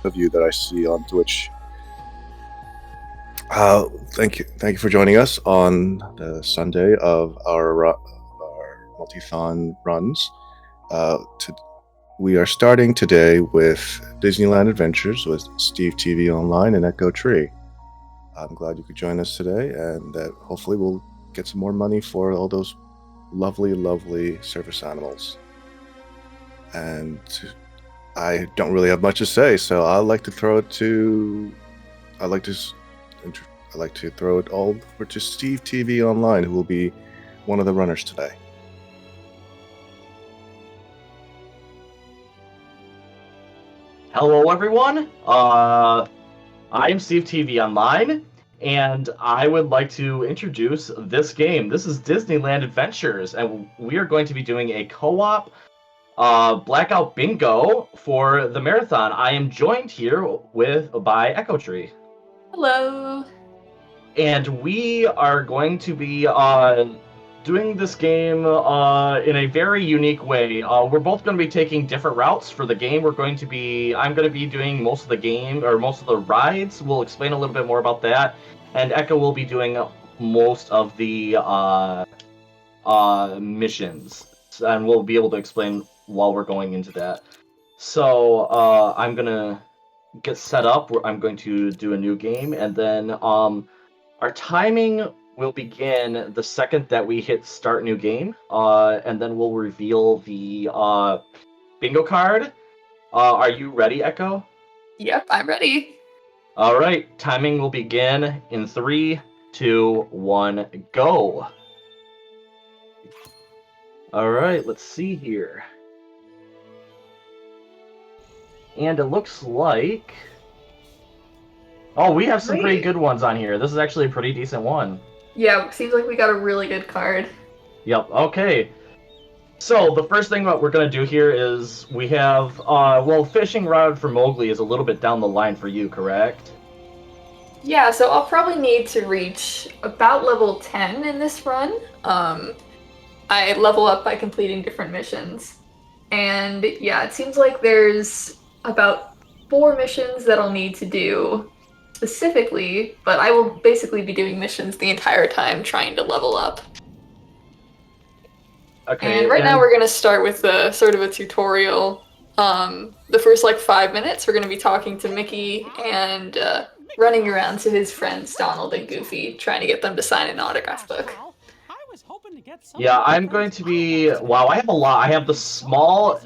of you that I see on Twitch. Thank you for joining us on the Sunday of our Multithon runs. We are starting today with Disneyland Adventures with SteveTVOnline and Echo Tree. I'm glad you could join us today, and that hopefully we'll get some more money for all those lovely service animals. And I don't really have much to say, so I'd like to throw it all over to SteveTVOnline, who will be one of the runners today. Hello, everyone. I am SteveTVOnline, and I would like to introduce this game. This is Disneyland Adventures, and we are going to be doing a co-op blackout bingo for the marathon. I am joined here by Echo Tree. Hello. And we are going to be doing this game in a very unique way. We're both going to be taking different routes for the game. I'm going to be doing most of the game, or most of the rides. We'll explain a little bit more about that. And Echo will be doing most of the missions. And we'll be able to explain while we're going into that. So I'm going to get set up. I'm going to do a new game. And then our timing will begin the second that we hit start new game, and then we'll reveal the bingo card. Are you ready, Echo? Yep, I'm ready. All right, timing will begin in 3, 2, 1, go. All right, let's see here. And it looks like... Oh, we have some pretty good ones on here. This is actually a pretty decent one. Yeah, seems like we got a really good card. Yep, okay. So, the first thing that we're going to do here is we have, fishing rod for Mowgli is a little bit down the line for you, correct? Yeah, so I'll probably need to reach about level 10 in this run. I level up by completing different missions. And yeah, it seems like there's about 4 missions that I'll need to do specifically, but I will basically be doing missions the entire time trying to level up. Okay. And right now we're going to start with a sort of a tutorial. The first 5 minutes we're going to be talking to Mickey and running around to his friends Donald and Goofy, trying to get them to sign an autograph book. Yeah, I'm going to be... Wow, I have a lot. I have the small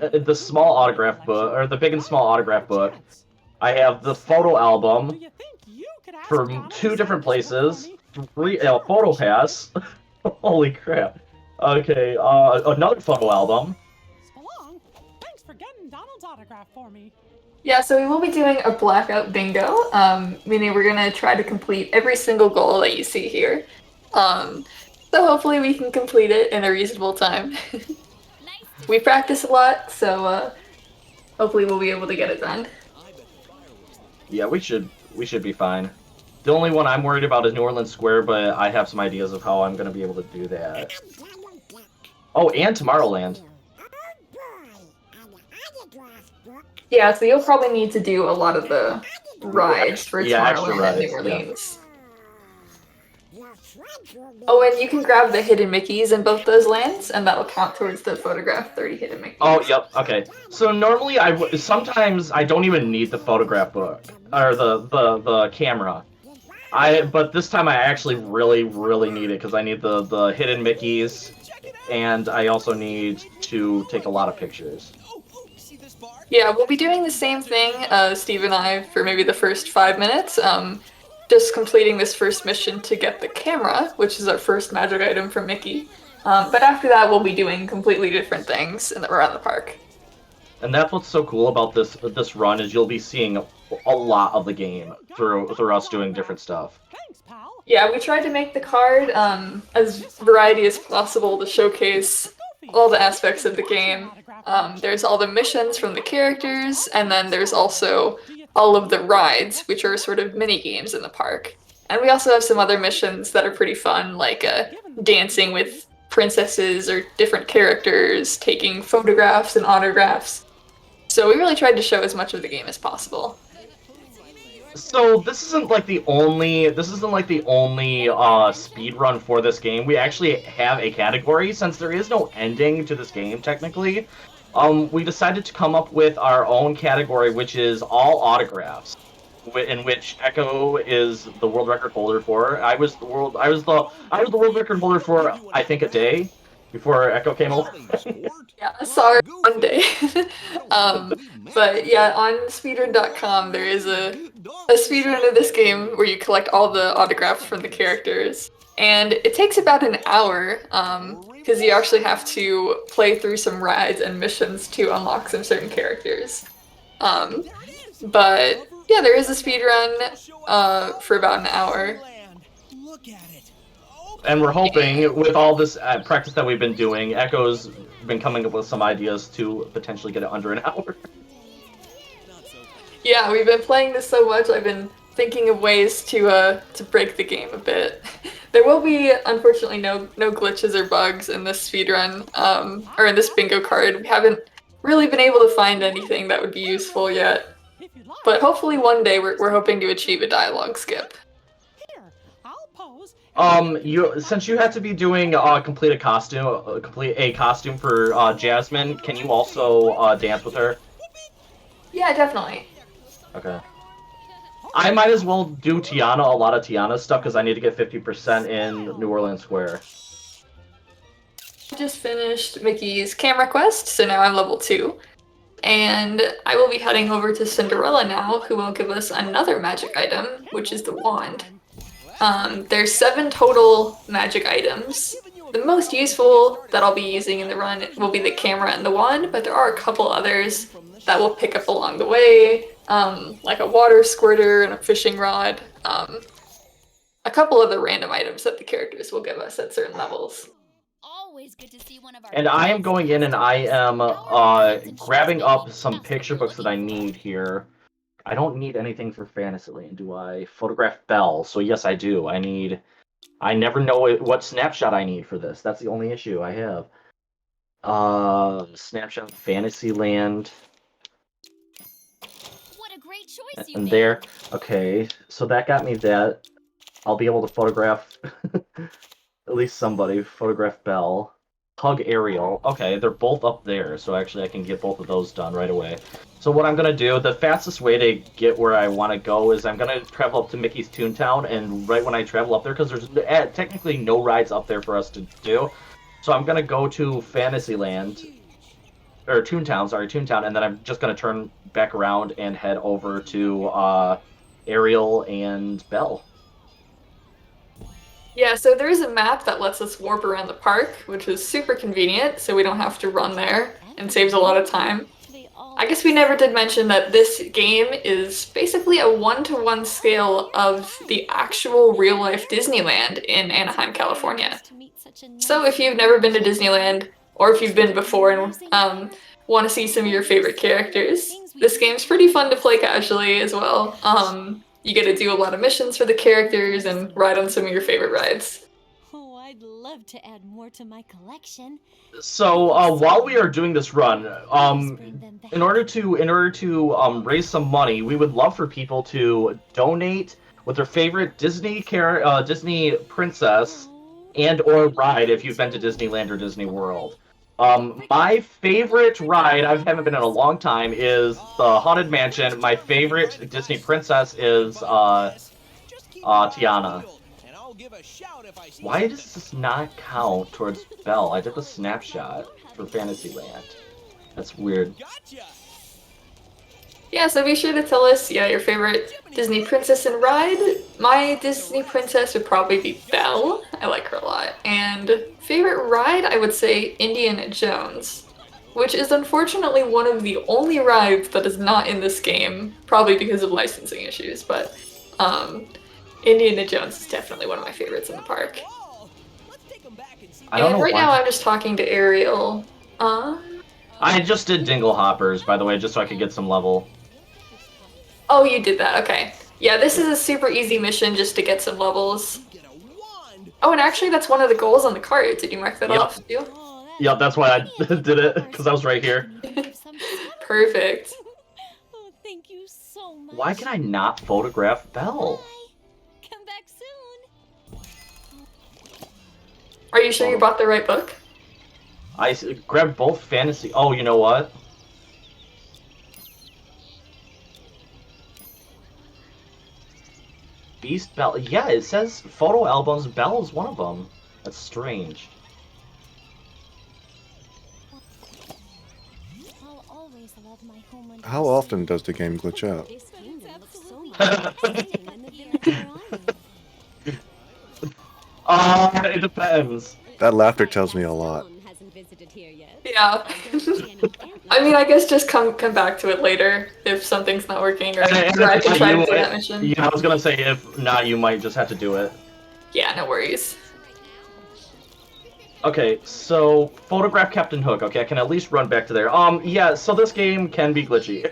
autograph book, or the big and small autograph book. I have the photo album from 2 different places. 3 photo pass. Holy crap. Okay, another photo album. Thanks for getting Donald's autograph for me. Yeah, so we will be doing a blackout bingo, meaning we're going to try to complete every single goal that you see here. So hopefully we can complete it in a reasonable time. We practice a lot, so hopefully we'll be able to get it done. Yeah, we should be fine. The only one I'm worried about is New Orleans Square, but I have some ideas of how I'm going to be able to do that. Oh, and Tomorrowland. Yeah, so you'll probably need to do a lot of the rides for Tomorrowland and New Orleans. Yeah. Oh, and you can grab the hidden Mickeys in both those lands, and that'll count towards the photograph 30 hidden Mickeys. Oh, yep, okay. So normally sometimes I don't even need the photograph book, or the camera. But this time I actually really need it, because I need the hidden Mickeys, and I also need to take a lot of pictures. Yeah, we'll be doing the same thing, Steve and I, for maybe the first 5 minutes. Just completing this first mission to get the camera, which is our first magic item from Mickey. But after that, we'll be doing completely different things around the park. And that's what's so cool about this run, is you'll be seeing a lot of the game through us doing different stuff. Thanks, pal. Yeah, we tried to make the card as variety as possible to showcase all the aspects of the game. There's all the missions from the characters, and then there's also all of the rides, which are sort of mini games in the park. And we also have some other missions that are pretty fun, like dancing with princesses or different characters, taking photographs and autographs. So we really tried to show as much of the game as possible. So this isn't like the only speed run for this game. We actually have a category since there is no ending to this game technically. We decided to come up with our own category, which is all autographs, in which Echo is the world record holder for. I was the world record holder for I think a day before Echo came over. Yeah, sorry, one day. But yeah, on speedrun.com there is a speedrun of this game where you collect all the autographs from the characters. And it takes about an hour, because you actually have to play through some rides and missions to unlock some certain characters. But yeah, there is a speedrun for about an hour. And we're hoping, with all this practice that we've been doing, Echo's been coming up with some ideas to potentially get it under an hour. Yeah, we've been playing this so much, I've been thinking of ways to break the game a bit. There will be, unfortunately, no glitches or bugs in this speedrun, or in this bingo card. We haven't really been able to find anything that would be useful yet. But hopefully one day we're hoping to achieve a dialogue skip. Since you had to be doing complete a costume for Jasmine, can you also dance with her? Yeah, definitely. Okay. I might as well do Tiana, a lot of Tiana stuff, because I need to get 50% in New Orleans Square. I just finished Mickey's camera quest, so now I'm level 2. And I will be heading over to Cinderella now, who will give us another magic item, which is the wand. There's 7 total magic items. The most useful that I'll be using in the run will be the camera and the wand, but there are a couple others that we'll pick up along the way, like a water squirter and a fishing rod. A couple other random items that the characters will give us at certain levels. And I am going in and I am grabbing up some picture books that I need here. I don't need anything for Fantasyland, do I? Photograph Belle. So yes, I do. I never know what snapshot I need for this. That's the only issue I have. Snapshot Fantasyland. What a great choice you And made. there. Okay, so that got me that. I'll be able to photograph at least somebody. Photograph Belle. Hug Ariel. Okay, they're both up there, so actually I can get both of those done right away. So what I'm going to do, the fastest way to get where I want to go is I'm going to travel up to Mickey's Toontown, and right when I travel up there, because there's technically no rides up there for us to do, so I'm going to go to Fantasyland, or Toontown, and then I'm just going to turn back around and head over to Ariel and Belle. Yeah, so there is a map that lets us warp around the park, which is super convenient, so we don't have to run there, and saves a lot of time. I guess we never did mention that this game is basically a 1-to-1 scale of the actual real-life Disneyland in Anaheim, California. So if you've never been to Disneyland, or if you've been before and want to see some of your favorite characters, this game's pretty fun to play casually as well. You get to do a lot of missions for the characters and ride on some of your favorite rides. Oh, I'd love to add more to my collection. So while we are doing this run, in order to raise some money, we would love for people to donate with their favorite Disney princess and or ride if you've been to Disneyland or Disney World. My favorite ride, I haven't been in a long time, is the Haunted Mansion. My favorite Disney princess is Tiana. Why does this not count towards Belle? I did the snapshot for Fantasyland. That's weird. Yeah, so be sure to tell us, your favorite Disney princess and ride. My Disney princess would probably be Belle. I like her a lot. And favorite ride, I would say Indiana Jones, which is unfortunately one of the only rides that is not in this game, probably because of licensing issues, but Indiana Jones is definitely one of my favorites in the park. I don't know right why. now I'm just talking to Ariel. I just did Dingle Hoppers, by the way, just so I could get some level. Oh, you did that, okay. Yeah, this is a super easy mission just to get some levels. Oh, and actually that's one of the goals on the card. Did you mark that off too? Yep, that's why I did it, because I was right here. Perfect. Oh, thank you so so much. Why can I not photograph Belle? Bye. Come back soon. Are you sure you bought the right book? I grabbed both fantasy. Oh, you know what? Beast Belle. Yeah, it says photo albums. Belle's one of them. That's strange. I'll always love my home under How the often sea. does the game glitch out? This kingdom looks so much more exciting than the village we're on. It depends. That laughter tells me a lot. Yeah. I mean, I guess just come back to it later if something's not working, or I can try to do that mission. Yeah, I was gonna say if not, you might just have to do it. Yeah, no worries. Okay, so photograph Captain Hook. Okay, I can at least run back to there. Yeah. So this game can be glitchy.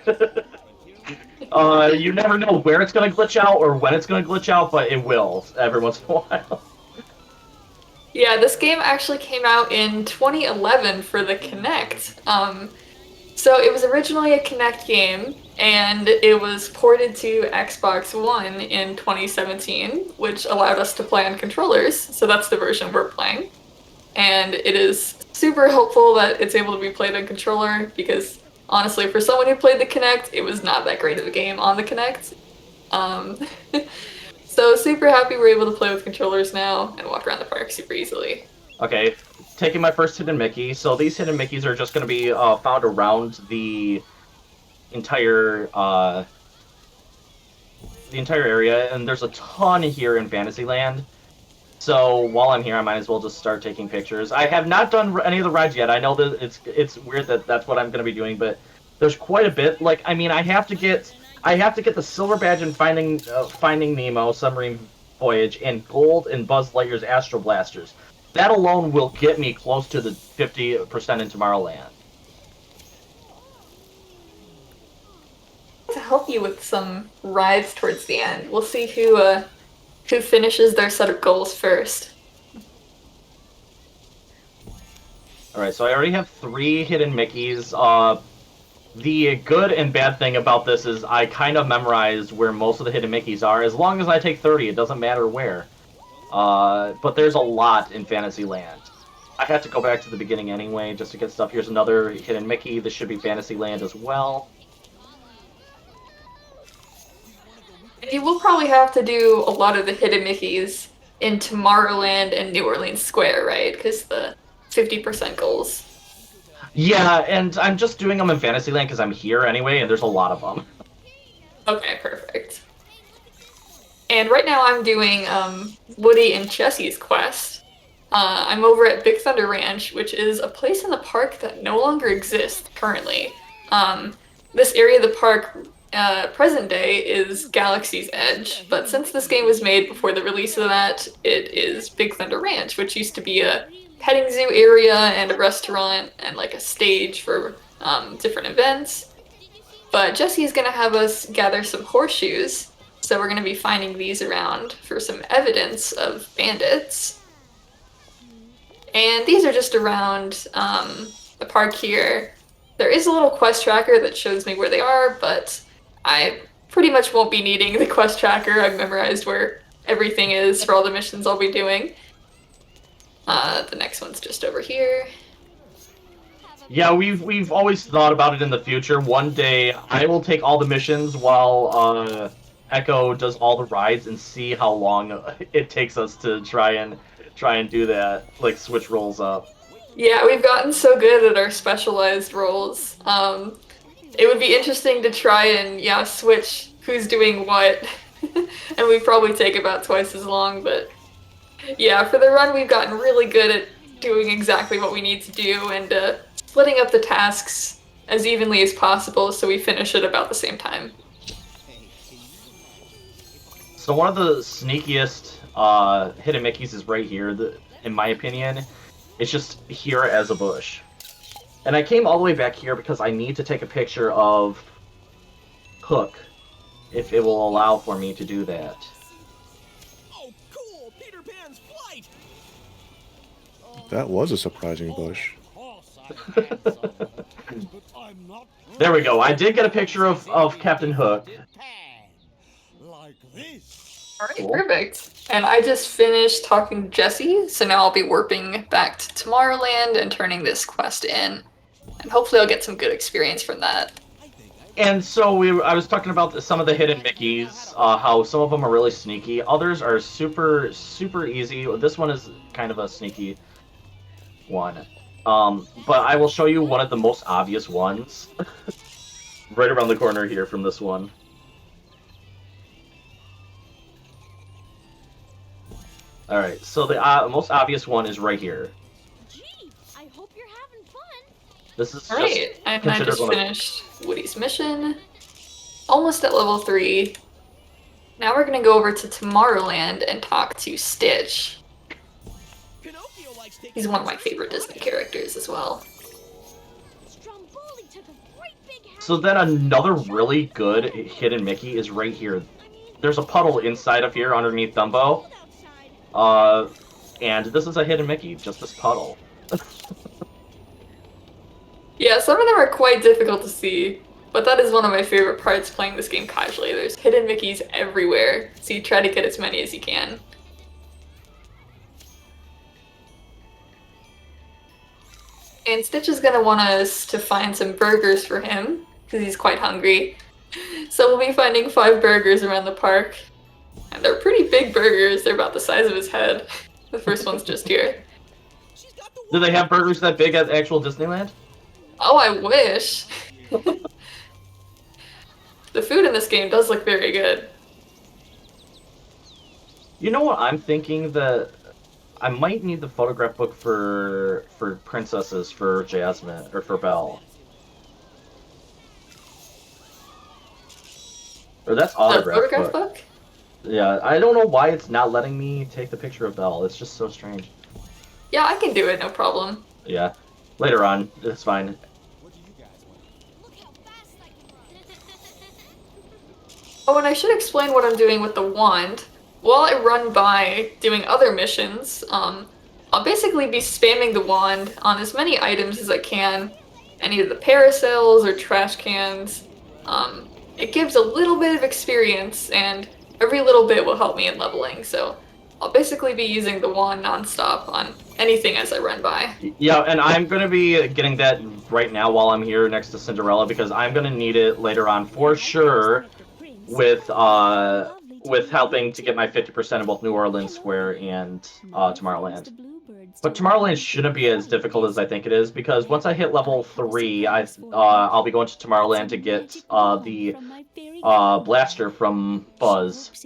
You never know where it's gonna glitch out or when it's gonna glitch out, but it will every once in a while. Yeah, this game actually came out in 2011 for the Kinect. So it was originally a Kinect game, and it was ported to Xbox One in 2017, which allowed us to play on controllers. So that's the version we're playing. And it is super helpful that it's able to be played on controller, because honestly, for someone who played the Kinect, it was not that great of a game on the Kinect. So super happy we're able to play with controllers now and walk around the park super easily. Okay, taking my first hidden Mickey. So these hidden Mickeys are just going to be found around the entire area, and there's a ton here in Fantasyland. So while I'm here, I might as well just start taking pictures. I have not done any of the rides yet. I know that it's weird that that's what I'm going to be doing, but there's quite a bit. Like, I mean, I have to get the silver badge in Finding Nemo, Submarine Voyage, and gold in Buzz Lightyear's Astro Blasters. That alone will get me close to the 50% in Tomorrowland. To help you with some rides towards the end, we'll see who finishes their set of goals first. Alright, so I already have 3 hidden Mickeys. The good and bad thing about this is I kind of memorized where most of the hidden Mickeys are. As long as I take 30, it doesn't matter where. But there's a lot in Fantasyland. I had to go back to the beginning anyway just to get stuff. Here's another hidden Mickey. This should be Fantasyland as well. You will probably have to do a lot of the hidden Mickeys in Tomorrowland and New Orleans Square, right? Because the 50% goals. Yeah, and I'm just doing them in Fantasyland because I'm here anyway, and there's a lot of them. Okay, perfect. And right now I'm doing Woody and Chessie's quest. I'm over at Big Thunder Ranch, which is a place in the park that no longer exists currently. This area of the park, present day, is Galaxy's Edge, but since this game was made before the release of that, it is Big Thunder Ranch, which used to be a petting zoo area and a restaurant and like a stage for different events. But Jessie is going to have us gather some horseshoes, so we're going to be finding these around for some evidence of bandits. And these are just around the park here. There is a little quest tracker that shows me where they are, but I pretty much won't be needing the quest tracker. I've memorized where everything is for all the missions I'll be doing. The next one's just over here. Yeah, we've always thought about it in the future. One day, I will take all the missions while Echo does all the rides and see how long it takes us to try and do that, like switch roles up. Yeah, we've gotten so good at our specialized roles. It would be interesting to try and switch who's doing what, and we'd probably take about twice as long. But yeah, for the run, we've gotten really good at doing exactly what we need to do and splitting up the tasks as evenly as possible so we finish at about the same time. So one of the sneakiest hidden Mickeys is right here, in my opinion. It's just here as a bush. And I came all the way back here because I need to take a picture of Hook, if it will allow for me to do that. Oh, Peter Pan's flight! That was a surprising bush. Of course, There we go. I did get a picture of Captain Hook. Like this. Alright, Cool. perfect. And I just finished talking to Jesse, so now I'll be warping back to Tomorrowland and turning this quest in. And hopefully I'll get some good experience from that. And so I was talking about some of the hidden Mickeys, how some of them are really sneaky. Others are super, super easy. This one is kind of a sneaky one. But I will show you one of the most obvious ones. Right around the corner here from this one. Alright, so the most obvious one is right here. Gee, I hope you're having fun. This is Alright, and I considered just one of- finished Woody's mission. Almost at level 3. Now we're gonna go over to Tomorrowland and talk to Stitch. Pinocchio likes taking He's one of my favorite Disney characters as well. Stromboli took a great big hat. So then another really good hidden Mickey is right here. There's a puddle inside of here underneath Dumbo. And this is a hidden Mickey, just this puddle. Yeah, some of them are quite difficult to see, but that is one of my favorite parts playing this game casually. There's hidden Mickeys everywhere, so you try to get as many as you can. And Stitch is gonna want us to find some burgers for him, because he's quite hungry. So we'll be finding 5 burgers around the park. And they're pretty big burgers, they're about the size of his head. The first one's just here. She's got the Do they have burgers that big at actual Disneyland? Oh, I wish! The food in this game does look very good. You know what I'm thinking? That I might need the photograph book for princesses for Jasmine or for Belle. Or that's The autograph photograph book. book? Yeah, I don't know why it's not letting me take the picture of Belle. It's just so strange. Yeah, I can do it, no problem. Yeah, later on, it's fine. What do you guys want? Look how fast I can run. Oh, and I should explain what I'm doing with the wand. While I run by doing other missions, I'll basically be spamming the wand on as many items as I can. Any of the parasails or trash cans. It gives a little bit of experience, and every little bit will help me in leveling, so I'll basically be using the wand non-stop on anything as I run by. Yeah, and I'm gonna be getting that right now while I'm here next to Cinderella because I'm gonna need it later on for sure with helping to get my 50% in both New Orleans Square and Tomorrowland. But Tomorrowland shouldn't be as difficult as I think it is because once I hit level 3, I'll be going to Tomorrowland to get the blaster from Buzz,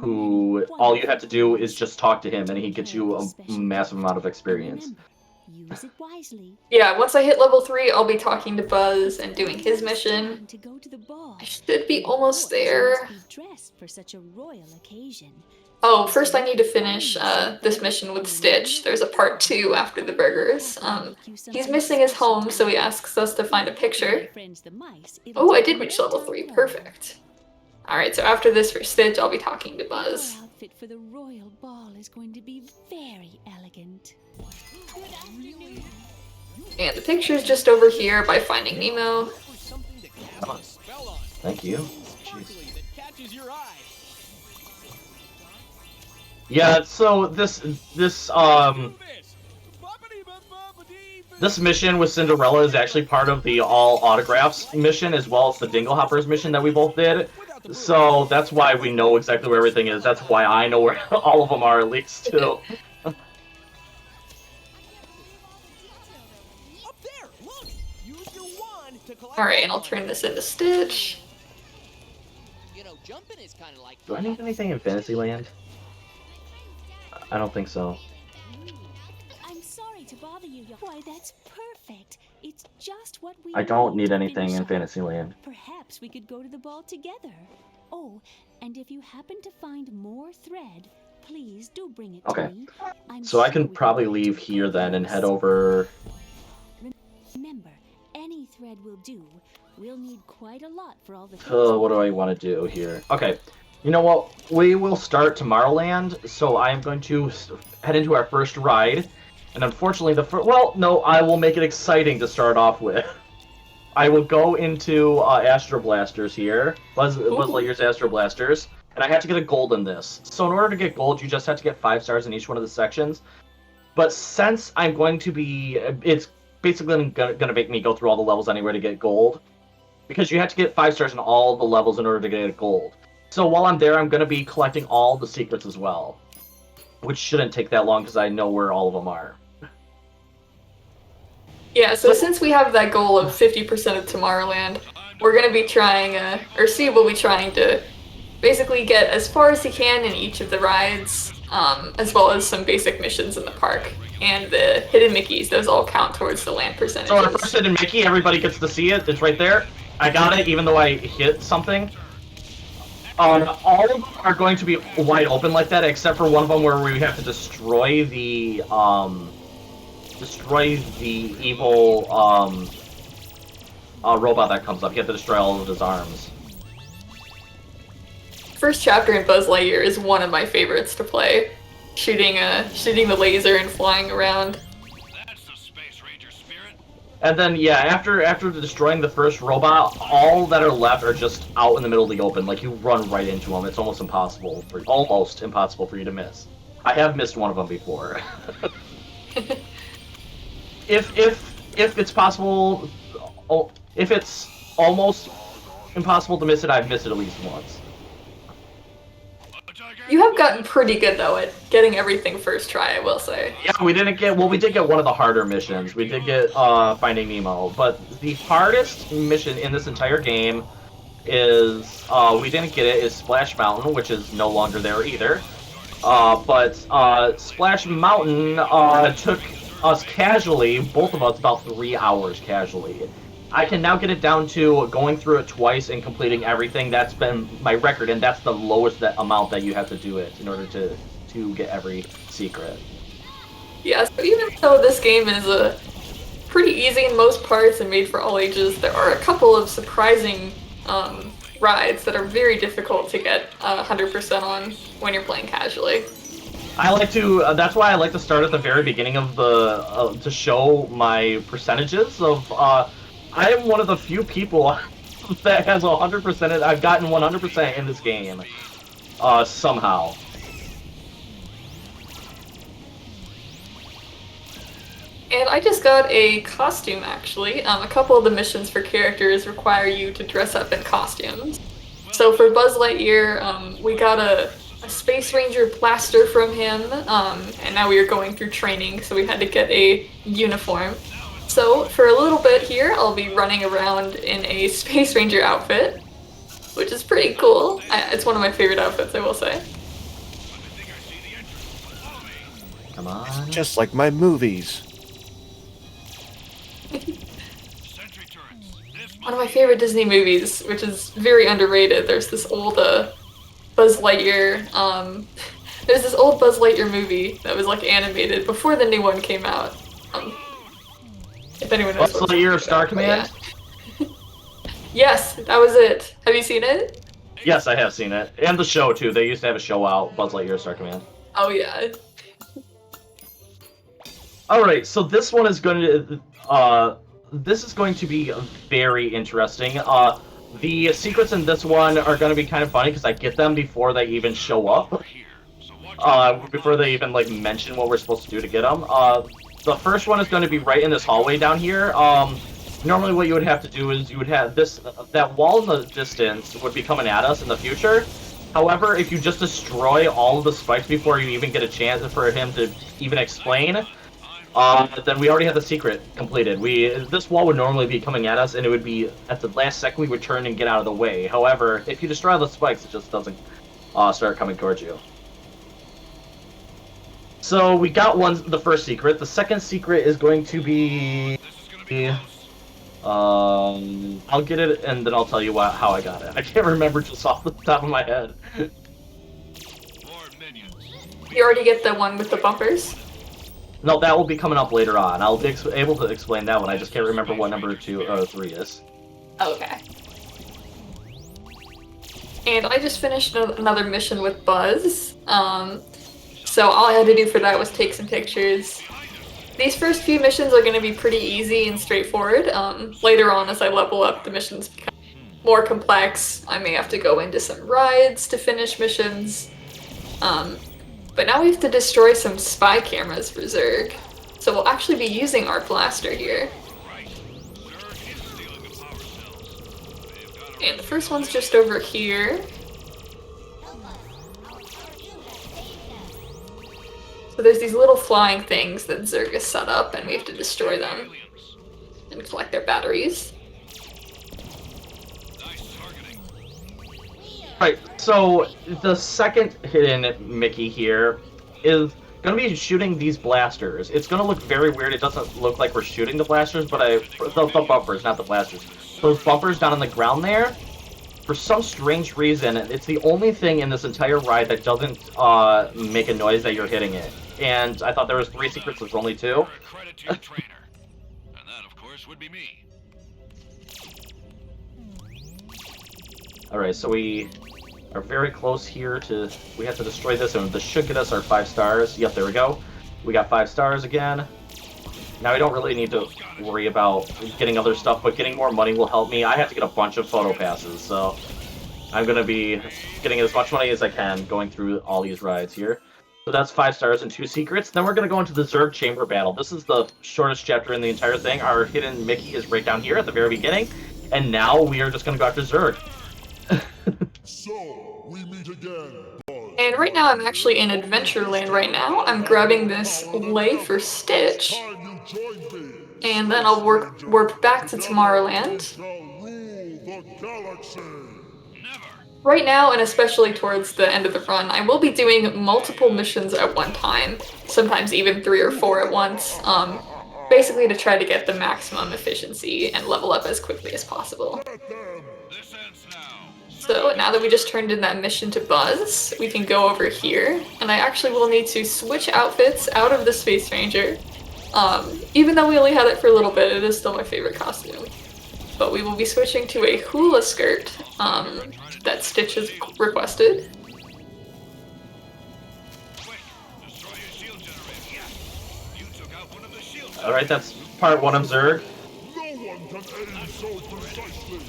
who all you have to do is just talk to him and he gets you a massive amount of experience. Use it wisely. Yeah, once I hit level 3, I'll be talking to Buzz and doing his mission. To go to the ball. I should be almost there. Be dressed for such a royal occasion. Oh, first I need to finish this mission with Stitch. There's a part 2 after the burgers. He's missing his home, so he asks us to find a picture. Oh, I did reach level 3. Perfect. Alright, so after this for Stitch, I'll be talking to Buzz. Your outfit for the royal ball is going to be very elegant. Good afternoon. And the picture's just over here by Finding Nemo. Something to cast Come on. a spell on. Thank you. Sparkly Jeez. that catches your eye. Yeah, so this Do this. Boppity-bop-boppity-bop. this mission with Cinderella is actually part of the all autographs mission as well as the Dingle Hoppers mission that we both did. So that's why we know exactly where everything is. That's why I know where all of them are at least too. Up there, look. Use your wand to collect. Alright, and I'll turn this into Stitch. You know, jumping is kind of like. Do I need anything in Fantasyland? I don't think so. I'm sorry to bother you. Why, that's perfect. It's just what we I don't need to anything finish in off. Fantasyland. Perhaps we could go to the ball together. Oh, and if you happen to find more thread, please do bring it Okay. to me. I'm So I sure can we probably both leave get here then and head those. over. Remember, any thread will do. We'll need quite a lot for all the. What do I want to do here? Okay. You know what? We will start Tomorrowland, so I am going to head into our first ride, And unfortunately, well, no, I will make it exciting to start off with. I will go into Astro Blasters here, Buzz Lightyear's Astro Blasters, and I have to get a gold in this. So in order to get gold, you just have to get 5 stars in each one of the sections. But since I'm going to be, it's basically going to make me go through all the levels anyway to get gold, because you have to get 5 stars in all the levels in order to get gold. So while I'm there, I'm going to be collecting all the secrets as well, which shouldn't take that long because I know where all of them are. Yeah, so since we have that goal of 50% of Tomorrowland, we're going to be trying, or Steve will be trying to basically get as far as he can in each of the rides, as well as some basic missions in the park. And the hidden Mickeys, those all count towards the land percentages. So our first hidden Mickey, everybody gets to see it. It's right there. I got it, even though I hit something. All of them are going to be wide open like that, except for one of them where we have to destroy the evil robot that comes up. You have to destroy all of his arms. First chapter in Buzz Lightyear is one of my favorites to play. Shooting the laser and flying around. That's the Space Ranger spirit. And then, yeah, after destroying the first robot, all that are left are just out in the middle of the open. Like, you run right into them. It's almost impossible for you to miss. I have missed one of them before. If it's possible, if it's almost impossible to miss it, I've missed it at least once. You have gotten pretty good, though, at getting everything first try, I will say. Yeah, we did get one of the harder missions. We did get Finding Nemo, but the hardest mission in this entire game is, we didn't get it, is Splash Mountain, which is no longer there either. But Splash Mountain took us casually, both of us, about 3 hours casually. I can now get it down to going through it twice and completing everything. That's been my record, and that's the lowest amount that you have to do it in order to get every secret. Yeah, so even though this game is pretty easy in most parts and made for all ages, there are a couple of surprising rides that are very difficult to get 100% on when you're playing casually. I like to. That's why I like to start at the very beginning of the to show my percentages of. I am one of the few people that has 100%. I've gotten 100% in this game, somehow. And I just got a costume, actually. A couple of the missions for characters require you to dress up in costumes. So for Buzz Lightyear, we got a Space Ranger blaster from him, and now we are going through training, so we had to get a uniform. So for a little bit here, I'll be running around in a Space Ranger outfit, which is pretty cool. It's one of my favorite outfits, I will say. Come on. Just like my movies. One of my favorite Disney movies, which is very underrated. There's this old Buzz Lightyear. There's this old Buzz Lightyear movie that was like animated before the new one came out. If anyone knows. Buzz Lightyear Star Command? Yeah. Yes, that was it. Have you seen it? Yes, I have seen it. And the show, too. They used to have a show out, Buzz Lightyear Star Command. Oh, yeah. Alright, so this one is going to be very interesting. The secrets in this one are going to be kind of funny because I get them before they even show up. Before they even, like, mention what we're supposed to do to get them. The first one is going to be right in this hallway down here. Normally what you would have to do is you would have that wall in the distance would be coming at us in the future. However, if you just destroy all of the spikes before you even get a chance for him to even explain, then we already have the secret completed. This wall would normally be coming at us, and it would be at the last second we would turn and get out of the way. However, if you destroy the spikes, it just doesn't start coming towards you. So we got the first secret. The second secret is going to be... I'll get it and then I'll tell you how I got it. I can't remember just off the top of my head. You already get the one with the bumpers? No, that will be coming up later on. I'll be able to explain that one. I just can't remember what number 2 or 3 is. Okay. And I just finished another mission with Buzz. So all I had to do for that was take some pictures. these first few missions are going to be pretty easy and straightforward. Later on, as I level up, the missions become more complex. I may have to go into some rides to finish missions. But now we have to destroy some spy cameras for Zerg. So we'll actually be using our blaster here. And the first one's just over here. So there's these little flying things that Zerg has set up, and we have to destroy them and collect their batteries. Right, so the second hidden Mickey here is going to be shooting these blasters. It's going to look very weird. It doesn't look like we're shooting the blasters, but the bumpers, not the blasters. Those bumpers down on the ground there, for some strange reason, it's the only thing in this entire ride that doesn't make a noise that you're hitting it. And I thought there was 3 secrets, there's only 2. Credit to your trainer. And that, of course, would be me. Alright, so we are very close here to... We have to destroy this, and this should get us our 5 stars. Yep, there we go. We got 5 stars again. Now we don't really need to worry about getting other stuff, but getting more money will help me. I have to get a bunch of photo passes, so I'm going to be getting as much money as I can going through all these rides here. So that's 5 stars and 2 secrets. Then we're going to go into the Zerg Chamber Battle. This is the shortest chapter in the entire thing. Our hidden Mickey is right down here at the very beginning. And now we are just going to go after Zerg. So, we meet again. And right now I'm actually in Adventureland right now. I'm grabbing this lei for Stitch. And then I'll warp back to Tomorrowland. Right now, and especially towards the end of the run, I will be doing multiple missions at one time, sometimes even 3 or 4 at once, basically to try to get the maximum efficiency and level up as quickly as possible. So now that we just turned in that mission to Buzz, we can go over here, and I actually will need to switch outfits out of the Space Ranger. Even though we only had it for a little bit, it is still my favorite costume. But we will be switching to a hula skirt that Stitch has requested. Alright, that's part 1 of Zerg. No one can aim so precisely.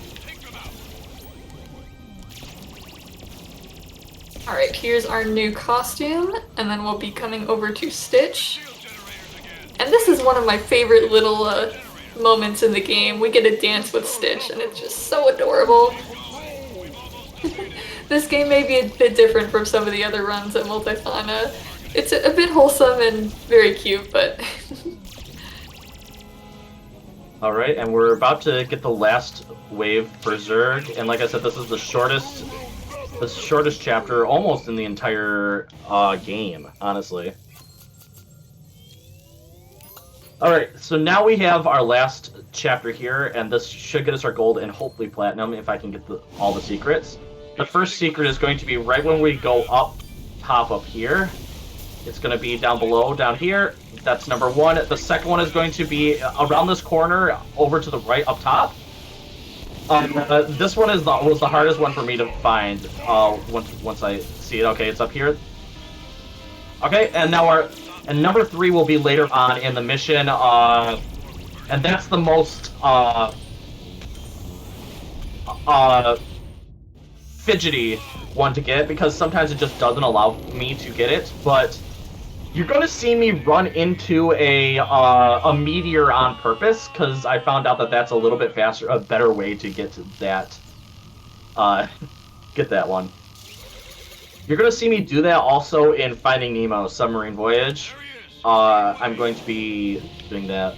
Alright, here's our new costume, and then we'll be coming over to Stitch. And this is one of my favorite little moments in the game. We get to dance with Stitch, and it's just so adorable. This game may be a bit different from some of the other runs at Multithon. It's a bit wholesome and very cute, but... Alright, and we're about to get the last wave for Zerg, and like I said, this is the shortest chapter almost in the entire game, honestly. Alright, so now we have our last chapter here, and this should get us our gold and hopefully platinum if I can get all the secrets. The first secret is going to be right when we go up top up here. It's going to be down below, down here. That's number 1. The second one is going to be around this corner, over to the right up top. This one was the hardest one for me to find once I see it. Okay, it's up here. Okay, and now number 3 will be later on in the mission, and that's the most fidgety one to get, because sometimes it just doesn't allow me to get it, but you're going to see me run into a meteor on purpose, because I found out that that's a little bit faster, a better way to get to that, get that one. You're going to see me do that also in Finding Nemo Submarine Voyage. I'm going to be doing that.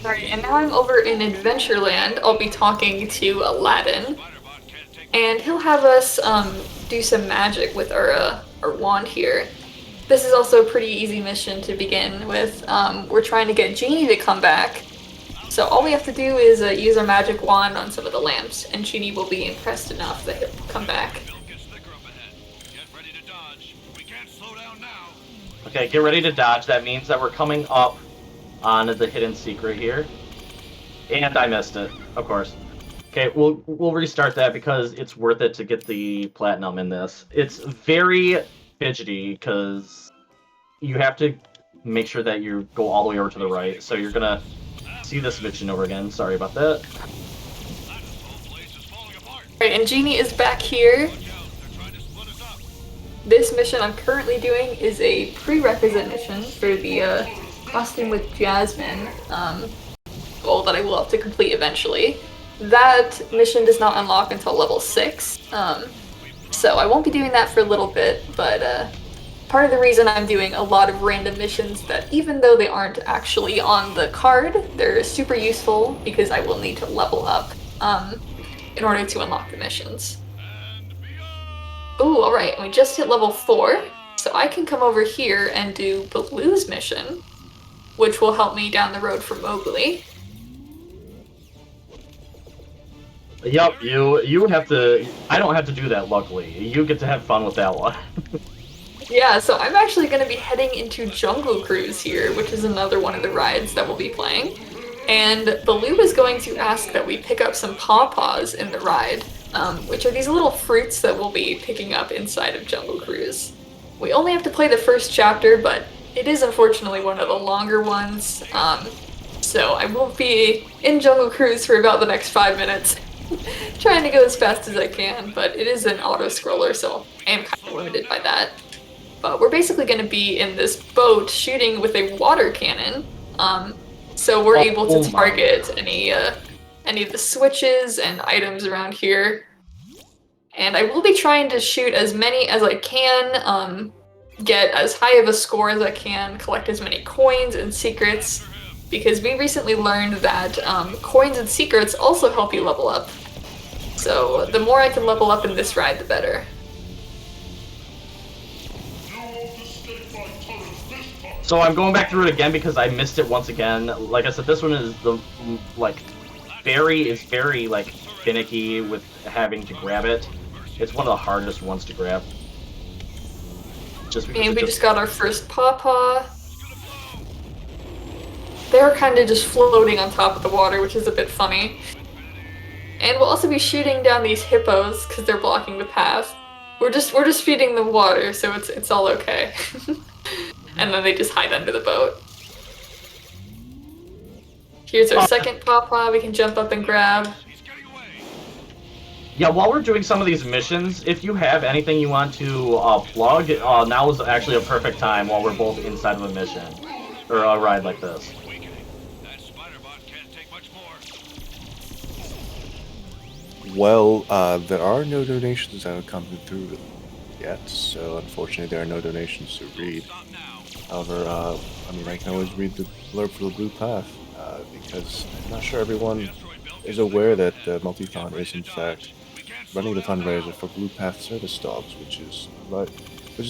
Alright, and now I'm over in Adventureland. I'll be talking to Aladdin, and he'll have us do some magic with our wand here. This is also a pretty easy mission to begin with. We're trying to get Genie to come back, so all we have to do is use our magic wand on some of the lamps, and Genie will be impressed enough that he'll come back. Okay, get ready to dodge. That means that we're coming up on the hidden secret here. And I missed it, of course. Okay, we'll restart that because it's worth it to get the platinum in this. It's very fidgety because you have to make sure that you go all the way over to the right. So you're gonna see this mission over again. Sorry about that. Right, and Genie is back here. This mission I'm currently doing is a prerequisite mission for the costume with Jasmine goal that I will have to complete eventually. That mission does not unlock until level 6, so I won't be doing that for a little bit, but part of the reason I'm doing a lot of random missions that even though they aren't actually on the card, they're super useful because I will need to level up in order to unlock the missions. Ooh, alright, we just hit level 4, so I can come over here and do Baloo's mission, which will help me down the road for Mowgli. Yep, you have to. I don't have to do that, luckily. You get to have fun with that one. Yeah, so I'm actually going to be heading into Jungle Cruise here, which is another one of the rides that we'll be playing. And Baloo is going to ask that we pick up some pawpaws in the ride, which are these little fruits that we'll be picking up inside of Jungle Cruise. We only have to play the first chapter, but it is unfortunately one of the longer ones, so I won't be in Jungle Cruise for about the next 5 minutes, trying to go as fast as I can, but it is an auto-scroller, so I am kind of limited by that. But we're basically going to be in this boat shooting with a water cannon, so we're able to target any of the switches and items around here. And I will be trying to shoot as many as I can, get as high of a score as I can, collect as many coins and secrets, because we recently learned that coins and secrets also help you level up. So the more I can level up in this ride, the better. So I'm going back through it again because I missed it once again. Like I said, this one is very finicky with having to grab it. It's one of the hardest ones to grab. And we just got our first pawpaw. They're kind of just floating on top of the water, which is a bit funny. And we'll also be shooting down these hippos because they're blocking the path. We're just feeding them water, so it's all okay. And then they just hide under the boat. Here's our second pawpaw we can jump up and grab. Yeah, while we're doing some of these missions, if you have anything you want to plug, now is actually a perfect time while we're both inside of a mission. Or a ride like this. Well, there are no donations that have come through yet, so unfortunately there are no donations to read. However, I mean, I can always read the blurb for the Blue Path, because I'm not sure everyone is aware that Multithon is in fact running the fundraiser for Blue Path Service Dogs, which is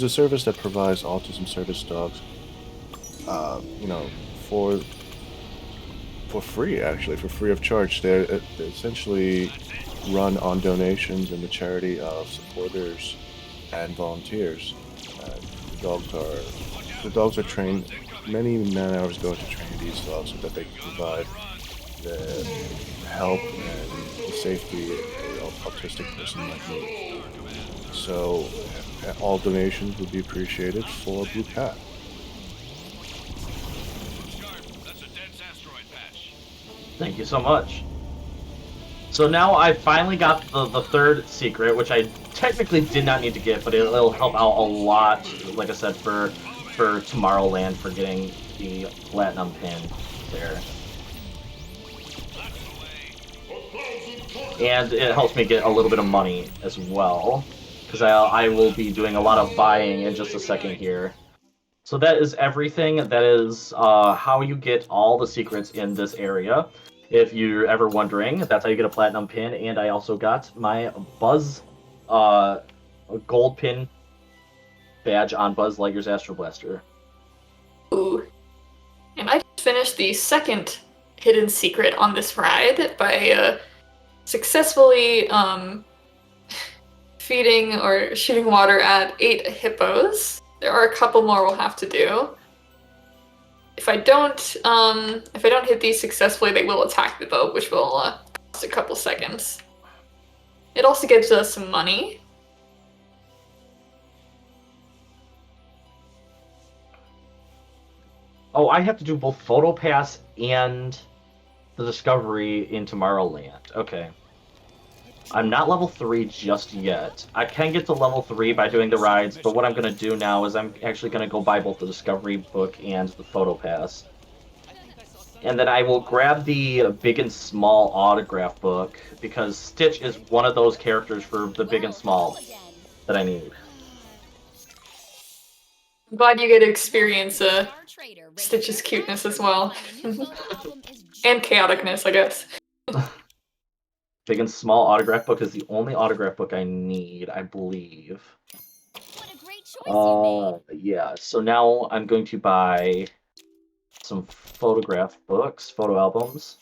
a service that provides autism service dogs, for free, actually, for free of charge. They're essentially run on donations and the charity of supporters and volunteers. The dogs are trained. Many man-hours go into training these dogs so that they can provide the help and the safety an autistic person might need. So, all donations would be appreciated for Blue Path. Thank you so much. So now I finally got the third secret, which I technically did not need to get, but it'll help out a lot, like I said, for Tomorrowland, for getting the platinum pin there. And it helps me get a little bit of money as well, because I will be doing a lot of buying in just a second here. So that is everything. That is how you get all the secrets in this area. If you're ever wondering, that's how you get a platinum pin. And I also got my Buzz gold pin badge on Buzz Lightyear's Astro Blaster. Ooh. And I just finished the second hidden secret on this ride by successfully feeding or shooting water at 8 hippos. There are a couple more we'll have to do. If I don't hit these successfully, they will attack the boat, which will cause a couple seconds. It also gives us some money. Oh, I have to do both Photo Pass and the Discovery in Tomorrowland. Okay. I'm not level 3 just yet. I can get to level 3 by doing the rides, but what I'm going to do now is I'm actually going to go buy both the Discovery book and the Photo Pass. And then I will grab the Big and Small autograph book, because Stitch is one of those characters for the Big and Small that I need. I'm glad you get to experience Stitch's cuteness as well. And chaoticness, I guess. Big and Small autograph book is the only autograph book I need, I believe. What a great choice you made. Yeah, so now I'm going to buy some photograph books, photo albums.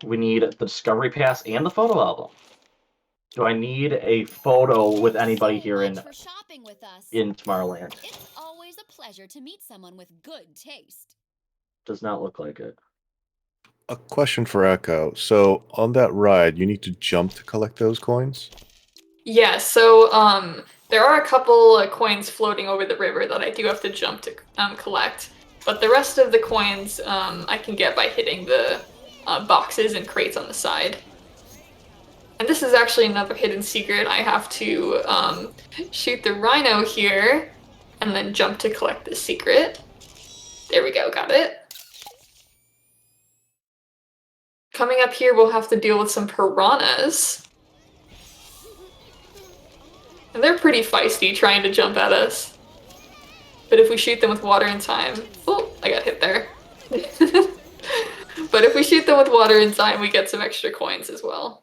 We need the Discovery Pass and the photo album. Do I need a photo with anybody here in Tomorrowland? It's always a pleasure to meet someone with good taste. Does not look like it. A question for Echo. So on that ride, you need to jump to collect those coins? Yeah, so there are a couple coins floating over the river that I do have to jump to collect. But the rest of the coins I can get by hitting the boxes and crates on the side. And this is actually another hidden secret. I have to shoot the rhino here and then jump to collect the secret. There we go, got it. Coming up here, we'll have to deal with some piranhas. And they're pretty feisty, trying to jump at us. But if we shoot them with water in time... Oh, I got hit there. But if we shoot them with water in time, we get some extra coins as well.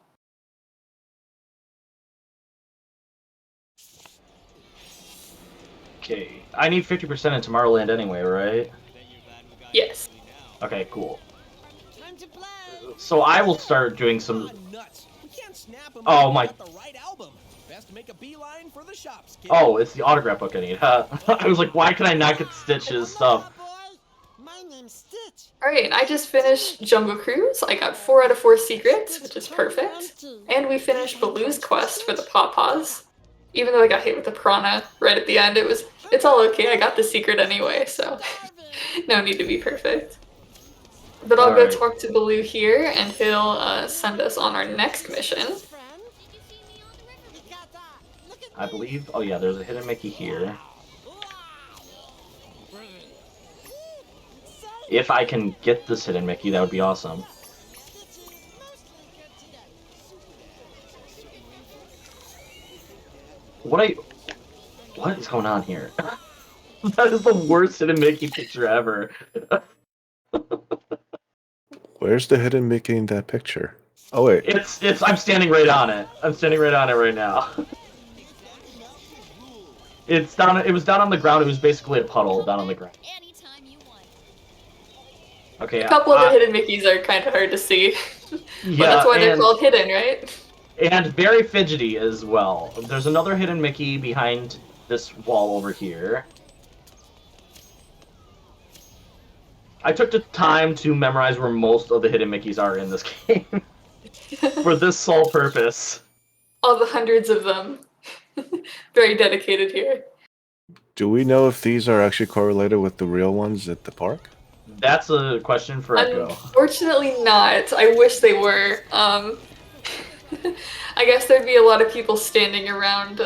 Okay, I need 50% in Tomorrowland anyway, right? Yes. Okay, cool. So I will start doing some... Oh my... Oh, it's the autograph book I need. I was like, why can I not get Stitch's stuff? Alright, I just finished Jungle Cruise. I got 4 out of 4 secrets, which is perfect. And we finished Baloo's quest for the Pawpaws. Even though I got hit with the piranha right at the end, it's all okay. I got the secret anyway, so no need to be perfect. But I'll go talk to Baloo here, and he'll send us on our next mission. I believe... Oh yeah, there's a hidden Mickey here. If I can get this hidden Mickey, that would be awesome. What is going on here? That is the worst hidden Mickey picture ever. Where's the hidden Mickey in that picture? Oh wait. I'm standing right on it. I'm standing right on it right now. It was down on the ground. It was basically a puddle down on the ground. Okay. A couple of the hidden Mickeys are kind of hard to see. Yeah, but that's why they're called hidden, right? And very fidgety as well. There's another hidden Mickey behind this wall over here. I took the time to memorize where most of the hidden Mickeys are in this game. For this sole purpose. All the hundreds of them. Very dedicated here. Do we know if these are actually correlated with the real ones at the park? That's a question for Echo. Unfortunately not. I wish they were. I guess there'd be a lot of people standing around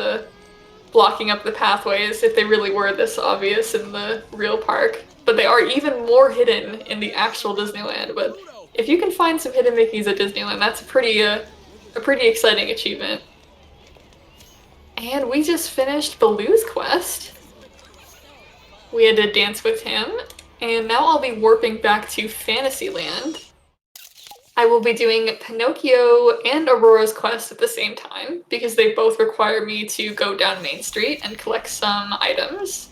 blocking up the pathways if they really were this obvious in the real park. But they are even more hidden in the actual Disneyland. But if you can find some hidden Mickeys at Disneyland, that's a pretty exciting achievement. And we just finished Baloo's quest. We had to dance with him, and now I'll be warping back to Fantasyland. I will be doing Pinocchio and Aurora's quest at the same time, because they both require me to go down Main Street and collect some items.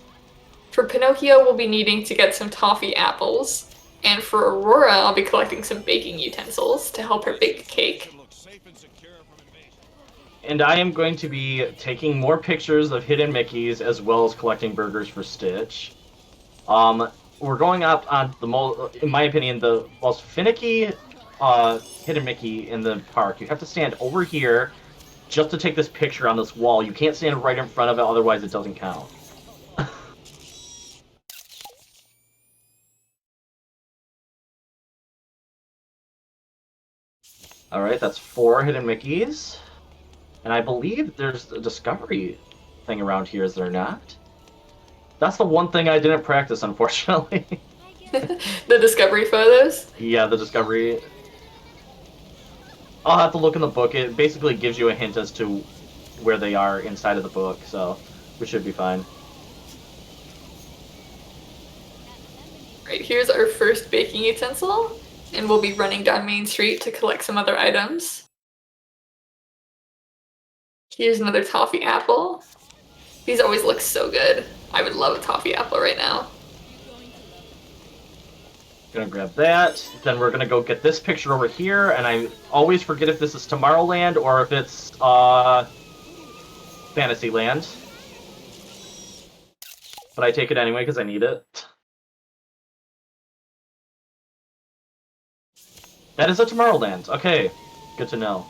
For Pinocchio, we'll be needing to get some toffee apples, and for Aurora, I'll be collecting some baking utensils to help her bake a cake. And I am going to be taking more pictures of hidden Mickeys as well as collecting burgers for Stitch. We're going up on the most, in my opinion, the most finicky Hidden Mickey in the park, you have to stand over here just to take this picture on this wall. You can't stand right in front of it, otherwise it doesn't count. Alright, that's 4 Hidden Mickeys. And I believe there's a discovery thing around here, is there not? That's the one thing I didn't practice, unfortunately. The discovery photos? Yeah, the discovery. I'll have to look in the book. It basically gives you a hint as to where they are inside of the book, so we should be fine. Right, here's our first baking utensil, and we'll be running down Main Street to collect some other items. Here's another toffee apple. These always look so good. I would love a toffee apple right now. Gonna grab that. Then we're gonna go get this picture over here, and I always forget if this is Tomorrowland or if it's Fantasyland. But I take it anyway because I need it. That is a Tomorrowland. Okay, good to know.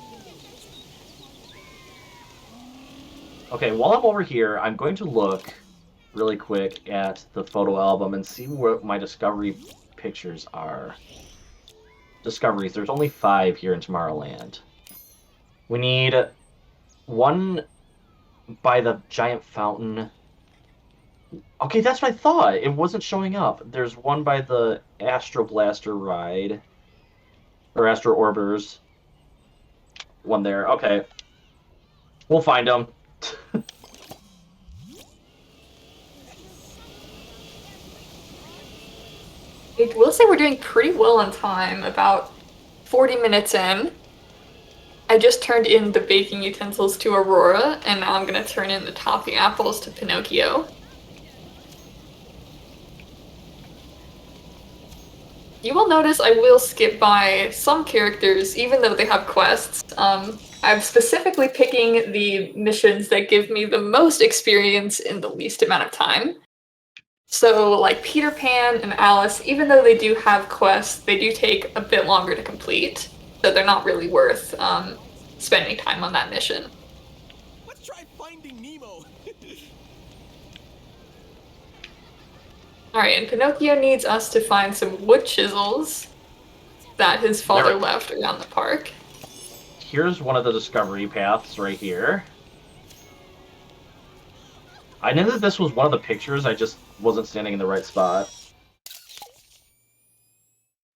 Okay, while I'm over here, I'm going to look really quick at the photo album and see what my discovery pictures are. Discoveries. There's only 5 here in Tomorrowland. We need one by the giant fountain. Okay, that's what I thought. It wasn't showing up. There's one by the Astro Blaster ride. Or Astro Orbiters. One there. Okay. We'll find them. I will say we're doing pretty well on time, about 40 minutes in. I just turned in the baking utensils to Aurora, and now I'm going to turn in the toffee apples to Pinocchio. You will notice I will skip by some characters, even though they have quests. I'm specifically picking the missions that give me the most experience in the least amount of time. So, like Peter Pan and Alice, even though they do have quests, they do take a bit longer to complete, so they're not really worth spending time on that mission. Let's try Finding Nemo. Alright, and Pinocchio needs us to find some wood chisels that his father left around the park. Here's one of the discovery paths right here. I knew that this was one of the pictures, I just wasn't standing in the right spot.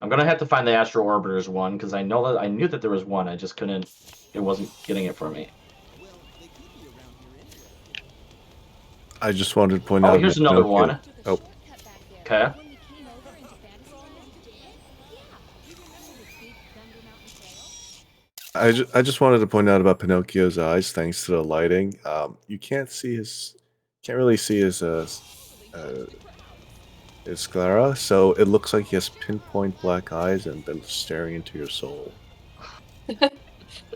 I'm gonna have to find the Astro Orbiters one, because I knew that there was one, I just couldn't, it wasn't getting it for me. I just wanted to point out. Oh, here's another one. Oh. Okay. I just wanted to point out about Pinocchio's eyes, thanks to the lighting. You can't really see his sclera, so it looks like he has pinpoint black eyes and they're staring into your soul.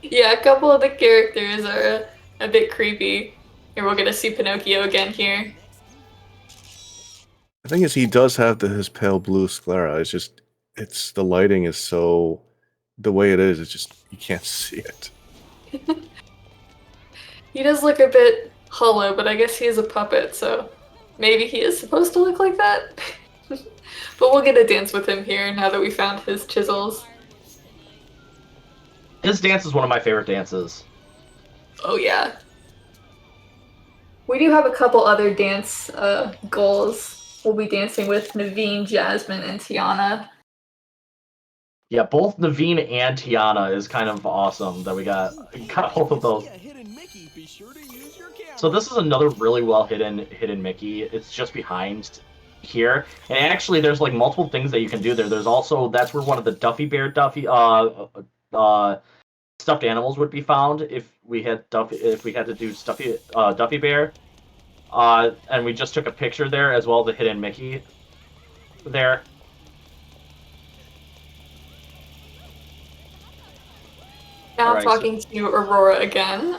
Yeah, a couple of the characters are a bit creepy. Here, we're gonna see Pinocchio again here. The thing is, he does have his pale blue sclera. It's the lighting is so, the way it is, it's just, you can't see it. He does look a bit hollow, but I guess he is a puppet, so maybe he is supposed to look like that? But we'll get a dance with him here now that we found his chisels. His dance is one of my favorite dances. Oh yeah. We do have a couple other dance goals. We'll be dancing with Naveen, Jasmine, and Tiana. Yeah, both Naveen and Tiana is kind of awesome that we got both of those. So this is another really well hidden Mickey. It's just behind here, and actually there's like multiple things that you can do there. There's also, that's where one of the Duffy stuffed animals would be found if we had to do Duffy Bear. And we just took a picture there as well, the hidden Mickey there. Now I'm talking to Aurora again.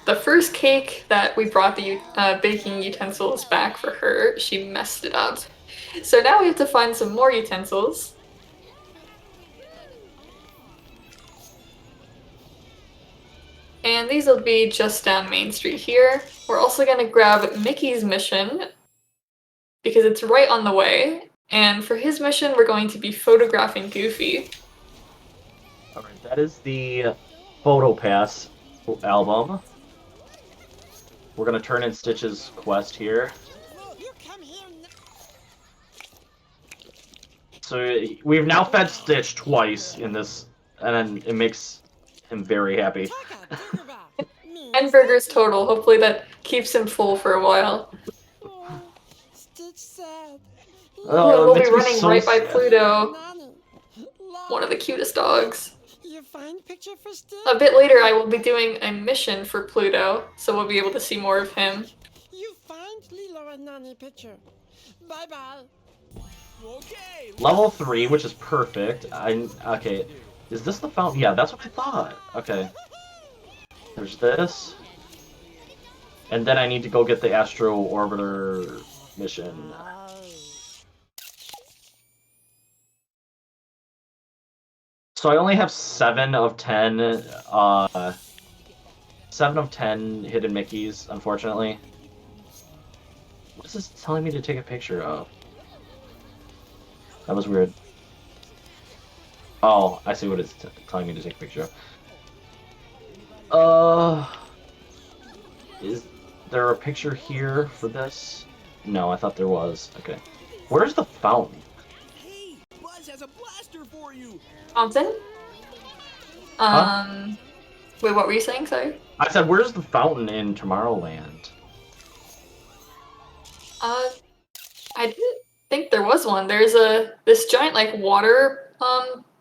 The first cake that we brought the baking utensils back for her, she messed it up. So now we have to find some more utensils. And these will be just down Main Street here. We're also going to grab Mickey's mission because it's right on the way. And for his mission, we're going to be photographing Goofy. Alright, that is the Photo Pass album. We're going to turn in Stitch's quest here. So we've now fed Stitch twice in this, and then it makes him very happy. 10 burgers total. Hopefully that keeps him full for a while. Oh, We'll be running right by Pluto. One of the cutest dogs. A bit later I will be doing a mission for Pluto, so we'll be able to see more of him. You find Lilo and Nani picture. Bye-bye. Okay. Level 3, which is perfect. Okay. Is this the fountain? Yeah, that's what I thought. Okay. There's this. And then I need to go get the Astro Orbiter mission. So I only have 7 of 10, 7 of 10 hidden Mickeys, unfortunately. What is this telling me to take a picture of? That was weird. Oh, I see what it's telling me to take a picture of. Is there a picture here for this? No, I thought there was. Okay. Where's the fountain? Hey, Buzz has a blaster for you. Fountain? Huh? Wait, what were you saying? Sorry? I said, where's the fountain in Tomorrowland? I didn't think there was one. There's this giant like water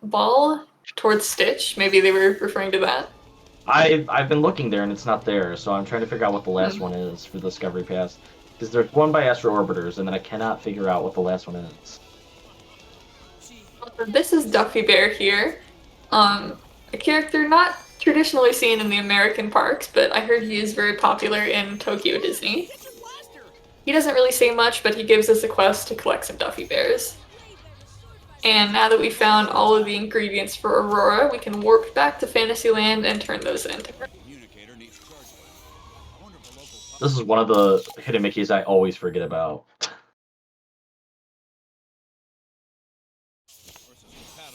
ball towards Stitch. Maybe they were referring to that. I've been looking there and it's not there, so I'm trying to figure out what the last one is for the Discovery Pass. Because there's one by Astro Orbiters, and then I cannot figure out what the last one is. This is Duffy Bear here. A character not traditionally seen in the American parks, but I heard he is very popular in Tokyo Disney. He doesn't really say much, but he gives us a quest to collect some Duffy Bears. And now that we found all of the ingredients for Aurora, we can warp back to Fantasyland and turn those into her. This is one of the hidden Mickeys I always forget about.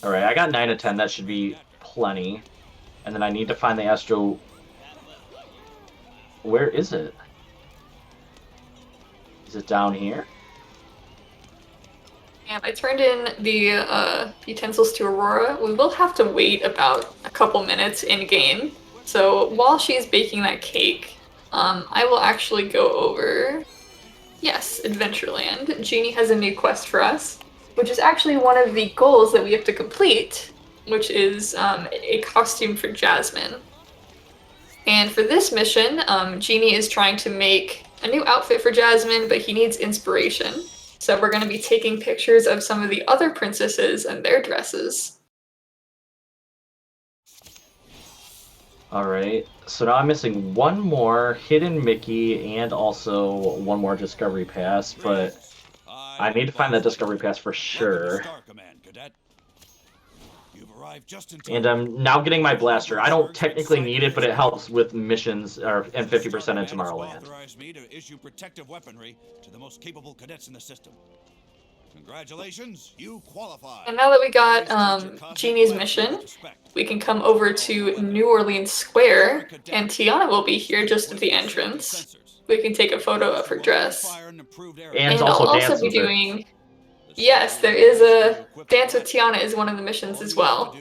Alright, I got 9 of 10, that should be plenty. And then I need to find the Astro... Where is it? Is it down here? And I turned in the utensils to Aurora. We will have to wait about a couple minutes in-game. So while she's baking that cake, I will actually go over... Yes, Adventureland. Genie has a new quest for us, which is actually one of the goals that we have to complete, which is a costume for Jasmine. And for this mission, Genie is trying to make a new outfit for Jasmine, but he needs inspiration. So we're going to be taking pictures of some of the other princesses and their dresses. Alright, so now I'm missing one more hidden Mickey and also one more Discovery Pass, but I need to find that Discovery Pass for sure. And I'm now getting my blaster. I don't technically need it, but it helps with missions and 50% in Tomorrowland. Authorized me to issue protective weaponry to the most capable cadets in the system. Congratulations, you qualify. And now that we got Genie's mission, we can come over to New Orleans Square, and Tiana will be here just at the entrance. We can take a photo of her dress. And I'll also dance also be with her. doing... Yes, there is a Dance with Tiana is one of the missions as well.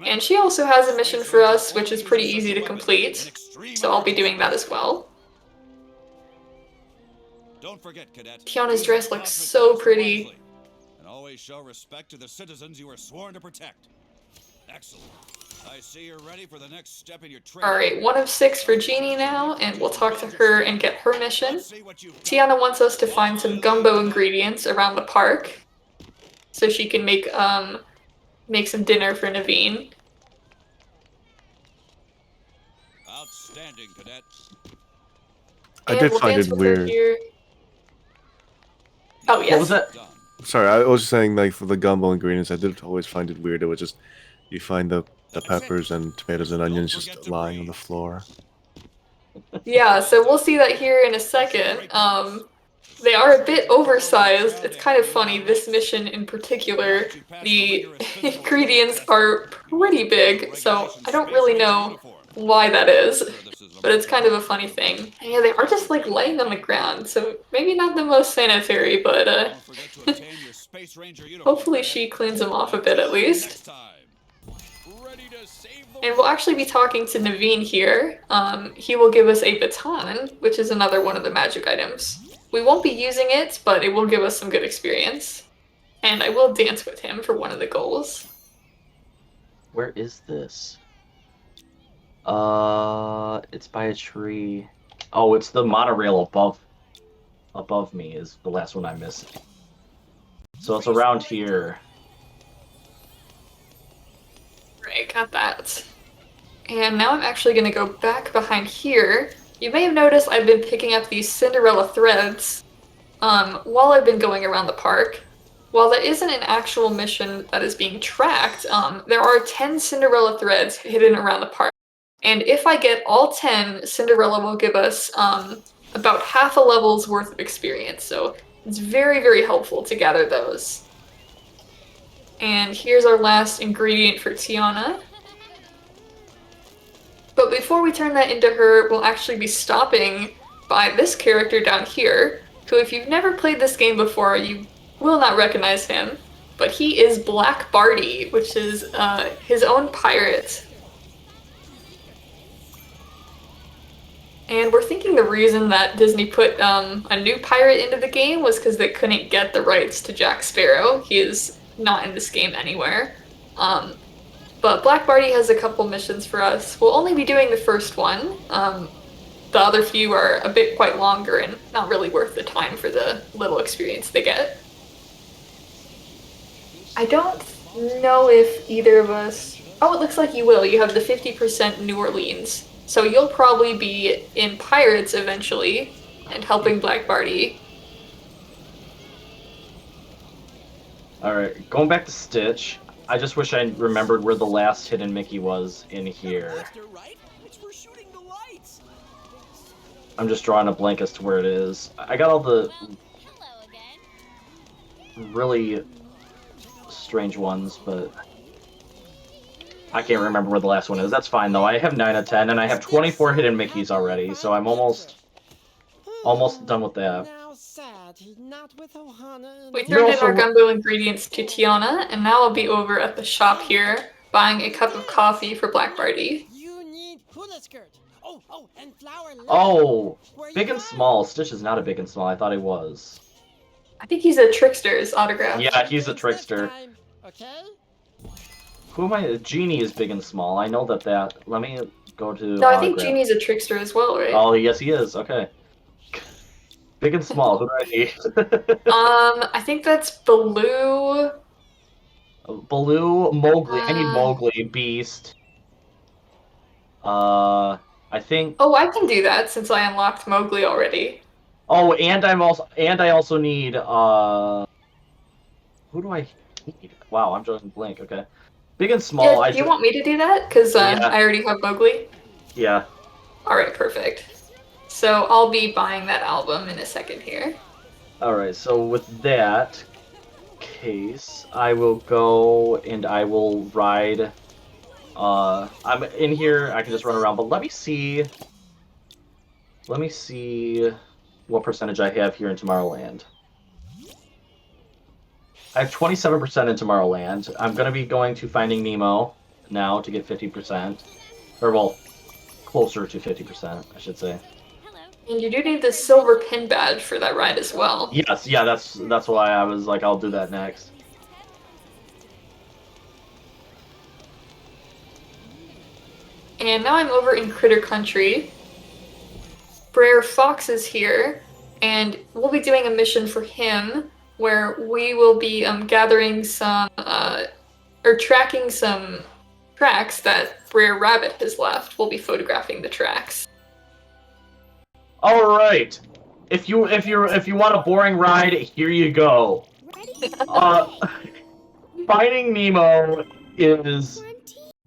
And she also has a mission for us, which is pretty easy to complete, so I'll be doing that as well. Don't forget, cadet. Tiana's dress looks so pretty. And always show respect to the citizens you are sworn to protect. Excellent. I see you're ready for the next step in your training. Alright, 1 of 6 for Genie now, and we'll talk to her and get her mission. Tiana wants us to find some gumbo ingredients around the park, so she can make some dinner for Naveen. Outstanding, cadet. I did find it weird. Oh, yes. What was that? Sorry, I was just saying, like, for the gumbo ingredients, I did always find it weird. It was just, you find the the peppers and tomatoes and onions just lying on the floor. Yeah, so we'll see that here in a second. They are a bit oversized. It's kind of funny, this mission in particular, the ingredients are pretty big, so I don't really know why that is, but it's kind of a funny thing. And yeah, they are just like laying on the ground, so maybe not the most sanitary, but hopefully she cleans them off a bit at least. And we'll actually be talking to Naveen here. He will give us a baton, which is another one of the magic items. We won't be using it, but it will give us some good experience. And I will dance with him for one of the goals. Where is this? It's by a tree. Oh, it's the monorail above me is the last one I missed. So it's around here. Right, got that. And now I'm actually going to go back behind here. You may have noticed I've been picking up these Cinderella threads while I've been going around the park. While that isn't an actual mission that is being tracked, there are 10 Cinderella threads hidden around the park. And if I get all 10, Cinderella will give us about half a level's worth of experience. So it's very, very helpful to gather those. And here's our last ingredient for Tiana. But before we turn that into her, we'll actually be stopping by this character down here, who if you've never played this game before, you will not recognize him. But he is Black Barty, which is his own pirate. And we're thinking the reason that Disney put a new pirate into the game was because they couldn't get the rights to Jack Sparrow. He is not in this game anywhere. But Black Barty has a couple missions for us. We'll only be doing the first one. The other few are a bit quite longer and not really worth the time for the little experience they get. I don't know if either of us... Oh, it looks like you will. You have the 50% New Orleans. So you'll probably be in Pirates eventually and helping Black Barty. Alright, going back to Stitch. I just wish I remembered where the last hidden Mickey was in here. I'm just drawing a blank as to where it is. I got all the really strange ones, but I can't remember where the last one is. That's fine though. I have 9 out of 10 and I have 24 hidden Mickeys already, so I'm almost done with that. We turned in our gumbo ingredients to Tiana, and now I'll be over at the shop here, buying a cup of coffee for Black Barty. Oh, big and small. Stitch is not a big and small. I thought he was. I think he's a trickster's autograph. Yeah, he's a trickster. Who am I? Genie is big and small. I know that. Let me go to. No, I think Genie's a trickster as well, right? Oh, yes, he is. Okay. Big and small. Who do I need? I think that's Baloo. Baloo, Mowgli. I need Mowgli, Beast. I think. Oh, I can do that since I unlocked Mowgli already. Oh, and I also need. Who do I need? Wow, I'm drawing blank. Okay. Big and small. Yeah, do you want me to do that? Because I already have Mowgli. Yeah. Alright, perfect. So I'll be buying that album in a second here. Alright, so with that case, I will go and I will ride. I'm in here, I can just run around, but let me see what percentage I have here in Tomorrowland. I have 27% in Tomorrowland. I'm going to be going to Finding Nemo now to get 50%. Or, well, closer to 50%, I should say. And you do need the silver pin badge for that ride as well. Yes, yeah, that's why I was like, I'll do that next. And now I'm over in Critter Country. Brer Fox is here, and we'll be doing a mission for him where we will be gathering some, or tracking some tracks that Brer Rabbit has left. We'll be photographing the tracks. All right. If you want a boring ride, here you go. Finding Nemo is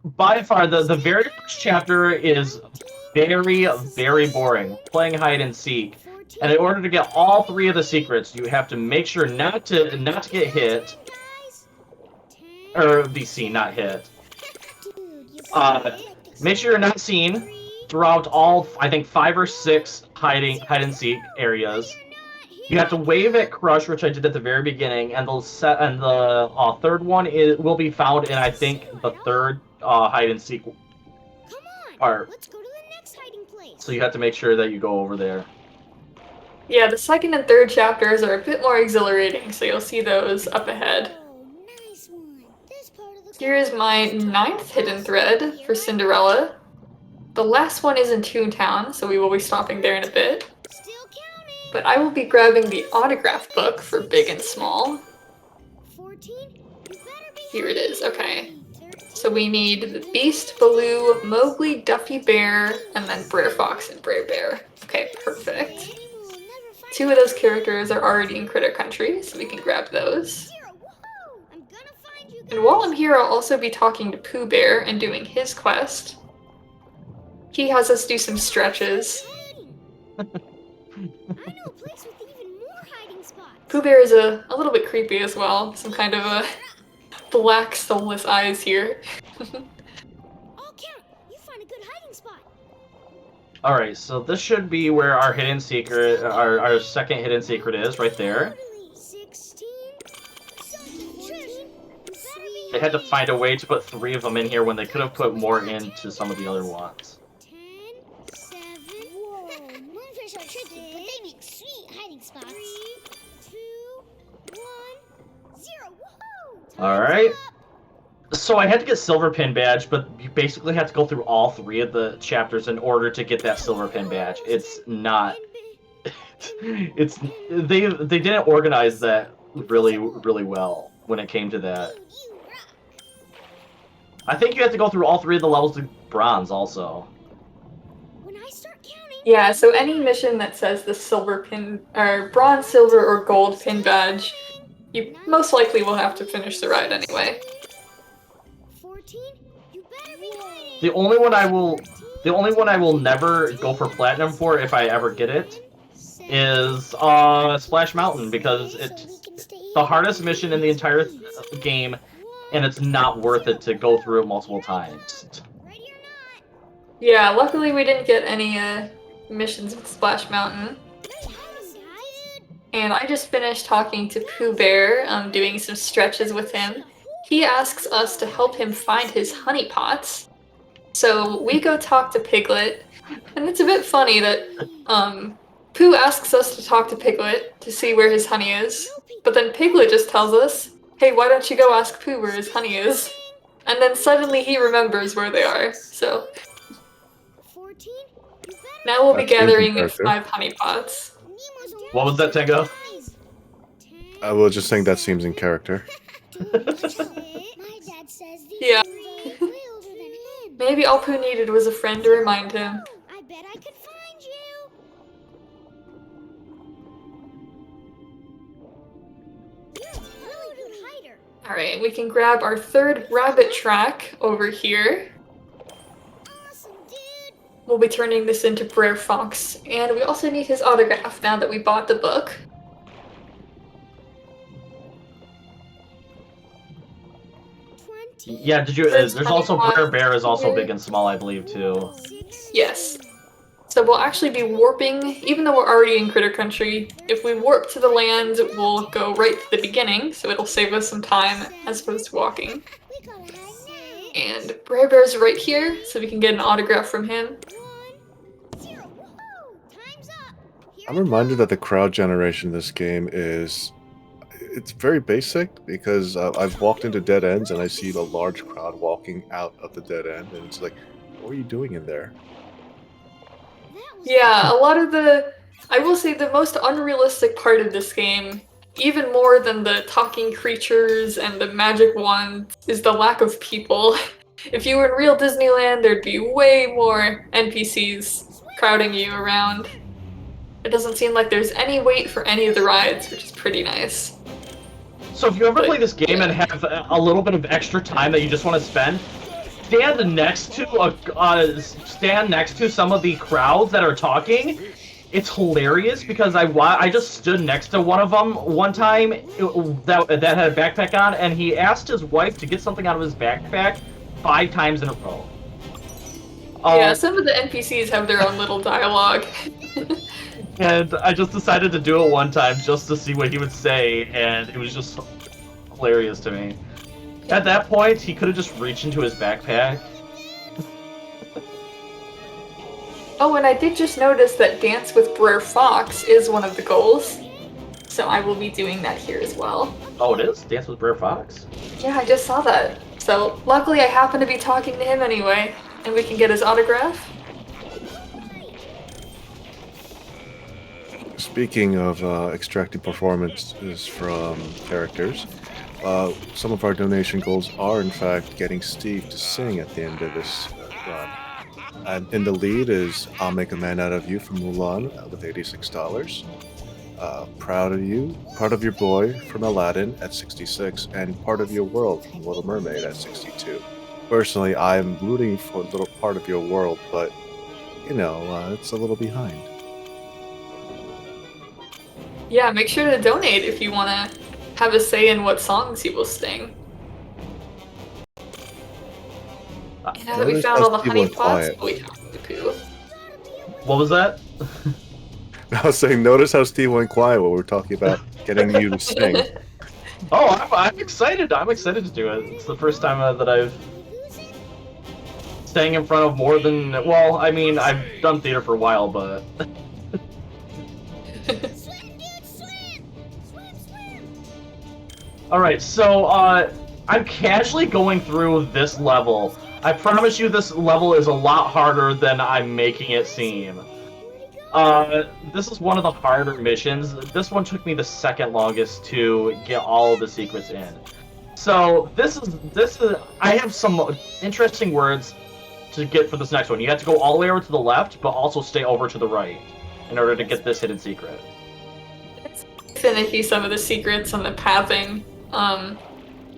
by far, the very first chapter is very, very boring. Playing hide and seek. And in order to get all 3 of the secrets, you have to make sure not to get hit. Or be seen, not hit. Make sure you're not seen throughout all, I think, 5 or 6 hide and seek areas. You have to wave at Crush, which I did at the very beginning, and the third one will be found in, I think, the third hide and seek part. Let's go to the next hiding place. So you have to make sure that you go over there. Yeah, the second and third chapters are a bit more exhilarating, so you'll see those up ahead. Nice one. This part of the Here is my 9th hidden thread for Cinderella. The last one is in Toontown, so we will be stopping there in a bit. Still counting. But I will be grabbing the autograph book for Big and Small. 14. You better be Here it is, okay. 13. So we need the Beast, Baloo, Mowgli, Duffy Bear, and then Brer Fox and Brer Bear. Okay, perfect. 2 of those characters are already in Critter Country, so we can grab those. I'm gonna find you And while I'm here, I'll also be talking to Pooh Bear and doing his quest. He has us do some stretches. I know a place with even more hiding spots. Pooh Bear is a little bit creepy as well. Some kind of a black soulless eyes here. All count. You find a good hiding spot. Alright, so this should be where our hidden secret, our second hidden secret is, right there. 16. 14. They had to find a way to put 3 of them in here when they could have put more into some of the other ones. 10. 7. Whoa. Moonfish are tricky, but they make sweet hiding spots. 3, 2, 1, 0. Whoa. Alright. So I had to get silver pin badge, but you basically have to go through all 3 of the chapters in order to get that silver pin badge. It's not... it's... They didn't organize that really well when it came to that. I think you have to go through all 3 of the levels to bronze also. When I start counting, Yeah, so any mission that says the silver pin, or bronze, silver, or gold pin badge, you most likely will have to finish the ride anyway. 14. You better be hiding. The only one I will never go for platinum for if I ever get it is Splash Mountain, because it's the hardest mission in the entire game, and it's not worth it to go through it multiple times. Ready or not? Yeah, luckily we didn't get any missions with Splash Mountain. Nice hiding, guys. And I just finished talking to Pooh Bear, doing some stretches with him. He asks us to help him find his honey pots. So we go talk to Piglet, and it's a bit funny that Pooh asks us to talk to Piglet to see where his honey is, but then Piglet just tells us, hey, why don't you go ask Pooh where his honey is? And then suddenly he remembers where they are, so... 14. You better Now we'll be That seems in gathering character. 5 honey pots. Nemo's almost What was that, Tango? guys. 10. I was just saying that seems in character. My dad says these Yeah. things are way older than him. Maybe all Pooh needed was a friend to remind him. I bet I could find you. You're a really good hider. Alright, we can grab our 3rd rabbit track over here. Awesome, dude. We'll be turning this into Brer Fox, and we also need his autograph now that we bought the book. 20. Yeah, did you? There's also Brer Bear is also big and small, I believe, too. 16. Yes. So we'll actually be warping, even though we're already in Critter Country. If we warp to the land, we'll go right to the beginning, so it'll save us some time as opposed to walking. We gotta hide And Brer Bear's right here, so we can get an autograph from him. now. 1, 0. Woohoo! Time's up. Here I'm we reminded go. that the crowd generation in this game is... It's very basic, because I've walked into dead ends and I see the large crowd walking out of the dead end, and it's like, what are you doing in there? That was Yeah, a lot of I will say the most unrealistic part of this game, even more than the talking creatures and the magic wands, is the lack of people. If you were in real Disneyland, there'd be way more NPCs crowding you around. It doesn't seem like there's any wait for any of the rides, which is pretty nice. So if you ever play this game and have a little bit of extra time that you just want to spend, stand next to some of the crowds that are talking. It's hilarious because I just stood next to one of them one time that had a backpack on, and he asked his wife to get something out of his backpack 5 times in a row. Yeah, some of the NPCs have their own little dialogue. And I just decided to do it one time just to see what he would say, and it was just hilarious to me. At that point, he could have just reached into his backpack. Oh, and I did just notice that Dance with Brer Fox is one of the goals, so I will be doing that here as well. Oh, it is? Dance with Brer Fox? Yeah, I just saw that. So, luckily I happen to be talking to him anyway, and we can get his autograph. Speaking of extracting performances from characters, some of our donation goals are, in fact, getting Steve to sing at the end of this run. And in the lead is I'll Make a Man Out of You from Mulan with $86. Proud of You, Part of Your Boy from Aladdin at 66, and Part of Your World from Little Mermaid at 62. Personally, I'm rooting for Little Part of Your World, but, you know, it's a little behind. Yeah, make sure to donate if you want to have a say in what songs you will sing. Now that we found all the honey pots, we have to poo. What was that? I was saying, notice how Steve went quiet when we were talking about getting you to sing. Oh, I'm excited. I'm excited to do it. It's the first time that I've sang in front of more than... Well, I mean, I've done theater for a while, but... Alright, so, I'm casually going through this level. I promise you this level is a lot harder than I'm making it seem. This is one of the harder missions. This one took me the second longest to get all of the secrets in. So, this is, I have some interesting words to get for this next one. You have to go all the way over to the left, but also stay over to the right in order to get this hidden secret. It's finicky, some of the secrets and the pathing.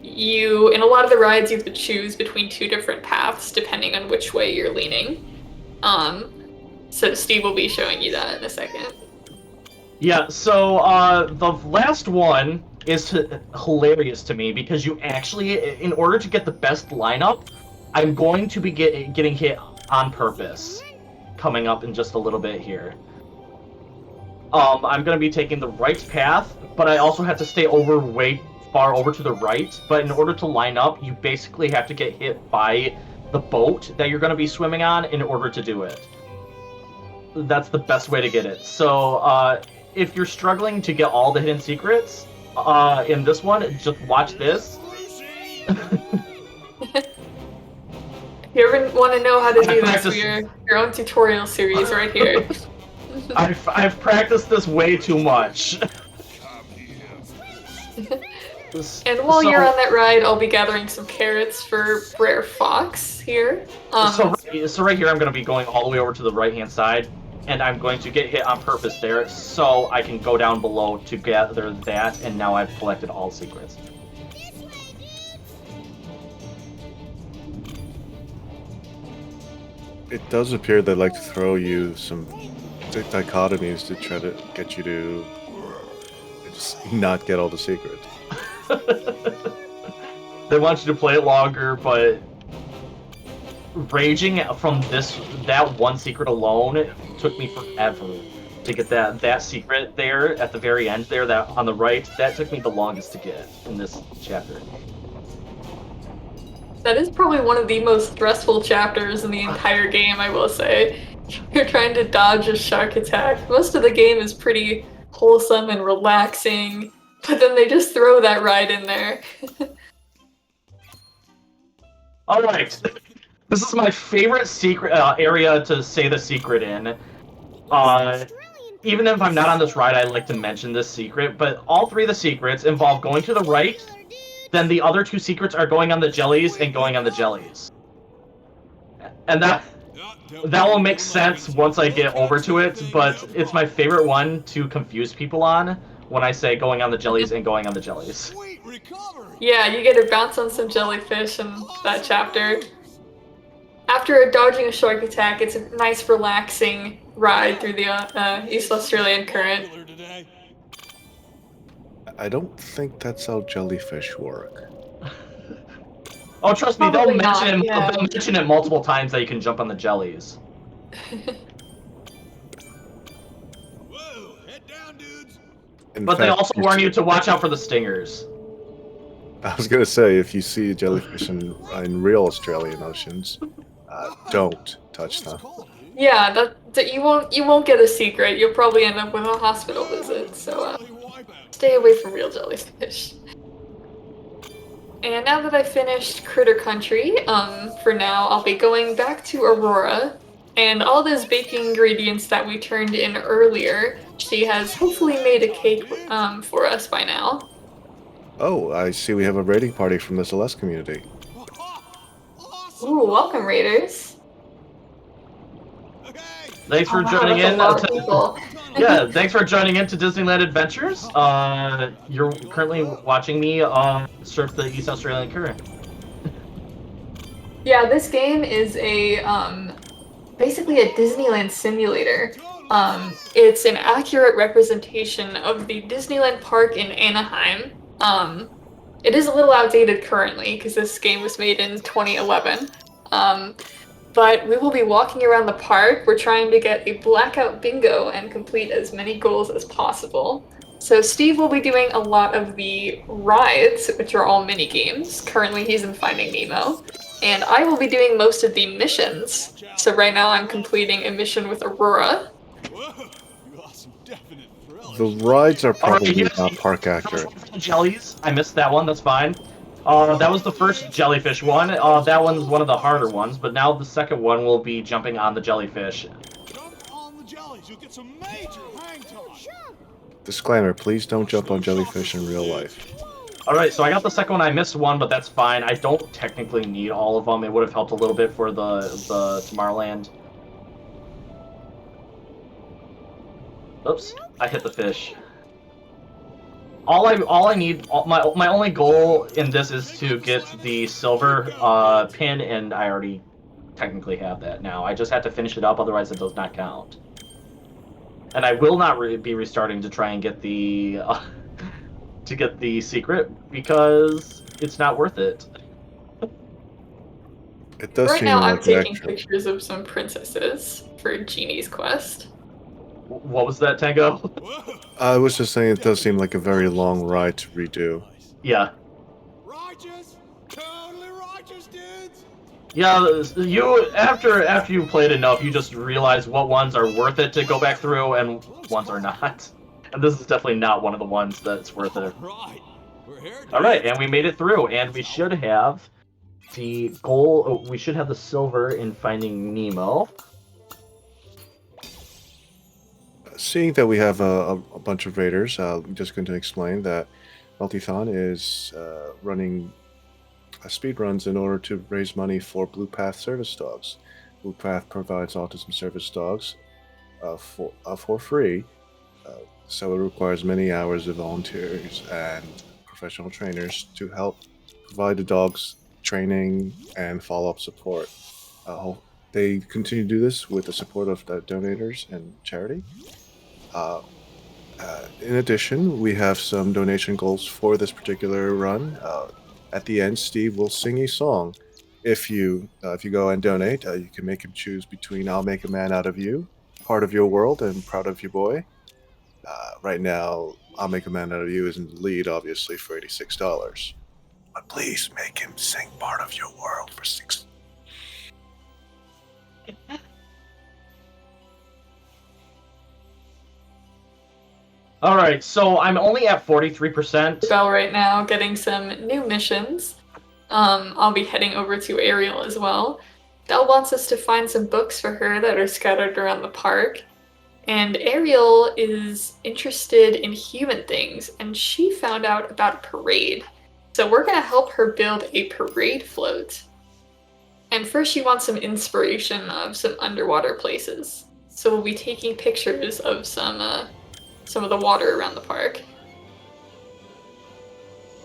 In a lot of the rides, you have to choose between 2 different paths depending on which way you're leaning. So Steve will be showing you that in a second. Yeah, so the last one is hilarious to me because you actually, in order to get the best lineup, I'm going to be getting hit on purpose coming up in just a little bit here. I'm going to be taking the right path, but I also have to stay way far over to the right. But in order to line up, you basically have to get hit by the boat that you're going to be swimming on in order to do it. That's the best way to get it. So, if you're struggling to get all the hidden secrets in this one, just watch this. If you ever want to know how to do this, we are your own tutorial series right here. I've practiced this way too much. And while you're on that ride, I'll be gathering some carrots for Brer Fox here. So right here, I'm going to be going all the way over to the right-hand side, and I'm going to get hit on purpose there, so I can go down below to gather that, and now I've collected all secrets. It does appear they'd like to throw you some dichotomies to try to get you to just not get all the secrets. They want you to play it longer, but raging from that one secret alone took me forever to get that secret there at the very end there, that on the right. That took me the longest to get in this chapter. That is probably one of the most stressful chapters in the entire game, I will say. You're trying to dodge a shark attack. Most of the game is pretty wholesome and relaxing, but then they just throw that ride in there. Alright, this is my favorite secret area to say the secret in. Even if I'm not on this ride, I like to mention this secret, but all 3 of the secrets involve going to the right, then the other 2 secrets are going on the jellies and going on the jellies. And that will make sense once I get over to it, but it's my favorite one to confuse people on when I say going on the jellies and going on the jellies. Yeah, you get to bounce on some jellyfish in that chapter. after dodging a shark attack, it's a nice, relaxing ride through the East Australian current. Popular today. I don't think that's how jellyfish work. Oh, trust me, Probably not, yeah. they'll mention it multiple times that you can jump on the jellies. Whoa, head down, dudes. But they also warn you to watch out for the stingers. I was gonna say, if you see jellyfish in real Australian oceans, don't touch them. Yeah, that you won't get a secret. You'll probably end up with a hospital visit. So stay away from real jellyfish. And now that I've finished Critter Country, for now I'll be going back to Aurora, and all those baking ingredients that we turned in earlier, she has hopefully made a cake for us by now. Oh, I see we have a raiding party from the Celeste community. Ooh, welcome, Raiders. Thanks for joining in. Yeah, thanks for joining in to Disneyland Adventures. You're currently watching me surf the East Australian current. Yeah, this game is a basically a Disneyland simulator. It's an accurate representation of the Disneyland park in Anaheim. It is a little outdated currently because this game was made in 2011. But we will be walking around the park. We're trying to get a blackout bingo and complete as many goals as possible. So Steve will be doing a lot of the rides, which are all mini games. Currently he's in Finding Nemo. And I will be doing most of the missions. So right now I'm completing a mission with Aurora. The rides are probably not park accurate. Jellies, I missed that one, that's fine. That was the first jellyfish one. That one's one of the harder ones, but now the second one will be jumping on the jellyfish. Jump on the jellies, you'll get some major hang time. Disclaimer, please don't jump on jellyfish in real life. Alright, so I got the second one, I missed one, but that's fine. I don't technically need all of them. It would have helped a little bit for the Tomorrowland. Oops, I hit the fish. All I need, my only goal in this is to get the silver pin, and I already technically have that now. I just have to finish it up, otherwise it does not count. And I will not be restarting to try and get the secret because it's not worth it. It does Right seem now like I'm taking extra. pictures of some princesses for Genie's quest. What was that, Tango? I was just saying it does seem like a very long ride to redo. Yeah. Righteous, totally righteous, dudes. Yeah, you after you played enough, you just realize what ones are worth it to go back through and ones are not. And this is definitely not one of the ones that's worth it. Right, we're here. All right, and we made it through, and we should have the goal. Oh, we should have the silver in Finding Nemo. Seeing that we have a bunch of raiders, I'm just going to explain that Multithon is running speed runs in order to raise money for Blue Path service dogs. Blue Path provides autism service dogs for free, so it requires many hours of volunteers and professional trainers to help provide the dogs training and follow-up support. They continue to do this with the support of the donators and charity. In addition, we have some donation goals for this particular run. At the end, Steve will sing a song. If you go and donate, you can make him choose between "I'll Make a Man Out of You," "Part of Your World," and "Proud of Your Boy." Right now, "I'll Make a Man Out of You" is in the lead, obviously, for $86. But please make him sing "Part of Your World" for $6. Alright, so I'm only at 43%. Bell right now, getting some new missions. I'll be heading over to Ariel as well. Belle wants us to find some books for her that are scattered around the park. And Ariel is interested in human things, and she found out about a parade. So we're going to help her build a parade float. And first she wants some inspiration of some underwater places. So we'll be taking pictures of some of the water around the park.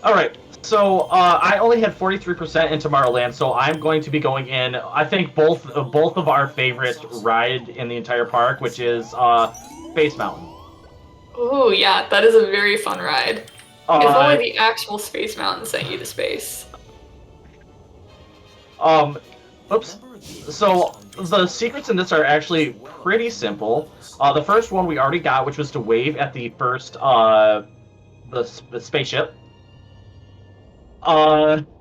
Alright, So I only had 43% in Tomorrowland, so I'm going to be going in. I think both of our favorite ride in the entire park, which is Space Mountain. Ooh, yeah, that is a very fun ride. If only the actual Space Mountain sent you to space. Oops. So the secrets in this are actually pretty simple. The first one we already got, which was to wave at the first the spaceship.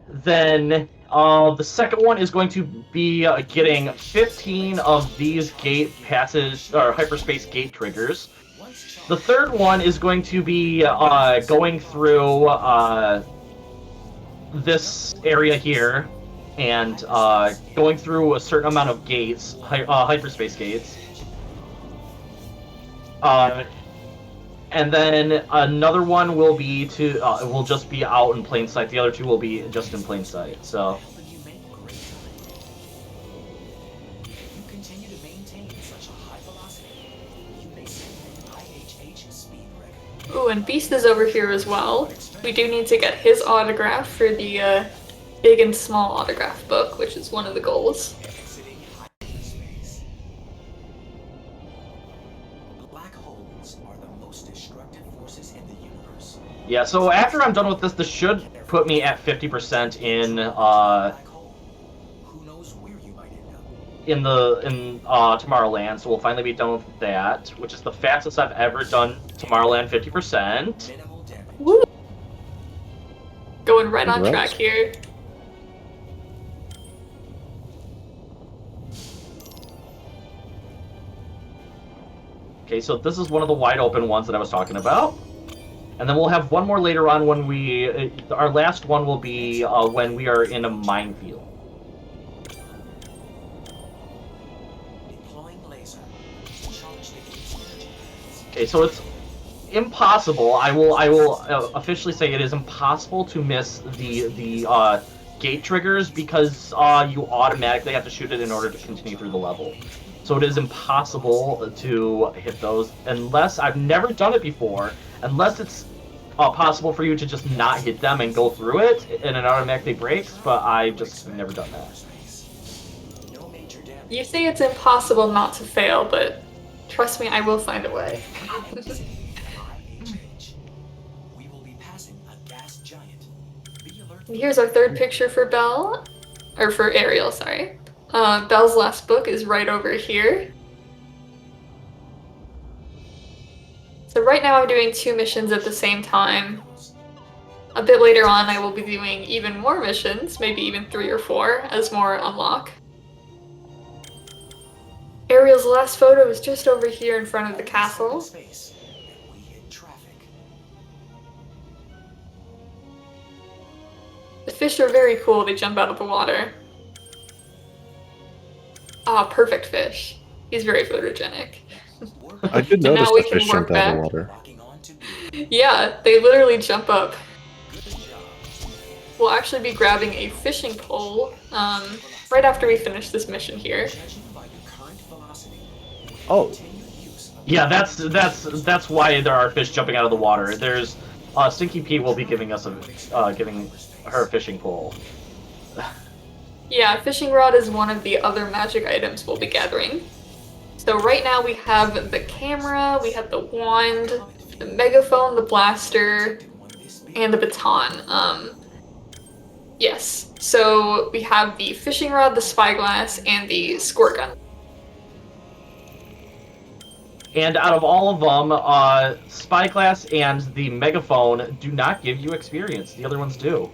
Then the second one is going to be getting 15 of these gate passes or hyperspace gate triggers. The third one is going to be going through this area here and going through a certain amount of gates, hyperspace gates. And then another one will be will just be out in plain sight. The other two will be just in plain sight. So. Ooh, and Beast is over here as well. We do need to get his autograph for the big and small autograph book, which is one of the goals. Yeah, so after I'm done with this, this should put me at 50% in Tomorrowland. So we'll finally be done with that, which is the fastest I've ever done Tomorrowland 50%. Woo! Going right on track here. Okay, so this is one of the wide open ones that I was talking about. And then we'll have one more later on when we... our last one will be when we are in a minefield. Okay, so it's impossible. I will officially say it is impossible to miss the gate triggers because you automatically have to shoot it in order to continue through the level. So it is impossible to hit those unless I've never done it before. Unless it's possible for you to just not hit them and go through it, and it automatically breaks, but I've just never done that. You say it's impossible not to fail, but trust me, I will find a way. Here's our third picture for Belle, or for Ariel, sorry. Belle's last book is right over here. So right now I'm doing 2 missions at the same time. A bit later on I will be doing even more missions, maybe even 3 or 4, as more unlock. Ariel's last photo is just over here in front of the castle. The fish are very cool, they jump out of the water. Ah, perfect fish. He's very photogenic. I did notice the fish jumped out of the water. Yeah, they literally jump up. We'll actually be grabbing a fishing pole right after we finish this mission here. Oh. Yeah, that's why there are fish jumping out of the water. There's Stinky Pete will be giving us giving her a fishing pole. Yeah, fishing rod is one of the other magic items we'll be gathering. So right now we have the camera, we have the wand, the megaphone, the blaster, and the baton. Yes, so we have the fishing rod, the spyglass, and the squirt gun. And out of all of them, spyglass and the megaphone do not give you experience. The other ones do.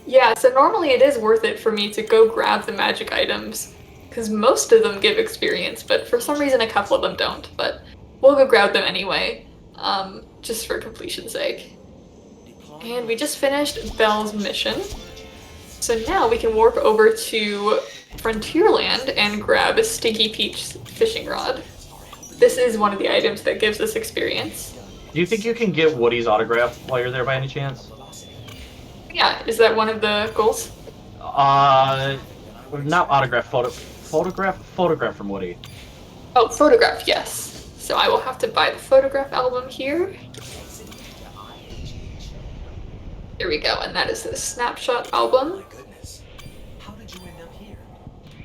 Yeah, so normally it is worth it for me to go grab the magic items, because most of them give experience, but for some reason a couple of them don't. But we'll go grab them anyway, just for completion's sake. And we just finished Belle's mission. So now we can warp over to Frontierland and grab a Stinky Pete's fishing rod. This is one of the items that gives us experience. Do you think you can get Woody's autograph while you're there by any chance? Yeah, is that one of the goals? Not autograph, photograph from Woody. Oh, photograph, yes. So I will have to buy the photograph album here. There we go, and that is the snapshot album. Goodness. How did you end up here?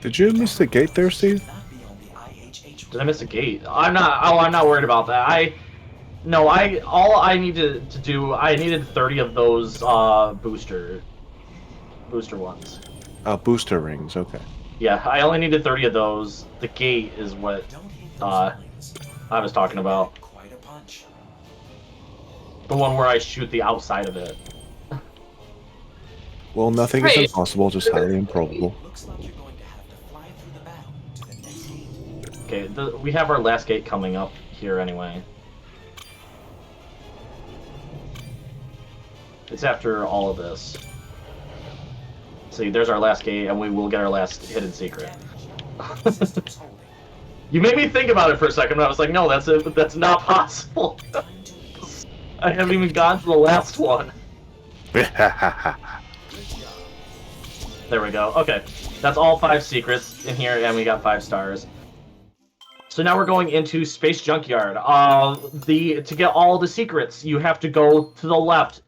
Did you miss the gate there, Steve? Not be on the IHH. Did I miss a gate? I'm not worried about that. All I needed to do, I needed 30 of those booster ones. Booster rings, okay. Yeah, I only needed 30 of those. The gate is what I was talking about. Quite a punch. The one where I shoot the outside of it. Well, nothing is Right. impossible, just highly improbable. Looks like you're going to have to fly through the battle to the next gate. Okay, we have our last gate coming up here anyway. It's after all of this. See, there's our last gate, and we will get our last hidden secret. Systems holding. You made me think about it for a second, but I was like, no, that's not possible. I haven't even gotten to the last one. There we go. Okay, that's all 5 secrets in here, and we got 5 stars. So now we're going into Space Junkyard. To get all the secrets, you have to go to the left,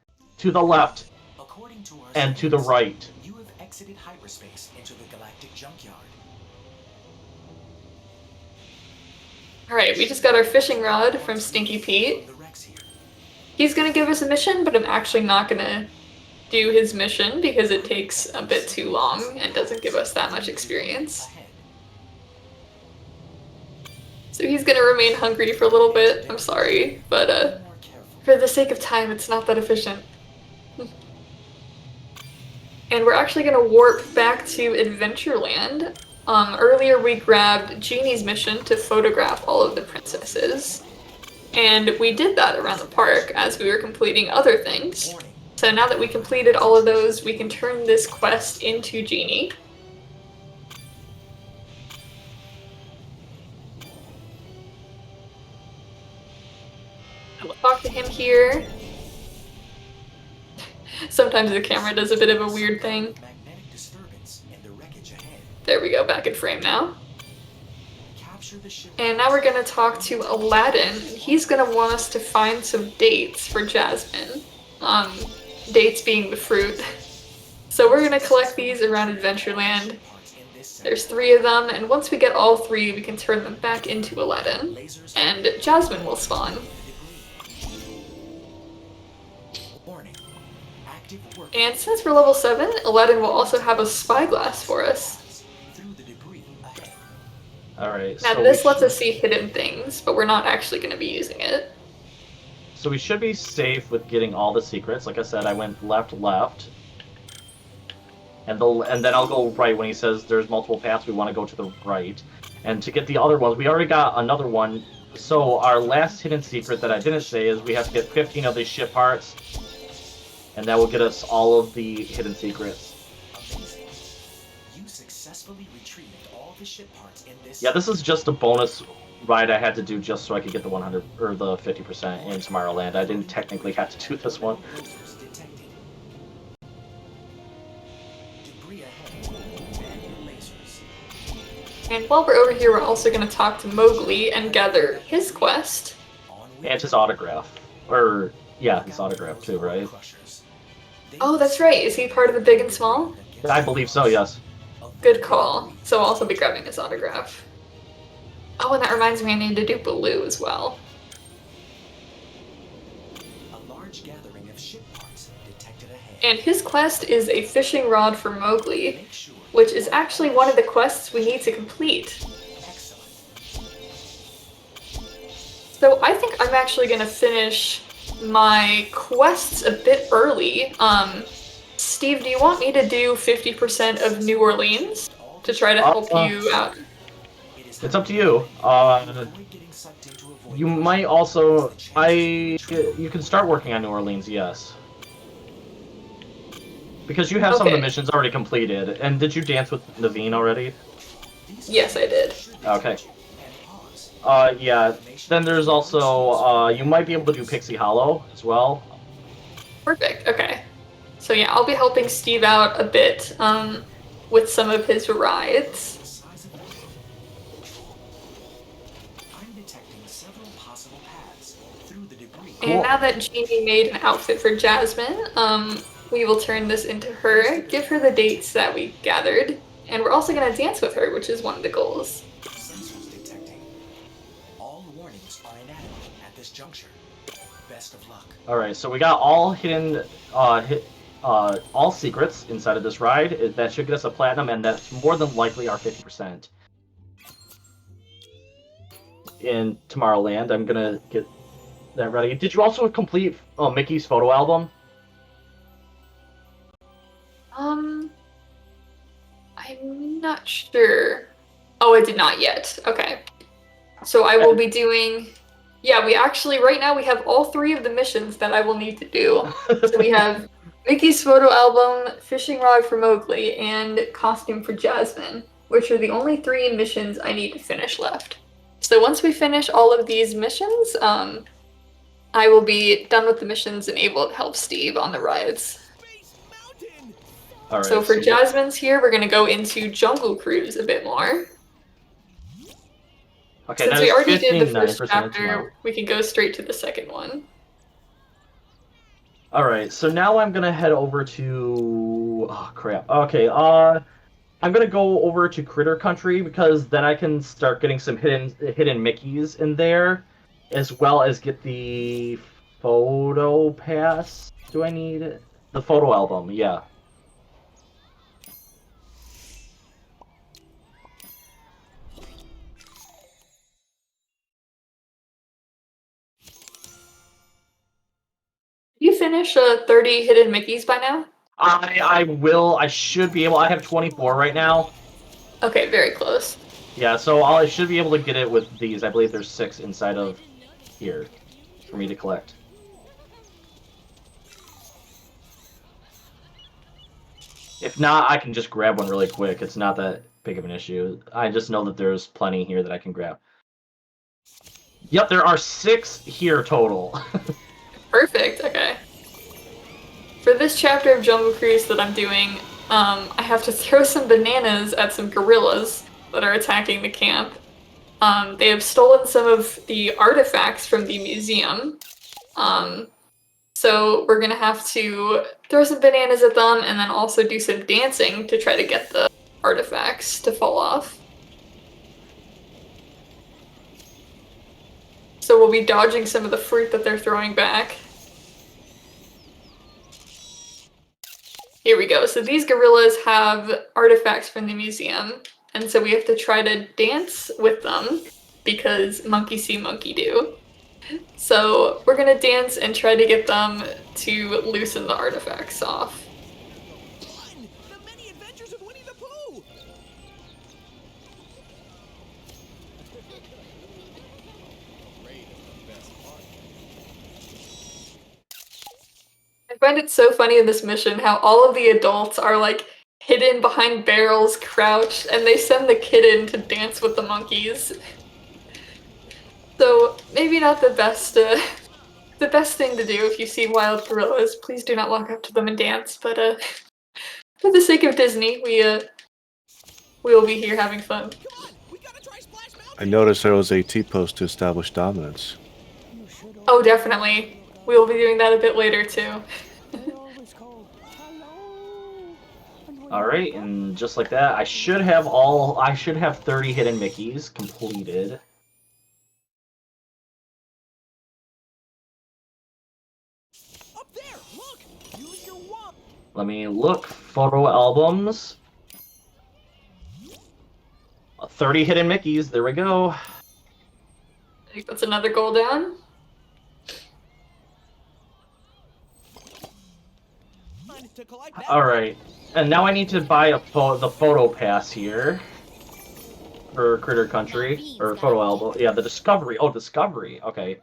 According to our and to the right. you have exited hyperspace into the galactic junkyard. Alright, we just got our fishing rod from Stinky Pete. The Rex here. He's gonna give us a mission, but I'm actually not gonna do his mission because it takes a bit too long and doesn't give us that much experience. Ahead. So he's gonna remain hungry for a little bit. I'm sorry, but More careful. for the sake of time, it's not that efficient. And we're actually gonna warp back to Adventureland. Earlier we grabbed Genie's mission to photograph all of the princesses. And we did that around the park as we were completing other things. Warning. So now that we completed all of those, we can turn this quest into Genie. We'll talk to him here. Sometimes the camera does a bit of a weird thing. Magnetic disturbance in the wreckage ahead. There we go, back in frame now. Capture the ship. And now we're gonna talk to Aladdin. He's gonna want us to find some dates for Jasmine. Dates being the fruit. So we're gonna collect these around Adventureland. Parts in this set. There's 3 of them, and once we get all 3, we can turn them back into Aladdin. Lasers. And Jasmine will spawn. Warning. Active work. And since we're level 7, Aladdin will also have a spyglass for us. Through the debris ahead. Alright, Now so this we lets us see hidden things, but we're not actually going to be using it. So we should be safe with getting all the secrets. Like I said, I went left. And then I'll go right when he says there's multiple paths, we want to go to the right. And to get the other ones, we already got another one. So our last hidden secret that I didn't say is we have to get 15 of these ship parts. And that will get us all of the hidden secrets. Amazing. You successfully retrieved all the ship parts in this. Yeah, this is just a bonus ride I had to do just so I could get the 100 or the 50% in Tomorrowland. I didn't technically have to do this one. Lasers detected. Debris ahead. Man your lasers. And while we're over here, we're also going to talk to Mowgli and gather his quest. On with And his autograph. Or, yeah, his autograph too, right? Crushers. They Oh, that's right. Is he part of the big and small? I believe so, yes. Good call. So I'll also be grabbing his autograph. Oh, and that reminds me I need to do Baloo as well. A large gathering of ship parts detected ahead. And his quest is a fishing rod for Mowgli, Make sure. which is actually one of the quests we need to complete. Excellent. So I think I'm actually going to finish my quests a bit early. Steve, do you want me to do 50% of New Orleans to try to help you out? It is It's up to you. avoid getting sucked into a void. You might also... You can start working on New Orleans, yes. Because you have some of the Okay. missions already completed. And did you dance with Naveen already? Yes, I did. Okay. And pause. Yeah. Then there's also... you might be able to do Pixie Hollow as well. Perfect, okay. So yeah, I'll be helping Steve out a bit with some of his rides. The size of it. I'm detecting several possible paths through the debris. And now that Genie made an outfit for Jasmine, we will turn this into her, give her the dates that we gathered, and we're also going to dance with her, which is one of the goals. Sensors detecting. All warnings are inadequate at this juncture. Best of luck. Alright, so we got all hidden, all secrets inside of this ride. That should get us a platinum, and that's more than likely our 50%. In Tomorrowland, I'm gonna get that ready. Did you also complete Mickey's photo album? I'm not sure. Oh, I did not yet. Okay. So I will be doing... Yeah, we actually, right now, we have all 3 of the missions that I will need to do. So we have Mickey's photo album, fishing rod for Mowgli, and costume for Jasmine, which are the only 3 missions I need to finish left. So once we finish all of these missions, I will be done with the missions and able to help Steve on the rides. All right, so for Jasmine's here, we're going to go into Jungle Cruise a bit more. Okay, Since we already did the first 15, chapter, we can go straight to the second one. Alright, so now I'm gonna head over to... Oh, crap. Okay, I'm gonna go over to Critter Country, because then I can start getting some hidden Mickeys in there, as well as get the photo pass. Do I need it? The photo album, yeah. You finish 30 hidden Mickeys by now? I should be able... I have 24 right now. Okay, very close. Yeah, so I should be able to get it with these. I believe there's 6 inside of here for me to collect. If not, I can just grab one really quick. It's not that big of an issue. I just know that there's plenty here that I can grab. Yep, there are 6 here total. Perfect, okay. For this chapter of Jungle Cruise that I'm doing, I have to throw some bananas at some gorillas that are attacking the camp. They have stolen some of the artifacts from the museum. So we're gonna have to throw some bananas at them and then also do some dancing to try to get the artifacts to fall off. So we'll be dodging some of the fruit that they're throwing back. Here we go. So these gorillas have artifacts from the museum, and so we have to try to dance with them because monkey see, monkey do. So we're gonna dance and try to get them to loosen the artifacts off. The many adventures of Winnie the Pooh! I find it so funny in this mission how all of the adults are like hidden behind barrels, crouched, and they send the kid in to dance with the monkeys. So maybe not the best thing to do if you see wild gorillas. Please do not walk up to them and dance. But for the sake of Disney, we will be here having fun. I noticed there was a T-post to establish dominance. Oh, definitely. We will be doing that a bit later too. Alright, and just like that, I should have 30 hidden Mickeys completed. Up there, look! Use your wand. Let me look. Photo albums. 30 hidden Mickeys, there we go. I think that's another goal down. Alright, and now I need to buy the photo pass here. For Critter Country, or photo album. Yeah, the Discovery. Oh, Discovery, okay.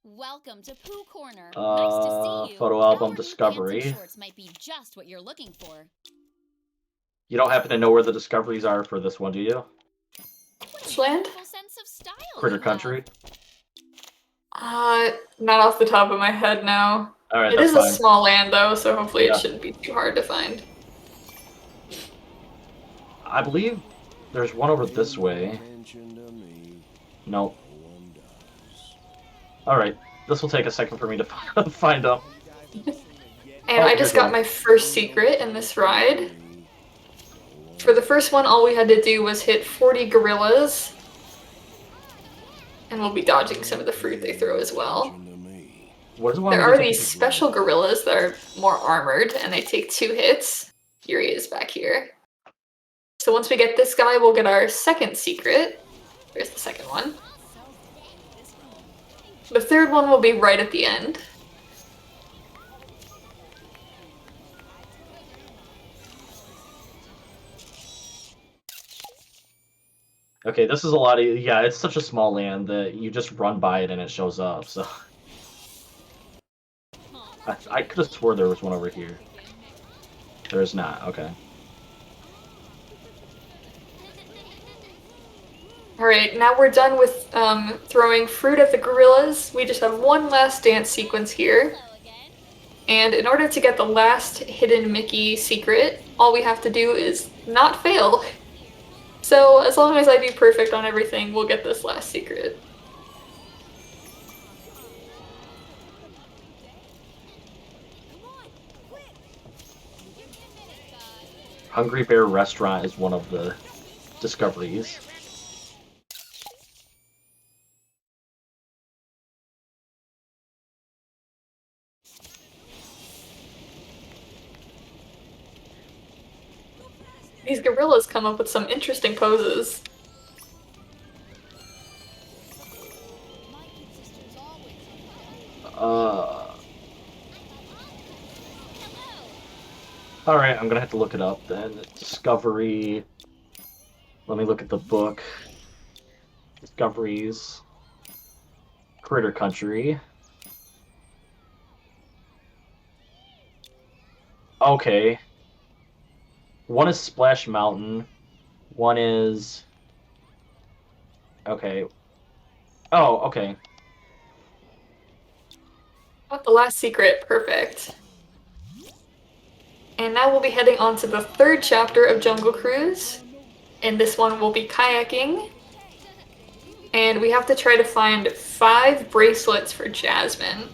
Welcome to Pooh Corner. Nice to see you. Photo album Our new Discovery. pants and shorts might be just what you're looking for. You don't happen to know where the Discoveries are for this one, do you? Which land? Sense of style Critter you Country. Not off the top of my head now. Alright, It that's is fine. a small land though, so hopefully Yeah. it shouldn't be too hard to find. I believe there's one over this way. Nope. Alright, this will take a second for me to find them. And I just got my first secret in this ride. For the first one, all we had to do was hit 40 gorillas. And we'll be dodging some of the fruit they throw as well. There are these special gorillas that are more armored, and they take 2 hits. Here he is back here. So once we get this guy, we'll get our second secret. There's the second one. The third one will be right at the end. Okay, this is a lot of... Yeah, it's such a small land that you just run by it and it shows up, so... I could have swore there was one over here. There is not, okay. Alright, now we're done with throwing fruit at the gorillas. We just have one last dance sequence here. And in order to get the last hidden Mickey secret, all we have to do is not fail. So as long as I do perfect on everything, we'll get this last secret. Hungry Bear Restaurant is one of the discoveries. These gorillas come up with some interesting poses. Alright, I'm gonna have to look it up then. Discovery... Let me look at the book. Discoveries. Critter Country. Okay. One is Splash Mountain. One is... Okay. Oh, okay. Got the last secret, perfect. And now we'll be heading on to the third chapter of Jungle Cruise. And this one will be kayaking. And we have to try to find 5 bracelets for Jasmine.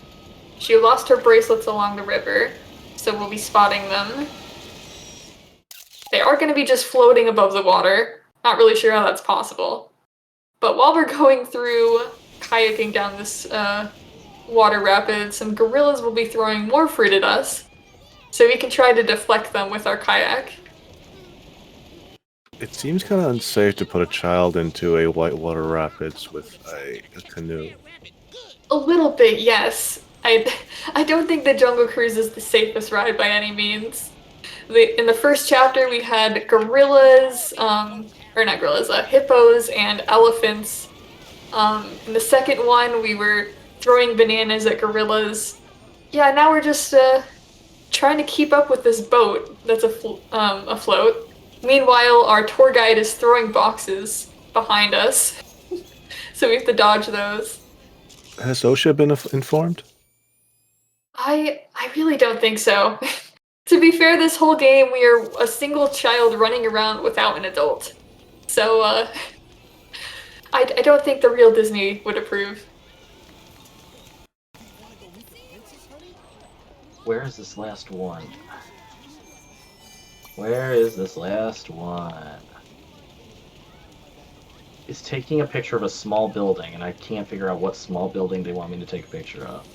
She lost her bracelets along the river, so we'll be spotting them. They are going to be just floating above the water. Not really sure how that's possible. But while we're going through kayaking down this water rapid, some gorillas will be throwing more fruit at us. So we can try to deflect them with our kayak. It seems kind of unsafe to put a child into a whitewater rapids with a canoe. A little bit, yes. I don't think the Jungle Cruise is the safest ride by any means. In the first chapter, we had gorillas, or not gorillas, hippos and elephants. In the second one, we were throwing bananas at gorillas. Yeah, now we're just trying to keep up with this boat that's afloat. Meanwhile, our tour guide is throwing boxes behind us, so we have to dodge those. Has OSHA been informed? I really don't think so. To be fair, this whole game we are a single child running around without an adult. So, I don't think the real Disney would approve. Where is this last one? Where is this last one? It's taking a picture of a small building, and I can't figure out what small building they want me to take a picture of.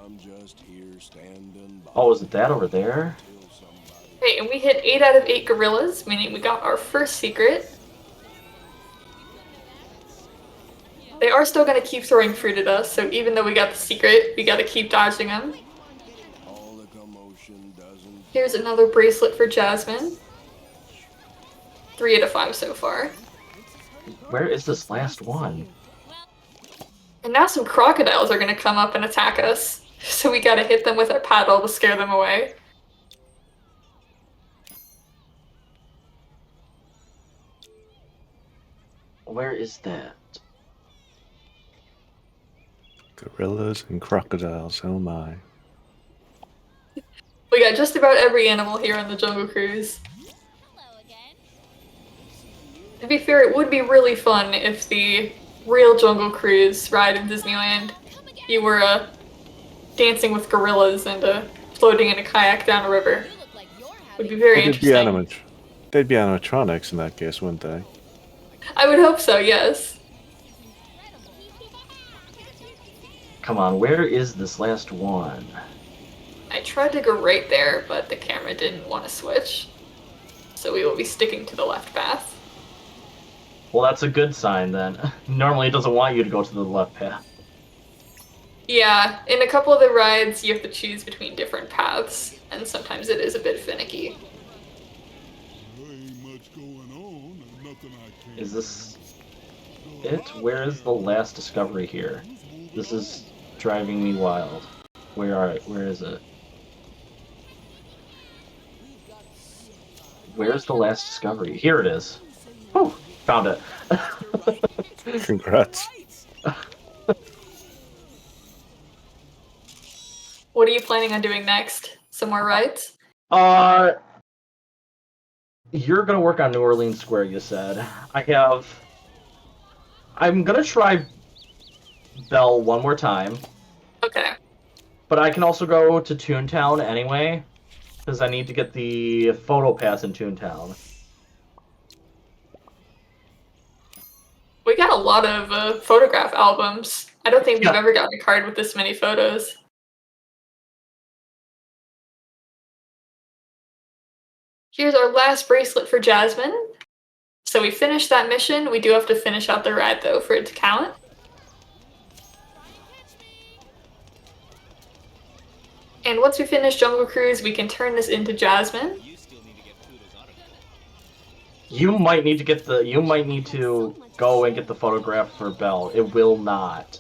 I'm just here standing by. Oh, is it that over there? Okay, and we hit 8 out of 8 gorillas, meaning we got our first secret. They are still going to keep throwing fruit at us, so even though we got the secret, we got to keep dodging them. Here's another bracelet for Jasmine. 3 out of 5 so far. Where is this last one? And now some crocodiles are going to come up and attack us, so we got to hit them with our paddle to scare them away. Where is that? Gorillas and crocodiles, oh my. We got just about every animal here on the Jungle Cruise. To be fair, it would be really fun if the real Jungle Cruise ride in Disneyland, you were dancing with gorillas and floating in a kayak down a river. Would be very interesting. They'd be animatronics in that case, wouldn't they? I would hope so, yes. Come on, where is this last one? I tried to go right there, but the camera didn't want to switch. So we will be sticking to the left path. Well, that's a good sign then. Normally it doesn't want you to go to the left path. Yeah, in a couple of the rides you have to choose between different paths, and sometimes it is a bit finicky. Is this it? Where is the last discovery here? This is driving me wild. Where is it? Where's the last discovery? Here it is. Oh, found it. Congrats. What are you planning on doing next? Some more rides? You're gonna work on New Orleans Square, you said. I'm gonna try Belle one more time. Okay. But I can also go to Toontown anyway, because I need to get the photo pass in Toontown. We got a lot of photograph albums. I don't think we've ever gotten a card with this many photos. Here's our last bracelet for Jasmine. So we finished that mission. We do have to finish out the ride, though, for it to count. And once we finish Jungle Cruise, we can turn this into Jasmine. You might need to go and get the photograph for Belle. It will not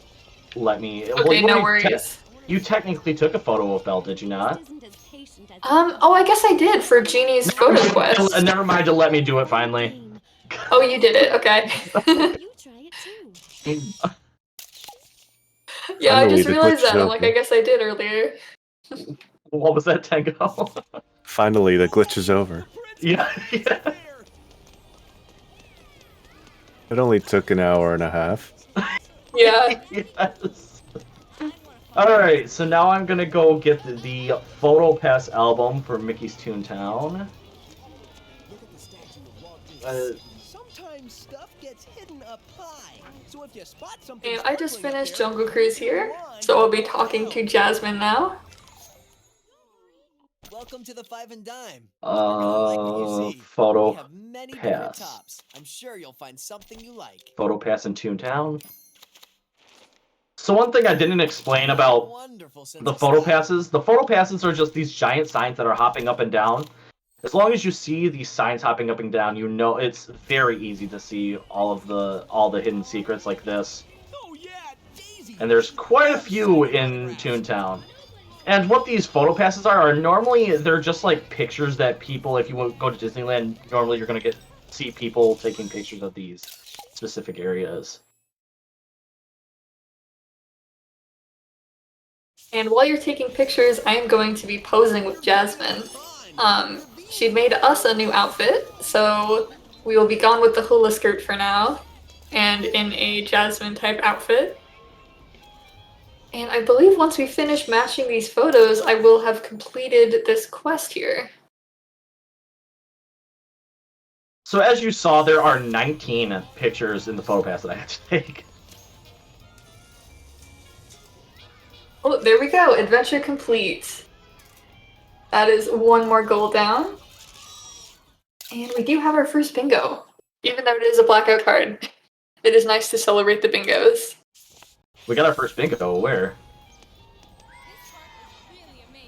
let me. Okay, no worries. You technically took a photo of Belle, did you not? Oh, I guess I did for Genie's photo quest. Never mind to let me do it finally. Oh, you did it. Okay. Yeah, I just realized that. I'm like, I guess I did earlier. What was that, Tango? Finally, the glitch is over. Yeah. It only took an hour and a half. Yeah. Yes. Alright, so now I'm gonna go get the Photo Pass album for Mickey's Toontown. Sometimes stuff gets hidden up high. So if you spot something, and I just finished Jungle Cruise here, so I'll be talking to Jasmine now. Welcome to the Five and Dime. Photo We have many Pass. different tops. I'm sure you'll find something you like. Photo Pass in Toontown. So one thing I didn't explain about the photo passes are just these giant signs that are hopping up and down. As long as you see these signs hopping up and down, you know it's very easy to see all the hidden secrets like this. And there's quite a few in Toontown. And what these photo passes are normally they're just like pictures that people, if you go to Disneyland, normally you're gonna see people taking pictures of these specific areas. And while you're taking pictures, I am going to be posing with Jasmine. She made us a new outfit, so we will be gone with the hula skirt for now, and in a Jasmine type outfit. And I believe once we finish matching these photos, I will have completed this quest here. So as you saw, there are 19 pictures in the photo pass that I had to take. Oh, there we go. Adventure complete. That is one more goal down. And we do have our first bingo. Even though it is a blackout card, it is nice to celebrate the bingos. We got our first bingo. Where?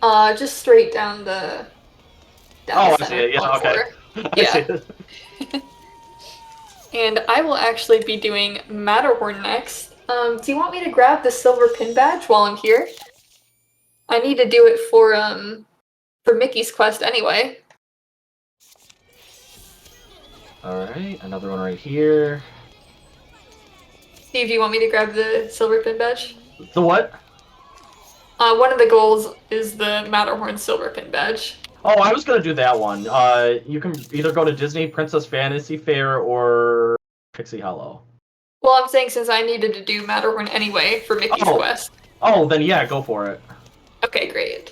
Just straight down the... I see it. Yeah, okay. Yeah. I see it. And I will actually be doing Matterhorn next. Do you want me to grab the silver pin badge while I'm here? I need to do it for Mickey's quest anyway. Alright, another one right here. Steve, do you want me to grab the silver pin badge? The what? One of the goals is the Matterhorn silver pin badge. Oh, I was gonna do that one. You can either go to Disney Princess Fantasy Fair or Pixie Hollow. Well, I'm saying since I needed to do Matterhorn anyway for Mickey's quest. Oh, then yeah, go for it. Okay, great.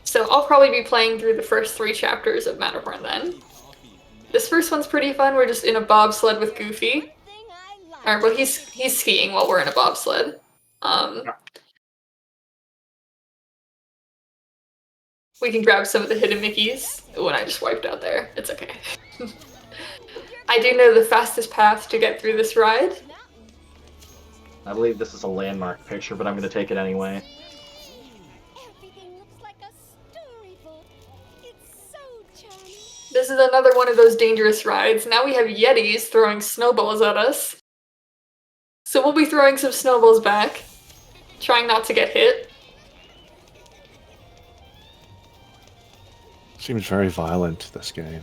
So I'll probably be playing through the first 3 chapters of Matterhorn then. This first one's pretty fun. We're just in a bobsled with Goofy. Or, well, he's skiing while we're in a bobsled. We can grab some of the hidden Mickeys. When I just wiped out there. It's okay. I do know the fastest path to get through this ride. I believe this is a landmark picture, but I'm going to take it anyway. Everything looks like a storybook. It's so charming. This is another one of those dangerous rides. Now we have Yetis throwing snowballs at us. So we'll be throwing some snowballs back, trying not to get hit. Seems very violent, this game.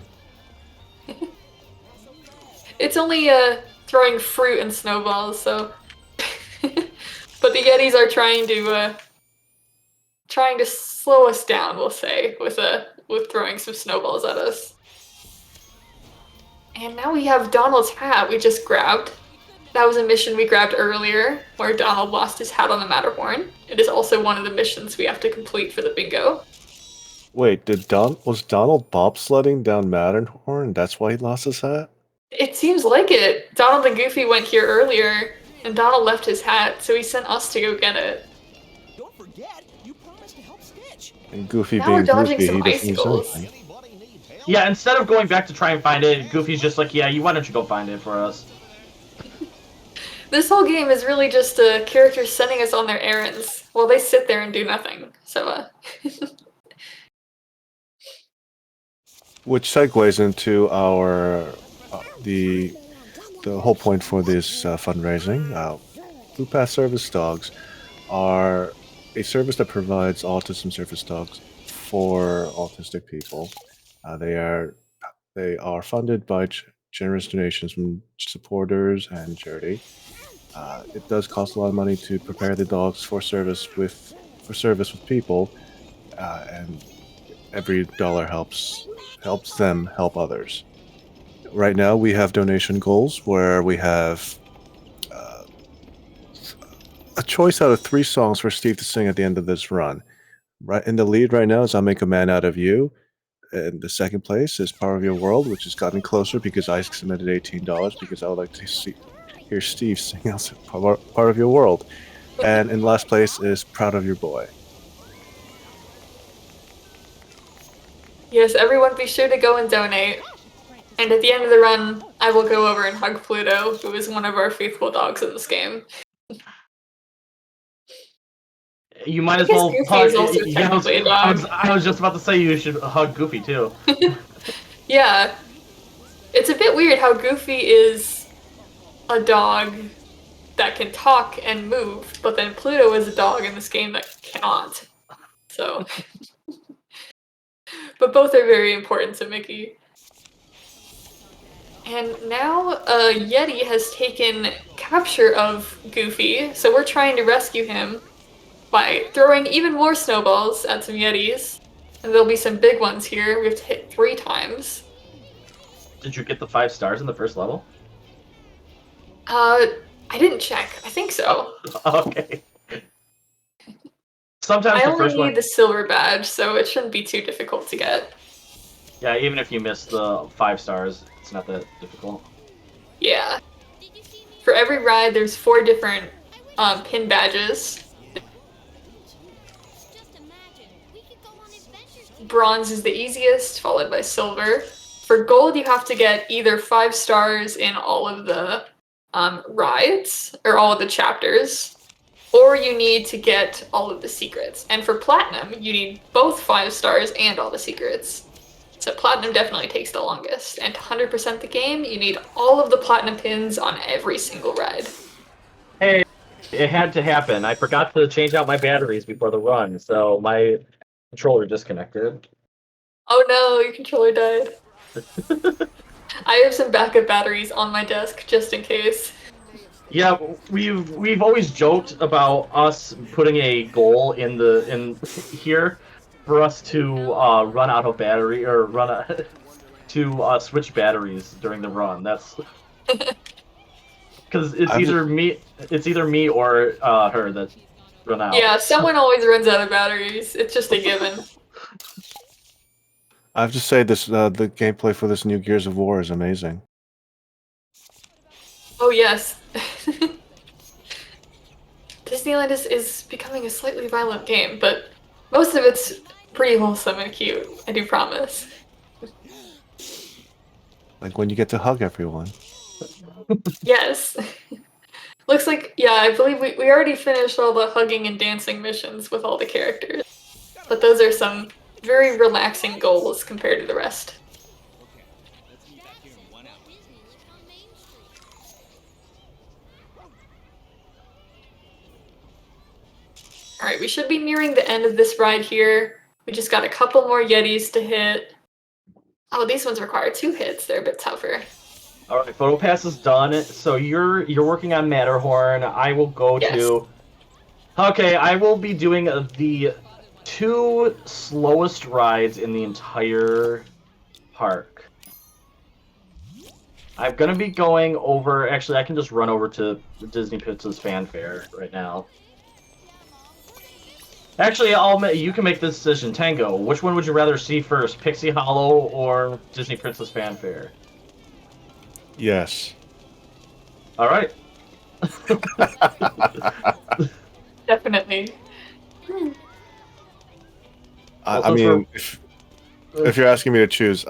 It's only throwing fruit and snowballs, so... But the Yetis are trying to slow us down, we'll say, with throwing some snowballs at us. And now we have Donald's hat we just grabbed. That was a mission we grabbed earlier, where Donald lost his hat on the Matterhorn. It is also one of the missions we have to complete for the bingo. Wait, was Donald bobsledding down Matterhorn? That's why he lost his hat? It seems like it. Donald and Goofy went here earlier, and Donald left his hat, so he sent us to go get it. Don't forget, you promised to help Stitch. And Goofy Now we're being dodging Goofy, some he doesn't use icicles. anything. Yeah, instead of going back to try and find it, Goofy's just like, yeah, why don't you go find it for us? This whole game is really just characters sending us on their errands while they sit there and do nothing. So, Which segues into our the whole point for this fundraising. Blue Path Service Dogs are a service that provides autism service dogs for autistic people. They are funded by generous donations from supporters and charity. It does cost a lot of money to prepare the dogs for service with people, and every dollar helps them help others. Right now, we have donation goals where we have a choice out of 3 songs for Steve to sing at the end of this run. Right in the lead right now is "I'll Make a Man Out of You." And the second place is "Power of Your World," which has gotten closer because I submitted $18 because I would like to hear Steve sing out "Part of Your World." And in last place is "Proud of Your Boy." yes, everyone be sure to go and donate. And at the end of the run, I will go over and hug Pluto, who is one of our faithful dogs in this game. You might as guess well Goofy hug. is also technically a dog. I was just about to say you should hug Goofy too. Yeah. It's a bit weird how Goofy is a dog that can talk and move, but then Pluto is a dog in this game that cannot. So... But both are very important to Mickey. And now Yeti has taken capture of Goofy, so we're trying to rescue him by throwing even more snowballs at some Yetis. And there'll be some big ones here. We have to hit 3 times. Did you get the 5 stars in the first level? I didn't check. I think so. Okay. Sometimes I the only first need one. the silver badge, so it shouldn't be too difficult to get. Yeah, even if you miss the 5 stars, it's not that difficult. Yeah. For every ride, there's 4 different pin badges. Bronze is the easiest, followed by silver. For gold, you have to get either 5 stars in all of the rides, or all of the chapters, or you need to get all of the secrets. And for platinum, you need both 5 stars and all the secrets. So platinum definitely takes the longest. And to 100% the game, you need all of the platinum pins on every single ride. Hey, it had to happen. I forgot to change out my batteries before the run, so my controller disconnected. Oh no, your controller died. I have some backup batteries on my desk just in case. Yeah, we've always joked about us putting a goal in here for us to run out of battery or run out to switch batteries during the run. That's because it's either me or her that run out. Yeah, someone always runs out of batteries. It's just a given. I have to say, this the gameplay for this new Gears of War is amazing. Oh yes. Disneyland is becoming a slightly violent game, but most of it's pretty wholesome and cute, I do promise. Like when you get to hug everyone. Yes. Looks like, yeah, I believe we already finished all the hugging and dancing missions with all the characters. But those are some very relaxing goals compared to the rest. Alright, we should be nearing the end of this ride here. We just got a couple more Yetis to hit. Oh, these ones require 2 hits. They're a bit tougher. Alright, photo pass is done. So you're working on Matterhorn. I will go to... Okay, I will be doing the 2 slowest rides in the entire park. I'm gonna be going over... Actually, I can just run over to Disney Pizza's Fanfare right now. Actually, you can make this decision. Tango, which one would you rather see first? Pixie Hollow or Disney Princess Fanfare? Yes. Alright. Definitely. I mean, if you're asking me to choose,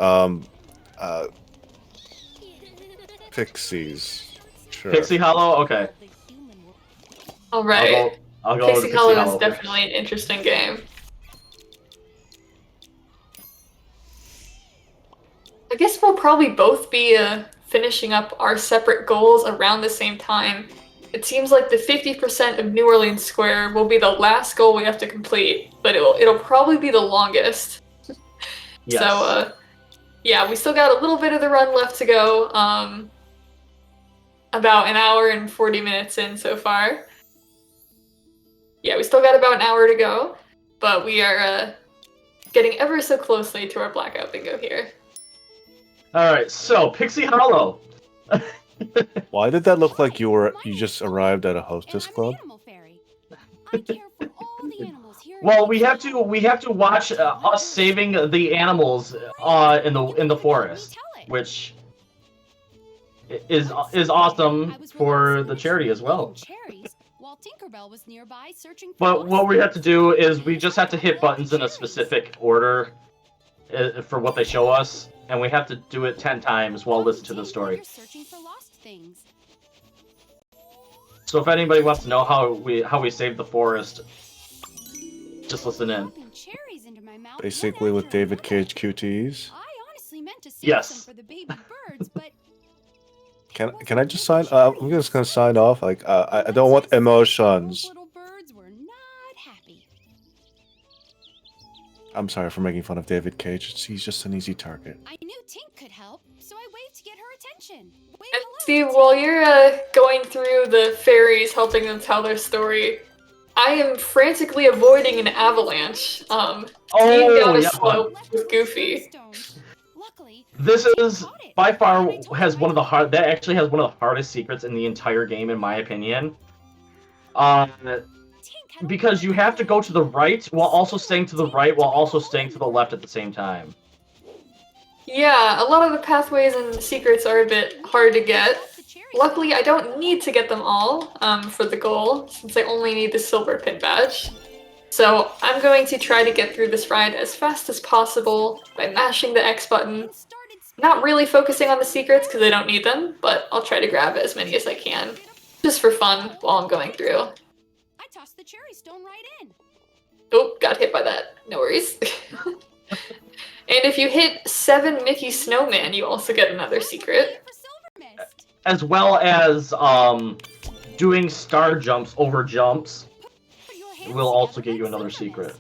Pixies. Sure. Pixie Hollow? Okay. Alright. I'll go Pixie with Hollow Hollow is definitely an interesting game. I guess we'll probably both be finishing up our separate goals around the same time. It seems like the 50% of New Orleans Square will be the last goal we have to complete, but it'll probably be the longest. Yes. So, yeah, we still got a little bit of the run left to go. About an hour and 40 minutes in so far. Yeah, we still got about an hour to go, but we are getting ever so closely to our blackout bingo here. Alright, so Pixie Hollow. Why did that look like you just arrived at a hostess club? Well, we have to watch us saving the animals in the forest, which is awesome for the charity as well. But what we have to do is we just have to hit buttons in a specific order for what they show us, and we have to do it 10 times while listening to the story. So if anybody wants to know how we save the forest, just listen in. Basically with David Cage QTs. Yes. Can I just sign? I'm just gonna sign off. Like I don't want emotions. I'm sorry for making fun of David Cage. He's just an easy target. I knew Tink could help, so I waved to get her attention. And Steve, while you're going through the fairies, helping them tell their story, I am frantically avoiding an avalanche. Skiing down a slope with Goofy. This is by far has one of the hardest secrets in the entire game, in my opinion. Because you have to go to the right while also staying to the right while also staying to the left at the same time. Yeah, a lot of the pathways and secrets are a bit hard to get. Luckily, I don't need to get them all for the goal, since I only need the silver pin badge. So I'm going to try to get through this ride as fast as possible by mashing the X button. Not really focusing on the secrets because I don't need them, but I'll try to grab as many as I can, just for fun while I'm going through. I tossed the cherry stone right in. Oh, got hit by that. No worries. And if you hit 7 Mickey Snowman, you also get another secret. As well as doing star jumps over jumps will also get you another secret.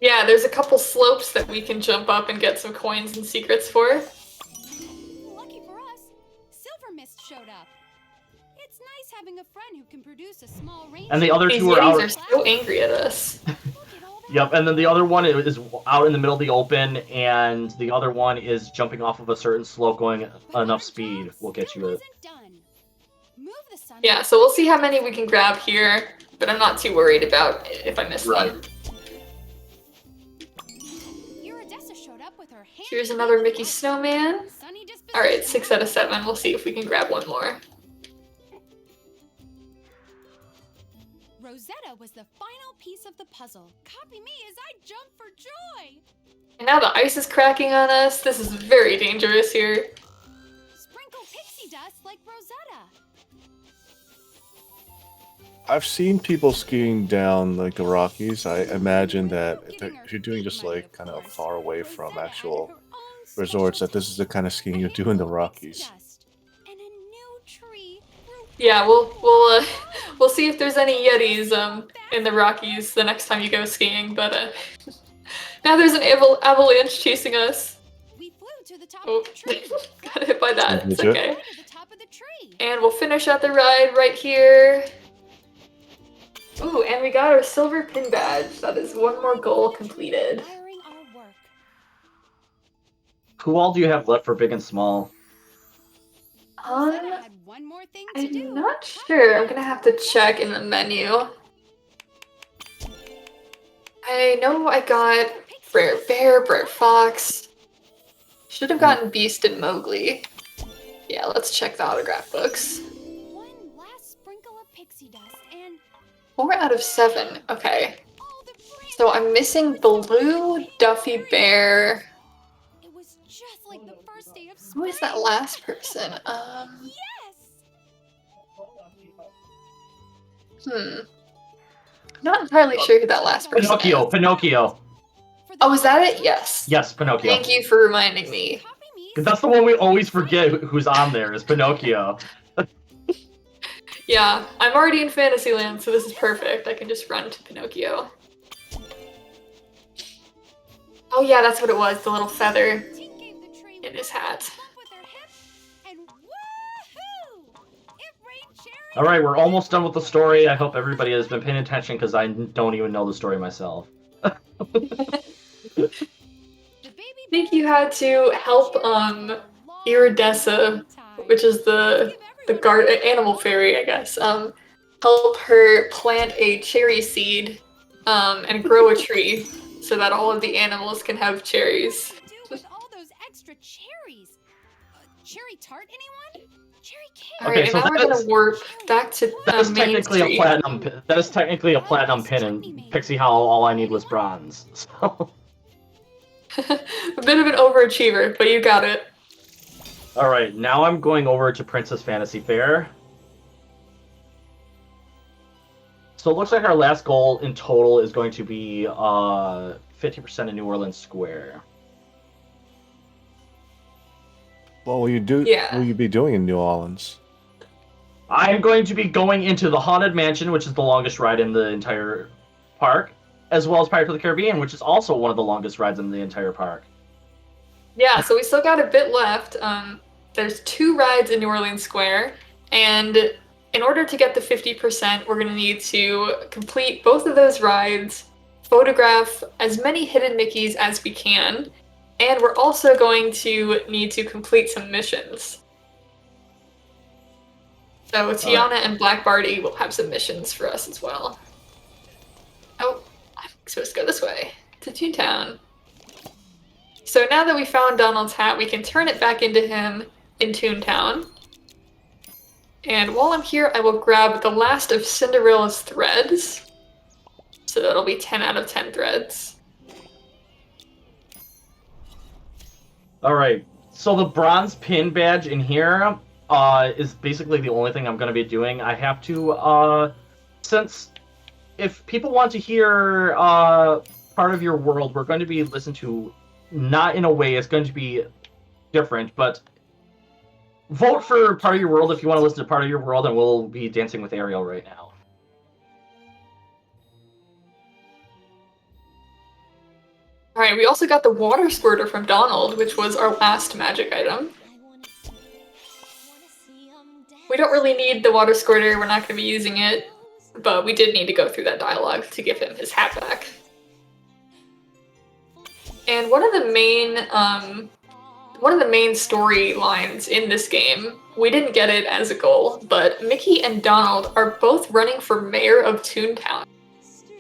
Yeah, there's a couple slopes that we can jump up and get some coins and secrets for. Lucky for us, Silver Mist showed up. It's nice having a friend who can produce a small range. And the other These two are out. are so angry at us. Yep, and then the other one is out in the middle of the open, and the other one is jumping off of a certain slope going enough speed will get you it. Yeah, so we'll see how many we can grab here. but I'm not too worried about if I miss one. Here's another Mickey Snowman. Alright, 6 out of 7. We'll see if we can grab one more. Rosetta was the final piece of the puzzle. Copy me as I jump for joy! And now the ice is cracking on us. This is very dangerous here. Sprinkle pixie dust like Rosetta. I've seen people skiing down like the Rockies. I imagine that if you're doing just like kind of far away from actual resorts, that this is the kind of skiing you do in the Rockies. Yeah, we'll see if there's any Yetis in the Rockies the next time you go skiing. But now there's an avalanche chasing us. Oh, got hit by that. It's okay. And we'll finish out the ride right here. Ooh, and we got our silver pin badge. That is one more goal completed. Who all do you have left for big and small? I'm not sure. I'm gonna have to check in the menu. I know I got Brer Bear, Brer Fox. Should have gotten Beast and Mowgli. Yeah, let's check the autograph books. 4 out of 7. Okay. So I'm missing Baloo, Duffy Bear. Who is that last person? I'm not entirely sure who that last person is. Pinocchio. Oh, is that it? Yes. Yes, Pinocchio. Thank you for reminding me. Because that's the one we always forget who's on there, is Pinocchio. Yeah, I'm already in Fantasyland, so this is perfect. I can just run to Pinocchio. Oh yeah, that's what it was, the little feather in his hat. Alright, we're almost done with the story. I hope everybody has been paying attention, because I don't even know the story myself. I think you had to help Iridessa, which is the animal fairy, I guess, help her plant a cherry seed and grow a tree so that all of the animals can have cherries. All those extra cherries. Cherry tart, anyone? Cherry cake. Alright, so now we're gonna warp back to that is Main technically Street. a platinum. That is technically a platinum pin, and Pixie Hollow, all I need was bronze. So. A bit of an overachiever, but you got it. Alright, now I'm going over to Princess Fantasy Fair. So it looks like our last goal in total is going to be 50% of New Orleans Square. What will you do? Yeah. What will you be doing in New Orleans? I'm going to be going into the Haunted Mansion, which is the longest ride in the entire park, as well as Pirates of the Caribbean, which is also one of the longest rides in the entire park. Yeah, so we still got a bit left. There's 2 rides in New Orleans Square, and in order to get the 50%, we're going to need to complete both of those rides, photograph as many hidden Mickeys as we can, and we're also going to need to complete some missions. So Tiana and Black Barty will have some missions for us as well. Oh, I'm supposed to go this way, to Toontown. So now that we found Donald's hat, we can turn it back into him in Toontown. And while I'm here, I will grab the last of Cinderella's threads. So that'll be 10 out of 10 threads. Alright, so the bronze pin badge in here is basically the only thing I'm going to be doing. I have to, since if people want to hear part of your world, we're going to be listened to, not in a way, it's going to be different, but vote for part of your world if you want to listen to part of your world, and we'll be dancing with Ariel right now. Alright, we also got the water squirter from Donald, which was our last magic item. We don't really need the water squirter, we're not going to be using it, but we did need to go through that dialogue to give him his hat back. And one of the main one of the main storylines in this game, we didn't get it as a goal, but Mickey and Donald are both running for mayor of Toontown.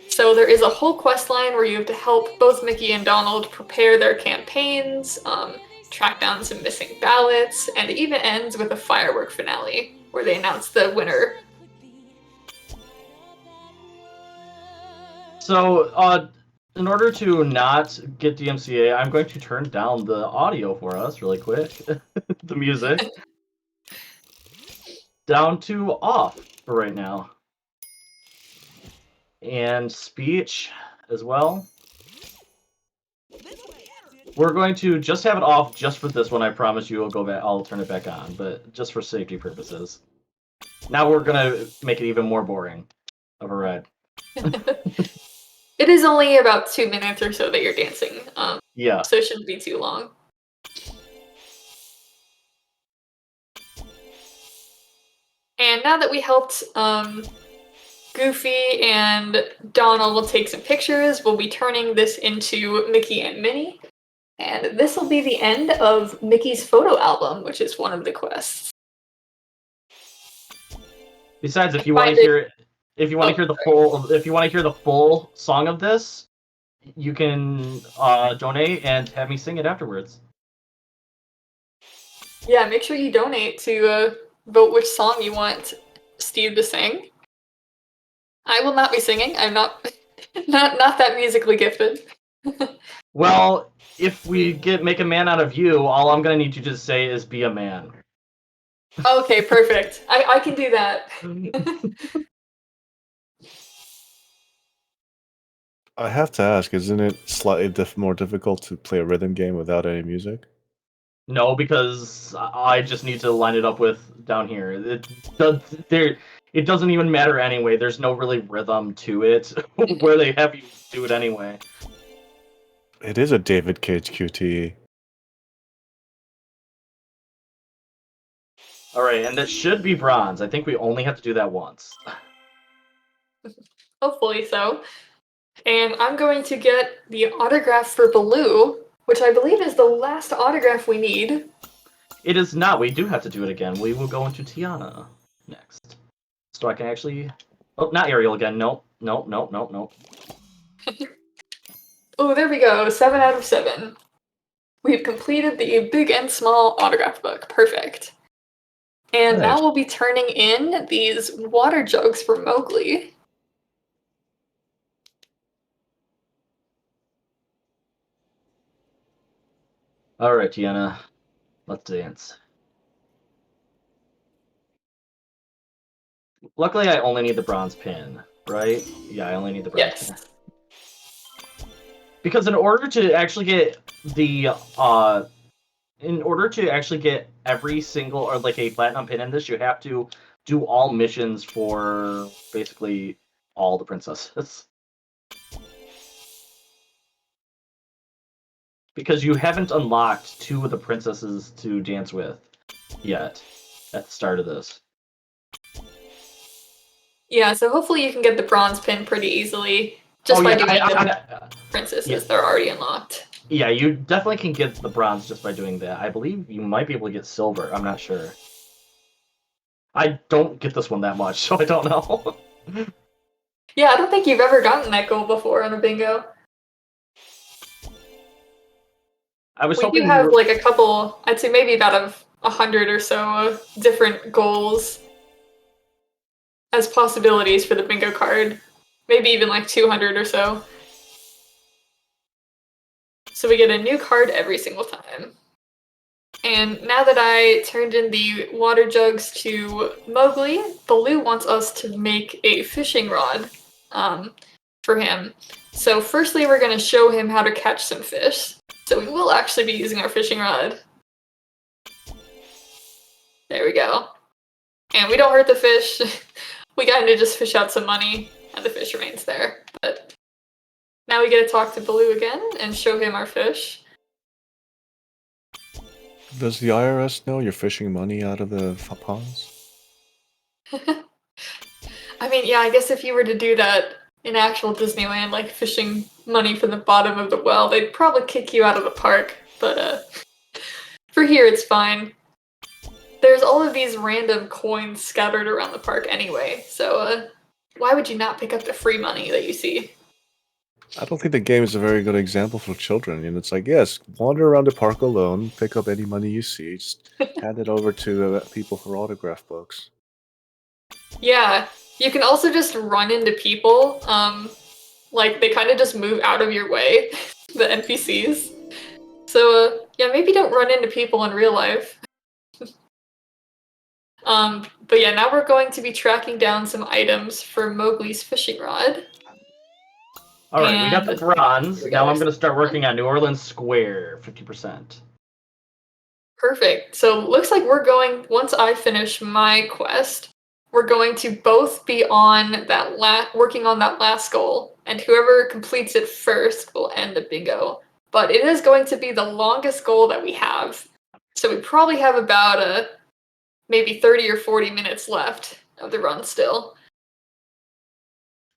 So there is a whole quest line where you have to help both Mickey and Donald prepare their campaigns, track down some missing ballots, and it even ends with a firework finale where they announce the winner. So, in order to not get DMCA, I'm going to turn down the audio for us really quick. The music. Down to off for right now. And speech as well. We're going to just have it off just for this one. I promise you I'll turn it back on, but just for safety purposes. Now we're gonna make it even more boring of a ride. It is only about 2 minutes or so that you're dancing. Yeah. So it shouldn't be too long. And now that we helped Goofy and Donald take some pictures, we'll be turning this into Mickey and Minnie. And this will be the end of Mickey's photo album, which is one of the quests. Besides, if you want to hear the full song of this, you can donate and have me sing it afterwards. Yeah, make sure you donate to vote which song you want Steve to sing. I will not be singing. I'm not that musically gifted. Well, if we make a man out of you, all I'm gonna need you to say is "be a man." Okay, perfect. I can do that. I have to ask, isn't it slightly more difficult to play a rhythm game without any music? No, because I just need to line it up with down here. It doesn't even matter anyway. There's no really rhythm to it where they have you do it anyway. It is a David Cage QTE. Alright, and that should be bronze. I think we only have to do that once. Hopefully so. And I'm going to get the autograph for Baloo, which I believe is the last autograph we need. It is not. We do have to do it again. We will go into Tiana next. So I can actually... Oh, not Ariel again. Nope. Nope, nope, nope, nope. Oh, there we go. 7 out of 7. We've completed the big and small autograph book. Perfect. And Nice. now we'll be turning in these water jugs for Mowgli. Alright, Tiana. Let's dance. Luckily, I only need the bronze pin, right? Yeah, I only need the bronze pin. Because in order to actually get the, in order to actually get every single, or like a platinum pin in this, you have to do all missions for basically all the princesses. Because you haven't unlocked 2 of the princesses to dance with yet at the start of this. Yeah, so hopefully you can get the bronze pin pretty easily just by doing the princesses. They're already unlocked. Yeah, you definitely can get the bronze just by doing that. I believe you might be able to get silver. I'm not sure. I don't get this one that much, so I don't know. Yeah, I don't think you've ever gotten that goal before on a bingo. I was we hoping do have like a couple, I'd say maybe about 100 or so different goals as possibilities for the bingo card. Maybe even like 200 or so. So we get a new card every single time. And now that I turned in the water jugs to Mowgli, Baloo wants us to make a fishing rod for him. So firstly, we're going to show him how to catch some fish. So we will actually be using our fishing rod. There we go. And we don't hurt the fish. We got him to just fish out some money, and the fish remains there. But now we get to talk to Baloo again and show him our fish. Does the IRS know you're fishing money out of the ponds? I mean, yeah, I guess if you were to do that in actual Disneyland, like fishing money from the bottom of the well, they'd probably kick you out of the park. But For here, it's fine. There's all of these random coins scattered around the park anyway, so why would you not pick up the free money that you see? I don't think the game is a very good example for children. And it's like, yes, wander around the park alone, pick up any money you see, just hand it over to people for autograph books. Yeah, you can also just run into people. Like, they kind of just move out of your way, the NPCs. So, yeah, maybe don't run into people in real life. But yeah, now we're going to be tracking down some items for Mowgli's fishing rod. Alright, we got the bronze. Now I'm going to start working on New Orleans Square, 50%. Perfect. So looks like we're going, once I finish my quest, we're going to both be on that working on that last goal, and whoever completes it first will end the bingo. But it is going to be the longest goal that we have. So we probably have about maybe 30 or 40 minutes left of the run still.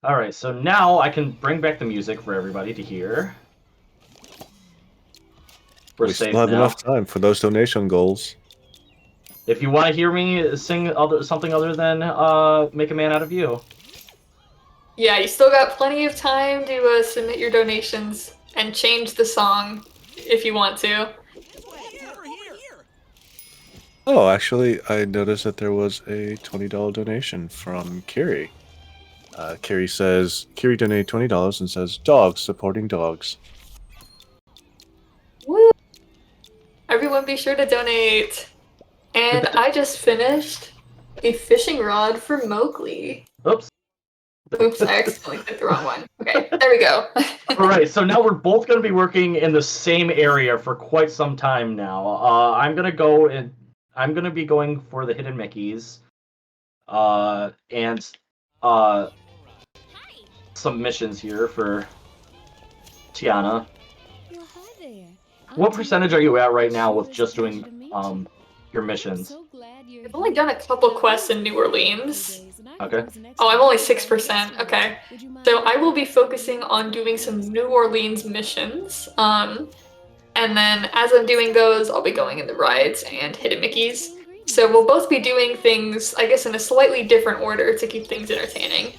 Alright, so now I can bring back the music for everybody to hear. We still have enough time for those donation goals. If you want to hear me sing something other than Make a Man Out of You. Yeah, you still got plenty of time to submit your donations and change the song if you want to. Oh, actually, I noticed that there was a $20 donation from Kiri. Kiri donated $20 and says, "Dogs supporting dogs." Woo! Everyone be sure to donate. And I just finished a fishing rod for Mowgli. Oops. Oops, I accidentally clicked the wrong one. Okay, there we go. Alright, so now we're both going to be working in the same area for quite some time now. I'm going to be going for the Hidden Mickeys. And some missions here for Tiana. Well, hi there. What percentage are you at right now with just doing your missions? I've only done a couple quests in New Orleans. Okay. Oh, I'm only 6%. Okay. So I will be focusing on doing some New Orleans missions. And then as I'm doing those, I'll be going in the rides and Hidden Mickeys. So we'll both be doing things, I guess, in a slightly different order to keep things entertaining.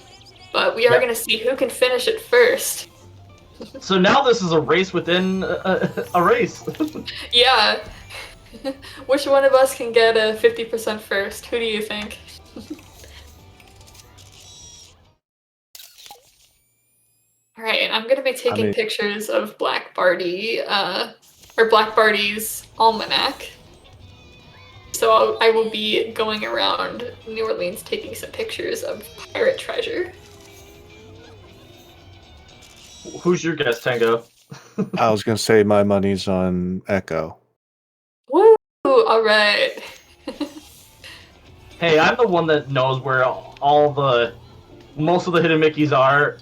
But we are going to see who can finish it first. So now this is a race within a race. Yeah. Which one of us can get a 50% first? Who do you think? Alright, I'm going to be taking pictures of Black Barty, or Black Barty's almanac. So I will be going around New Orleans taking some pictures of pirate treasure. Who's your guess, Tango? I was going to say my money's on Echo. Woo! Alright. Hey, I'm the one that knows where most of the Hidden Mickeys are.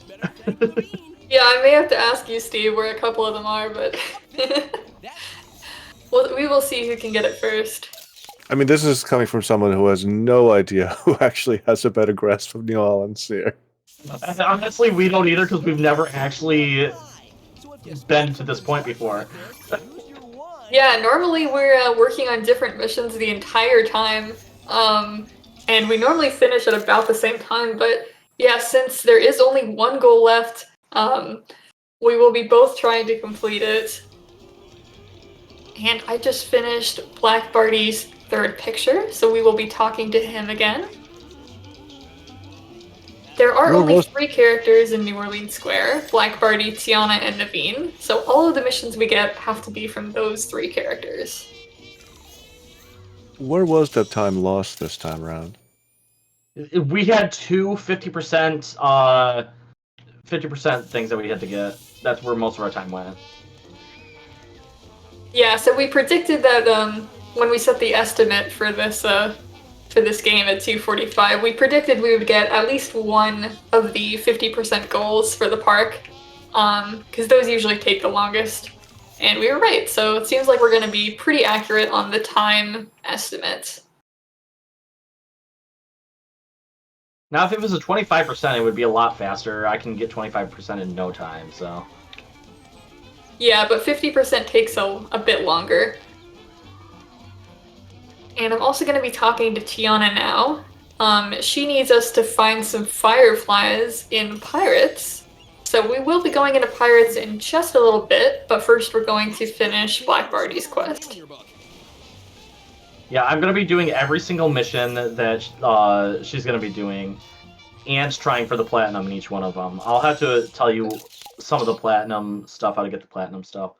Yeah, I may have to ask you, Steve, where a couple of them are, but well, we will see who can get it first. I mean, this is coming from someone who has no idea who actually has a better grasp of New Orleans here. Honestly, we don't either because we've never actually been to this point before. Yeah, normally we're working on different missions the entire time, and we normally finish at about the same time, but yeah, since there is only one goal left, we will be both trying to complete it. And I just finished Black Barty's third picture, so we will be talking to him again. There are only 3 characters in New Orleans Square, Black Barty, Tiana, and Naveen, so all of the missions we get have to be from those 3 characters. Where was that time lost this time around? We had 2 50% things that we had to get. That's where most of our time went. Yeah, so we predicted that when we set the estimate for this game at 245, we predicted we would get at least one of the 50% goals for the park, because those usually take the longest. And we were right, so it seems like we're going to be pretty accurate on the time estimate. Now, if it was a 25%, it would be a lot faster. I can get 25% in no time, so... Yeah, but 50% takes a bit longer. And I'm also going to be talking to Tiana now. She needs us to find some fireflies in Pirates. So we will be going into Pirates in just a little bit, but first we're going to finish Black Barty's quest. Yeah, I'm going to be doing every single mission that she's going to be doing, and trying for the platinum in each one of them. I'll have to tell you some of the platinum stuff, how to get the platinum stuff.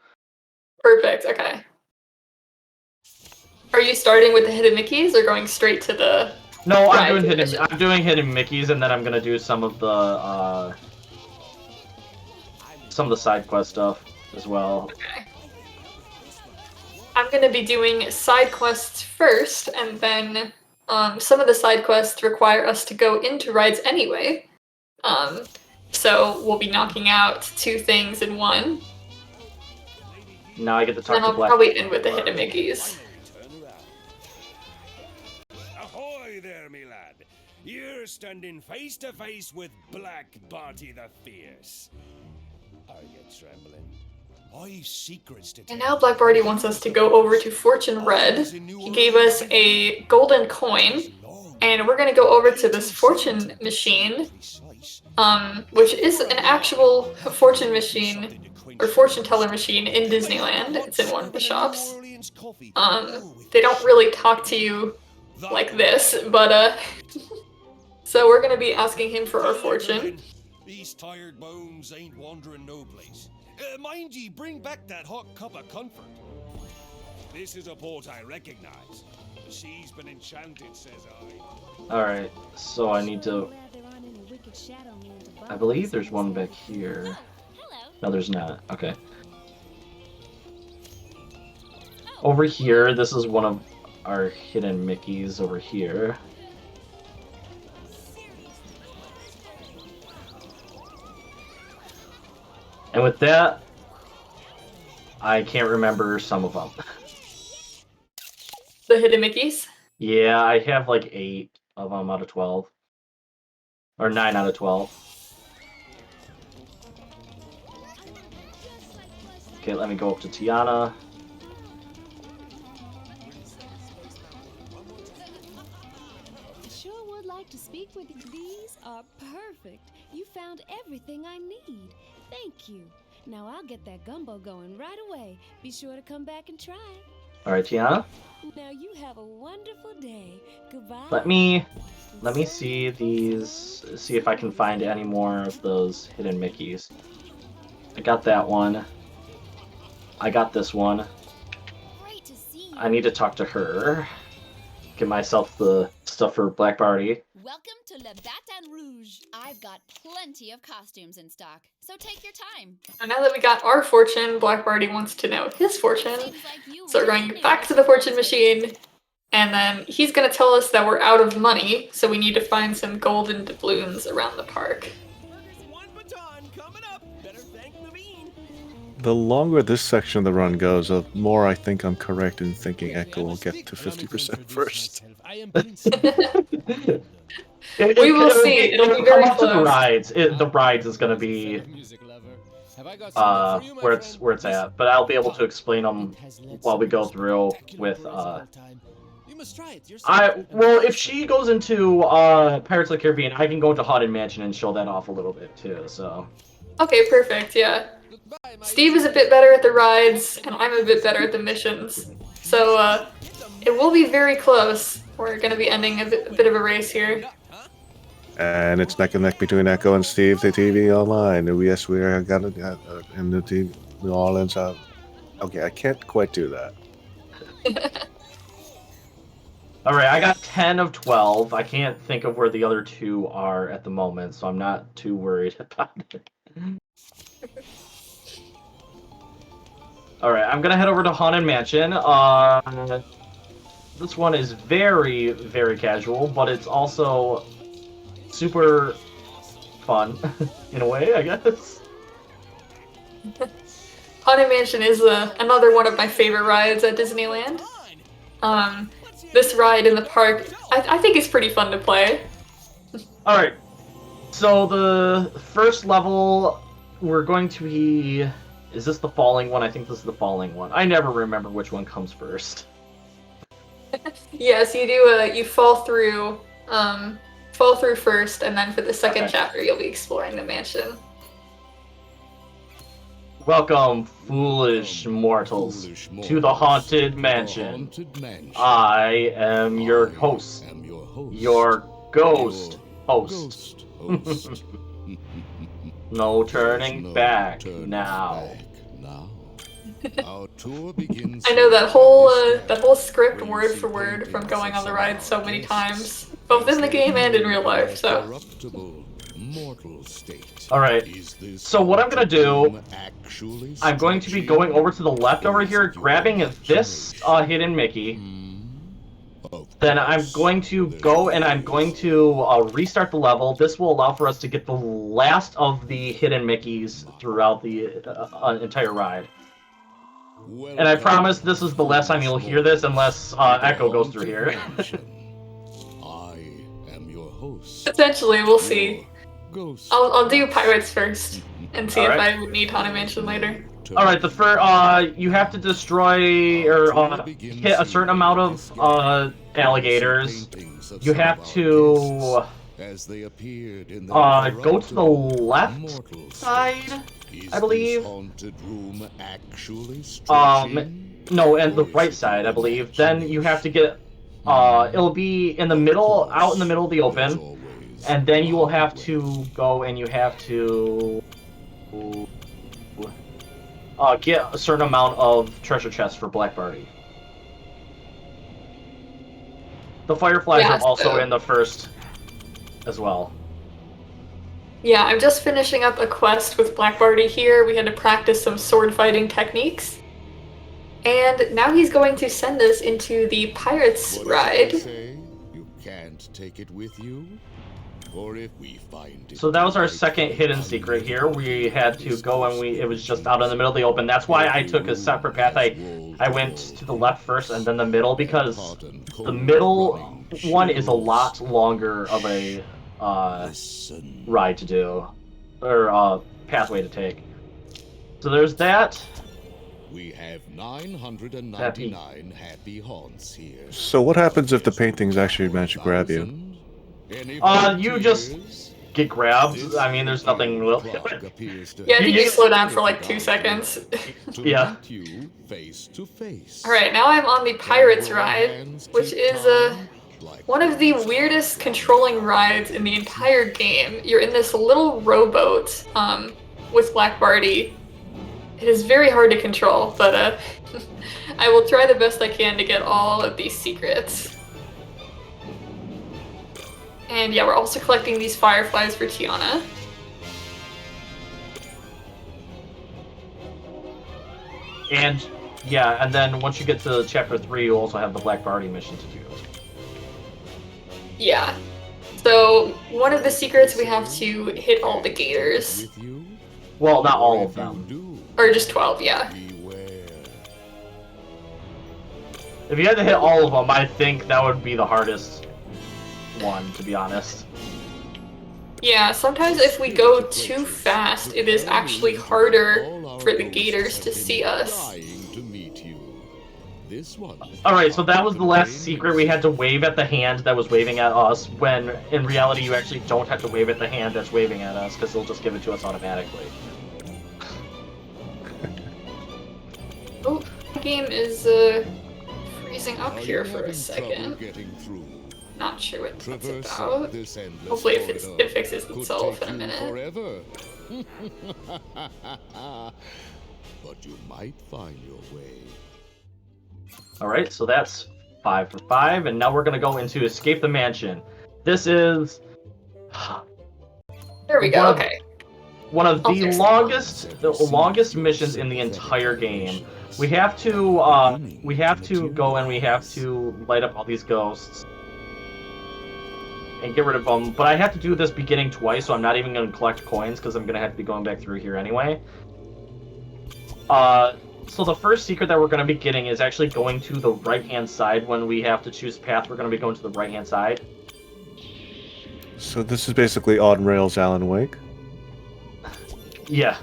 Perfect, okay. Are you starting with the hidden Mickeys or going straight to the... No, I'm doing hidden Mickeys, and then I'm going to do some of the side quest stuff as well. Okay. I'm going to be doing side quests first, and then some of the side quests require us to go into rides anyway. So we'll be knocking out 2 things in one. Now I get to talk and to I'll Black. Probably end with the hidden Mickeys. Ahoy there, me lad. You're standing face to face with Black Barty the Fierce. Are you trembling? I've secrets to tell. And now Black Barty wants us to go over to Fortune Red. He gave us a golden coin, and we're going to go over to this fortune machine, which is an actual fortune machine, or fortune teller machine in Disneyland. It's in one of the shops. They don't really talk to you like this, but so we're going to be asking him for our fortune. These tired bones ain't wandering no place. Mind ye, bring back that hot cup of comfort. This is a port I recognize. The sea's been enchanted, says I. Alright, so I need to... I believe there's one back here. No, there's not. Okay. Over here, this is one of our hidden Mickeys over here. And with that, I can't remember some of them. The hidden Mickeys? Yeah, I have like 8 of them out of 12. Or 9 out of 12. Okay, let me go up to Tiana. Sure would like to speak with you. These are perfect. You found everything I need. Thank you. Now I'll get that gumbo going right away. Be sure to come back and try it. Alright, Tiana. Now you have a wonderful day. Goodbye. Let me see these, see if I can find any more of those hidden Mickeys. I got that one. I got this one. I need to talk to her. Get myself the stuff for Black Barty. Welcome to Le Baton Rouge. I've got plenty of costumes in stock, so take your time. And now that we got our fortune, Black Barty wants to know his fortune. So we're going back to the fortune machine, and then he's going to tell us that we're out of money, so we need to find some golden doubloons around the park. The longer this section of the run goes, the more I think I'm correct in thinking Echo will get to 50% first. We will see. It'll be very close. close. The rides. The rides is going to be where it's at, but I'll be able to explain them while we go through with well, if she goes into Pirates of the Caribbean, I can go into Haunted Mansion and show that off a little bit too. So. Okay, perfect. Yeah. Steve is a bit better at the rides, and I'm a bit better at the missions. So it will be very close. We're going to be ending a bit of a race here. And it's neck and neck between Echo and Steve, the TV online. Yes, we are gonna in the New Orleans. Okay, I can't quite do that. All right, I got 10 of 12. I can't think of where the other 2 are at the moment, so I'm not too worried about it. All right, I'm gonna head over to Haunted Mansion. This one is very, very casual, but it's also super fun in a way, I guess. Haunted Mansion is another one of my favorite rides at Disneyland. This ride in the park, I think is pretty fun to play. Alright, so the first level, we're going to be... Is this the falling one? I think this is the falling one. I never remember which one comes first. Yes, you do. You fall through first, and then for the second chapter, you'll be exploring the mansion. Welcome, foolish mortals, to the Haunted Mansion. I am your host, your ghost host. No turning back now. Our tour begins. I know that whole script word for word from going on the ride so many times, both in the game and in real life. So. Alright, so what I'm going to do, I'm going to be going over to the left over here, grabbing this hidden Mickey. Then I'm going to go and I'm going to restart the level. This will allow for us to get the last of the hidden Mickeys throughout the entire ride. And I promise this is the last time you'll hear this unless Echo goes through here. Potentially, we'll see. I'll do Pirates first and see if I need Haunted Mansion later. Alright, the first, you have to destroy or hit a certain amount of alligators. You have to go to the left side, I believe. No, and the right side, I believe. Then you have to get, it'll be in the middle, out in the middle of the open. And then you will have to go and you have to get a certain amount of treasure chests for Black Barty. The Fireflies are also in the first as well. Yeah, I'm just finishing up a quest with Black Barty here. We had to practice some sword fighting techniques. And now he's going to send us into the Pirates ride. You can't take it with you? Or if we find it. So that was our second hidden secret here. We had to go and it was just out in the middle of the open. That's why I took a separate path. I went to the left first and then the middle, because the middle one is a lot longer of a ride to do, or pathway to take. So there's that. We have 999 happy haunts here. So what happens if the paintings actually manage to grab you? You just get grabbed. I mean, there's nothing real. Yeah, I think you slow down for like 2 seconds. Yeah. Alright, now I'm on the Pirates ride, which is one of the weirdest controlling rides in the entire game. You're in this little rowboat with Black Barty. It is very hard to control, but I will try the best I can to get all of these secrets. And yeah, we're also collecting these fireflies for Tiana. And yeah, and then once you get to chapter 3, you also have the Black Barty mission to do. Yeah. So one of the secrets, we have to hit all the gators. Well, not all of them. Or just 12, yeah. If you had to hit all of them, I think that would be the hardest one, to be honest. Yeah, sometimes if we go too fast, it is actually harder for the gators to see us. Alright, so that was the last secret. We had to wave at the hand that was waving at us, when in reality you actually don't have to wave at the hand that's waving at us, because they'll just give it to us automatically. Oh, the game is freezing up here for a second. Not sure what that's about. Hopefully it fixes itself in a minute. But you might find your way. Alright, so that's 5 for 5, and now we're gonna go into Escape the Mansion. This is... There we go, okay. One of the longest missions in the entire game. We have to go and we have to light up all these ghosts and get rid of them, but I have to do this beginning twice, so I'm not even going to collect coins because I'm going to have to be going back through here anyway. So the first secret that we're going to be getting is actually going to the right-hand side. When we have to choose path, we're going to be going to the right-hand side. So this is basically on rails Alan Wake? Yeah.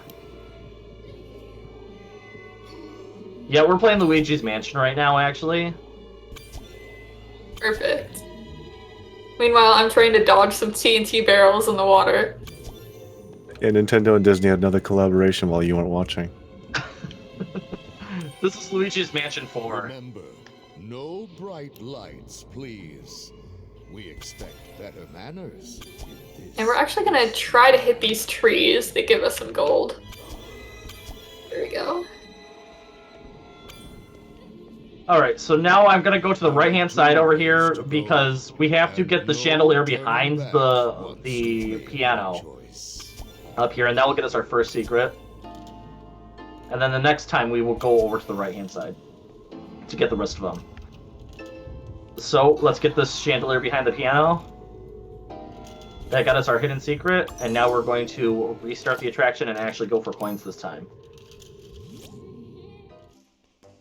Yeah, we're playing Luigi's Mansion right now, actually. Perfect. Meanwhile, I'm trying to dodge some TNT barrels in the water. Yeah, Nintendo and Disney had another collaboration while you weren't watching. This is Luigi's Mansion 4. Remember, no bright lights, please. We expect better manners. And we're actually gonna try to hit these trees. They give us some gold. There we go. Alright, so now I'm gonna go to the right-hand side over here because we have to get the chandelier behind the piano up here, and that will get us our first secret. And then the next time we will go over to the right-hand side to get the rest of them. So, let's get this chandelier behind the piano. That got us our hidden secret, and now we're going to restart the attraction and actually go for coins this time.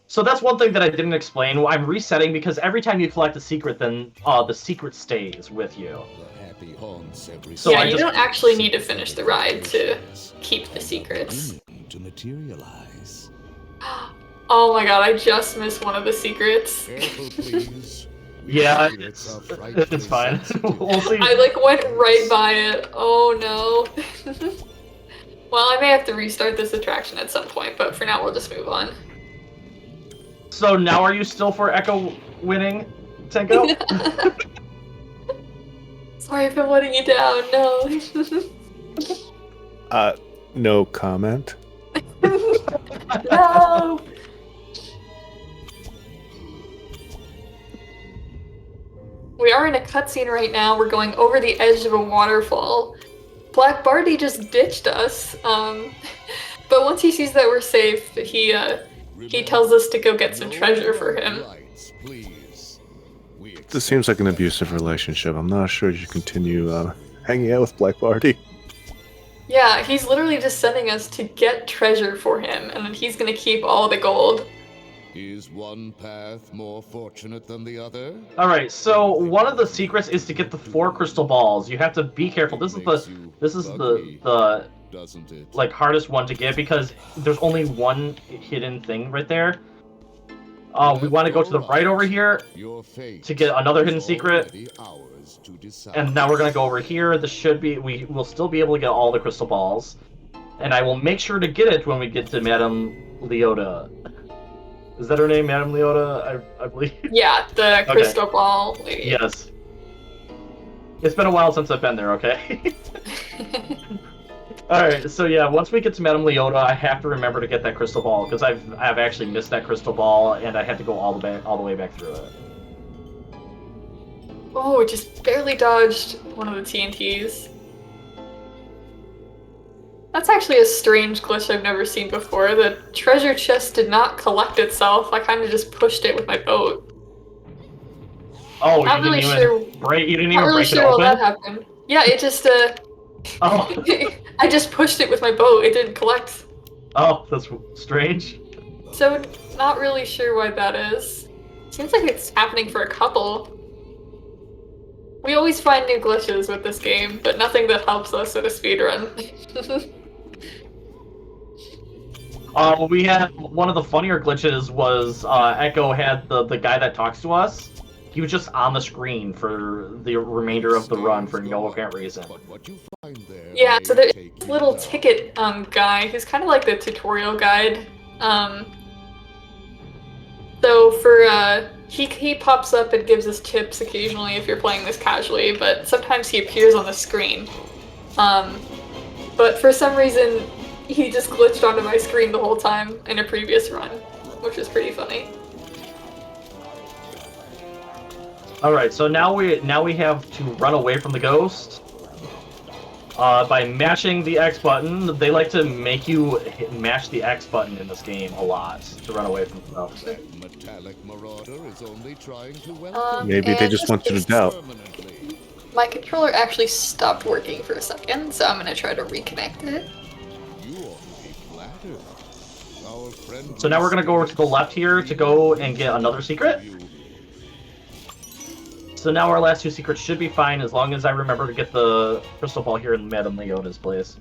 So that's one thing that I didn't explain. I'm resetting because every time you collect a secret, then the secret stays with you. So yeah, you don't actually need to finish the ride to keep the secrets. To materialize. Oh my god, I just missed one of the secrets. Careful, please. Yeah, it's fine. We'll see. I like went right by it. Oh no. Well, I may have to restart this attraction at some point, but for now we'll just move on. So now are you still for Echo winning, Tenko? Sorry if I'm letting you down, no. No comment. No! We are in a cutscene right now. We're going over the edge of a waterfall. Black Barty just ditched us, but once he sees that we're safe, he tells us to go get some treasure for him. This seems like an abusive relationship. I'm not sure you should continue hanging out with Black Barty. Yeah, he's literally just sending us to get treasure for him, and then he's gonna keep all the gold. Is one path more fortunate than the other? Alright, so one of the secrets is to get the 4 crystal balls. You have to be careful. This is the doesn't it? Like hardest one to get because there's only one hidden thing right there. We want to go to the right over here to get another hidden secret. And now we're gonna go over here. This should be we will still be able to get all the crystal balls. And I will make sure to get it when we get to Madame Leota. Is that her name, Madame Leota? I believe. Yeah, the crystal ball lady. Yes. It's been a while since I've been there, okay? Alright, so yeah, once we get to Madame Leota, I have to remember to get that crystal ball, because I've actually missed that crystal ball, and I had to go all the way back through it. Oh, just barely dodged one of the TNTs. That's actually a strange glitch I've never seen before. The treasure chest did not collect itself. I kind of just pushed it with my boat. Oh, not really sure. You didn't even not really break sure it open? how that happened. Yeah, it just Oh. I just pushed it with my boat. It didn't collect. Oh, that's strange. So not really sure why that is. Seems like it's happening for a couple. We always find new glitches with this game, but nothing that helps us with a speedrun. We had one of the funnier glitches was Echo had the guy that talks to us. He was just on the screen for the remainder of the run for no apparent reason. Yeah, so there's this little ticket guy who's kind of like the tutorial guide. So for he pops up and gives us tips occasionally if you're playing this casually, but sometimes he appears on the screen. But for some reason, he just glitched onto my screen the whole time in a previous run, which is pretty funny. Alright, so now we have to run away from the ghost. By mashing the X button. They like to make you mash the X button in this game a lot to run away from stuff. Metallic Marauder is only trying to Maybe they just want you to doubt. My controller actually stopped working for a second, so I'm gonna try to reconnect it. So now we're gonna go over to the left here to go and get another secret. So now our last 2 secrets should be fine as long as I remember to get the crystal ball here in Madame Leota's place.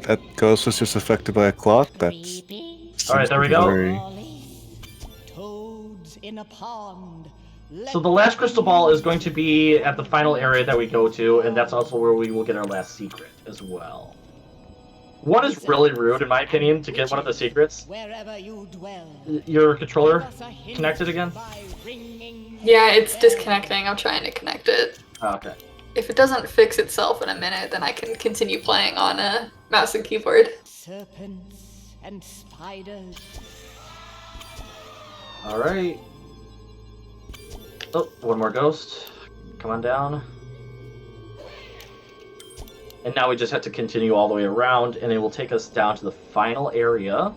that ghost was just affected by a clock. That's All right, there we go. Toads in a pond. So the last crystal ball is going to be at the final area that we go to, and that's also where we will get our last secret as well. One is really rude, in my opinion, to get one of the secrets. Wherever you dwell. Your controller connected again? Yeah, it's disconnecting. I'm trying to connect it. Oh, okay. If it doesn't fix itself in a minute, then I can continue playing on a mouse and keyboard. Serpents and spiders. All right. Oh, one more ghost. Come on down. And now we just have to continue all the way around, and it will take us down to the final area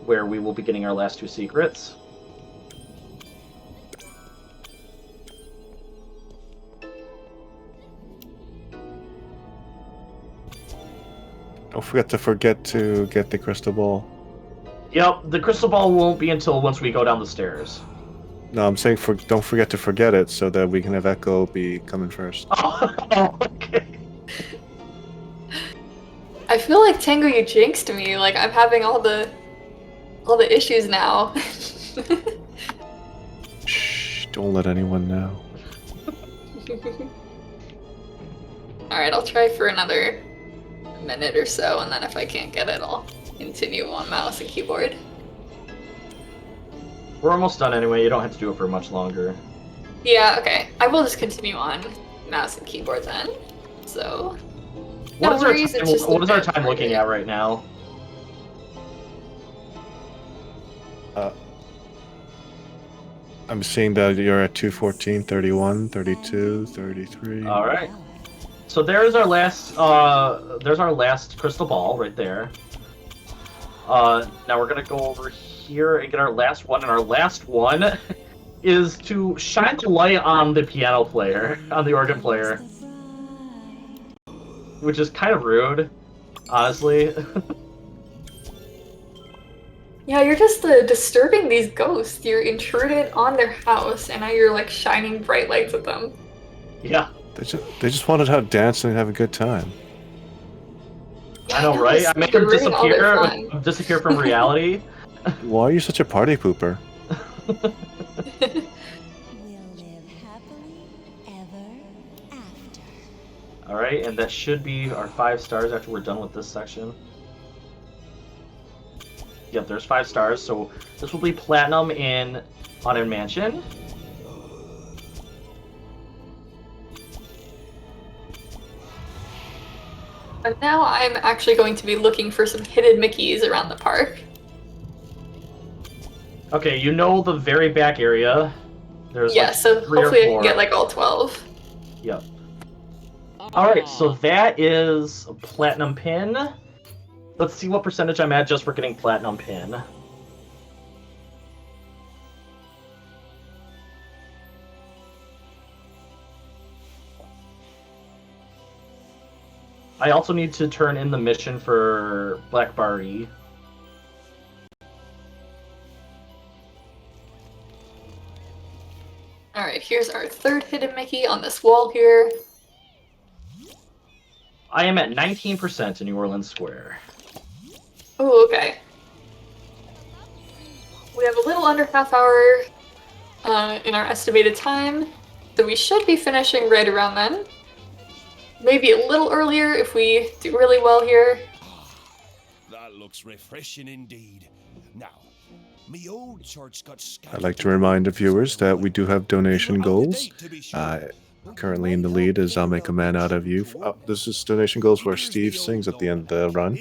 where we will be getting our last 2 secrets. Don't forget to get the crystal ball. Yep, the crystal ball won't be until once we go down the stairs. No, I'm saying don't forget to forget it so that we can have Echo be coming first. Oh, okay. I feel like Tango, you jinxed me. Like I'm having all the issues now. Shh! Don't let anyone know. All right, I'll try for another minute or so, and then if I can't get it, I'll continue on mouse and keyboard. We're almost done anyway. You don't have to do it for much longer. Yeah, okay. I will just continue on mouse and keyboard then. So. What is our time looking at right now? I'm seeing that you're at 2:14, 31, 32, 33. All right. So there's our last crystal ball right there. Now we're gonna go over here and get our last one, and our last one is to shine the light on the piano player, on the organ player. Which is kind of rude, honestly. Yeah, you're just disturbing these ghosts. You're intruded on their house, and now you're like shining bright lights at them. Yeah. They just wanted to dance and have a good time. I know, right? I make them disappear from reality. Why are you such a party pooper? Alright, and that should be our 5 stars after we're done with this section. Yep, there's 5 stars, so this will be platinum in Haunted Mansion. And now I'm actually going to be looking for some hidden Mickeys around the park. Okay, you know the very back area. There's yeah, like so 3 or hopefully 4. I can get like all 12. Yep. Alright, so that is a platinum pin. Let's see what percentage I'm at just for getting platinum pin. I also need to turn in the mission for Black Barty. Alright, here's our 3rd hidden Mickey on this wall here. I am at 19% in New Orleans Square. Oh, okay. We have a little under half hour in our estimated time, so we should be finishing right around then. Maybe a little earlier if we do really well here. That looks refreshing indeed. Now, me old church got I'd like to remind the viewers that we do have donation goals. Currently in the lead is I'll Make a Man Out of You. This is donation goals where Steve sings at the end of the run.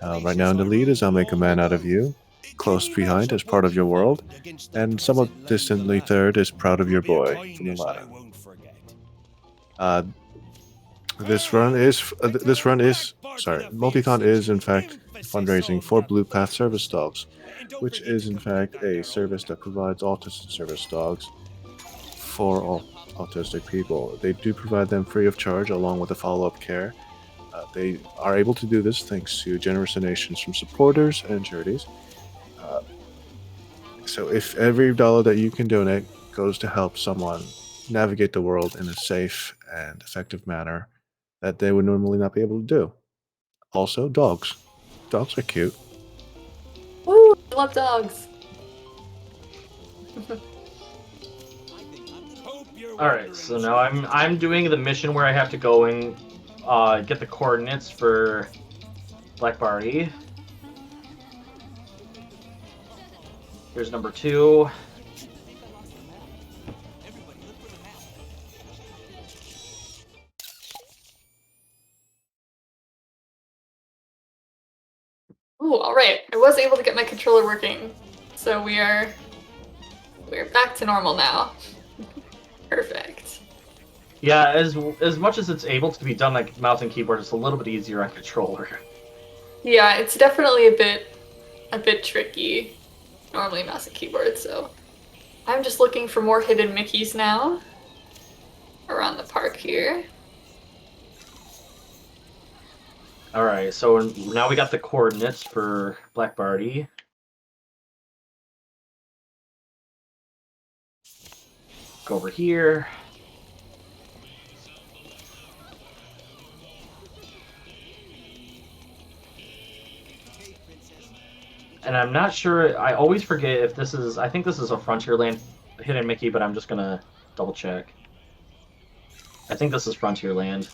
Right now in the lead is I'll Make a Man Out of You. Close behind is Part of Your World. And somewhat distantly third is Proud of Your Boy from the ladder. Multithon is in fact fundraising for Blue Path Service Dogs, which is in fact a service that provides autistic service dogs for all autistic people. They do provide them free of charge along with the follow-up care. They are able to do this thanks to generous donations from supporters and charities. So if every dollar that you can donate goes to help someone navigate the world in a safe and effective manner that they would normally not be able to do. Also, dogs. Dogs are cute. Woo! I love dogs. Alright, so now I'm doing the mission where I have to go and get the coordinates for Black Barty. Here's number 2. Ooh, alright. I was able to get my controller working. So we're back to normal now. Perfect. Yeah, as much as it's able to be done like mouse and keyboard, it's a little bit easier on controller. Yeah, it's definitely a bit tricky. Normally mouse and keyboard, so I'm just looking for more hidden Mickeys now around the park here. Alright, so now we got the coordinates for Black Barty. Go over here. And I'm not sure, I always forget if this is, I think this is a Frontierland hidden Mickey, but I'm just gonna double check. I think this is Frontierland.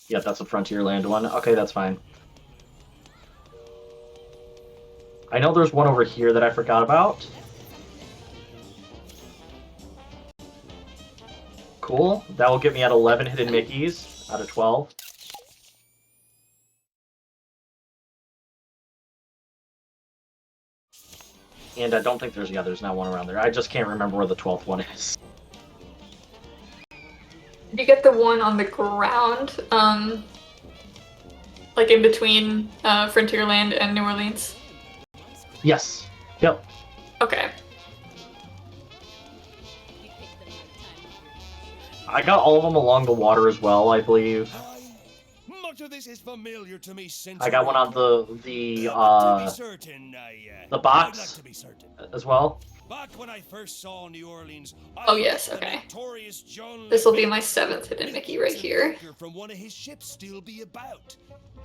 Yeah, that's a Frontierland one. Okay, that's fine. I know there's one over here that I forgot about. Cool. That will get me at 11 hidden Mickeys out of 12. And I don't think there's not one around there. I just can't remember where the 12th one is. Did you get the one on the ground? Like in between Frontierland and New Orleans? Yes. Yep. Okay. I got all of them along the water as well, I believe. Much of this is familiar to me since I got one on the box as well. Back when I first saw New Orleans, Oh yes, okay. This will be my 7th hidden Mickey right here. From one of his ships still be about.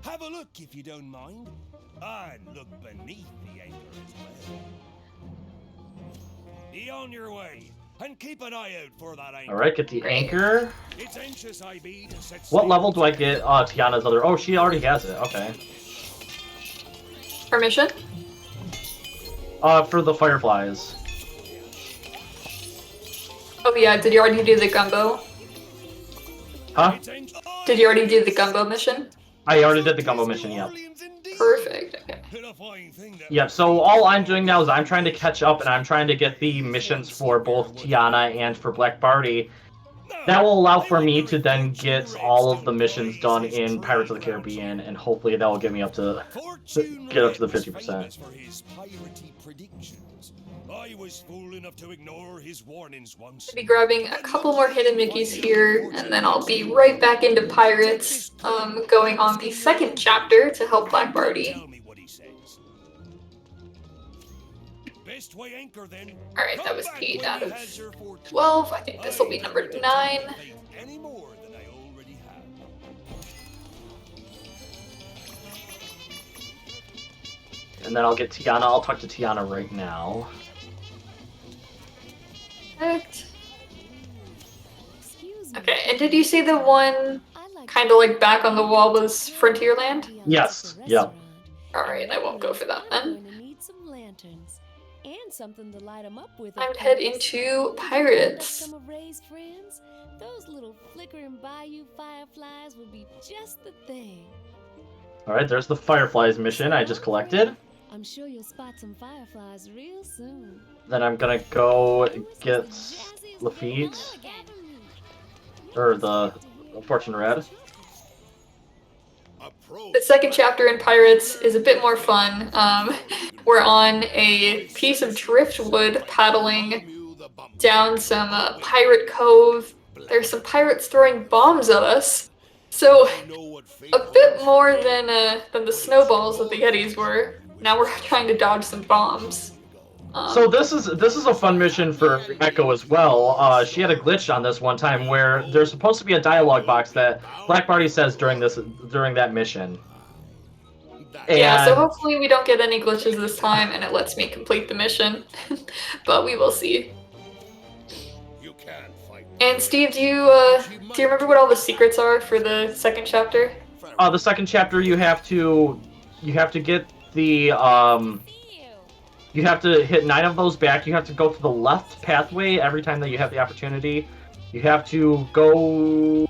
Have a look if you don't mind. And look beneath the anchor as well. Be on your way. And keep an eye out for that anchor. Alright, get the anchor. It's anxious I be to set What level do I get Tiana's other... Oh, she already has it. Okay. Permission? For the fireflies. Oh yeah, did you already do the gumbo? Huh? Did you already do the gumbo mission? I already did the gumbo mission, yeah. Perfect, okay. Yep, so all I'm doing now is I'm trying to catch up and I'm trying to get the missions for both Tiana and for Black Barty. That will allow for me to then get all of the missions done in Pirates of the Caribbean, and hopefully that will get me up to get up to the 50%. I was fool enough to ignore his warnings once. I'll be grabbing a couple more hidden Mickeys here, and then I'll be right back into Pirates, going on the 2nd chapter to help Black Barty. Alright, that was 8 out of 12. I think this will be number 9. And then I'll get Tiana. I'll talk to Tiana right now. Perfect. Okay, and did you see the one kind of like back on the wall was Frontierland? Yes, yep. Alright, I won't go for that then. And something to light 'em up with. I'm head into Pirates. Those little flickering bayou fireflies would be just the thing. Alright, there's the fireflies mission I just collected. I'm sure you'll spot some fireflies real soon. Then I'm gonna go get Lafitte. Or the Fortune Red. The 2nd chapter in Pirates is a bit more fun. We're on a piece of driftwood paddling down some pirate cove. There's some pirates throwing bombs at us. So, a bit more than the snowballs that the Yetis were. Now we're trying to dodge some bombs. So this is a fun mission for Echo as well. She had a glitch on this one time where there's supposed to be a dialogue box that Black Barty says during that mission. Yeah, so And hopefully we don't get any glitches this time and it lets me complete the mission. But we will see. And Steve, do you remember what all the secrets are for the second chapter? The second chapter you have to get the you have to hit 9 of those back. You have to go to the left pathway every time that you have the opportunity. You have to go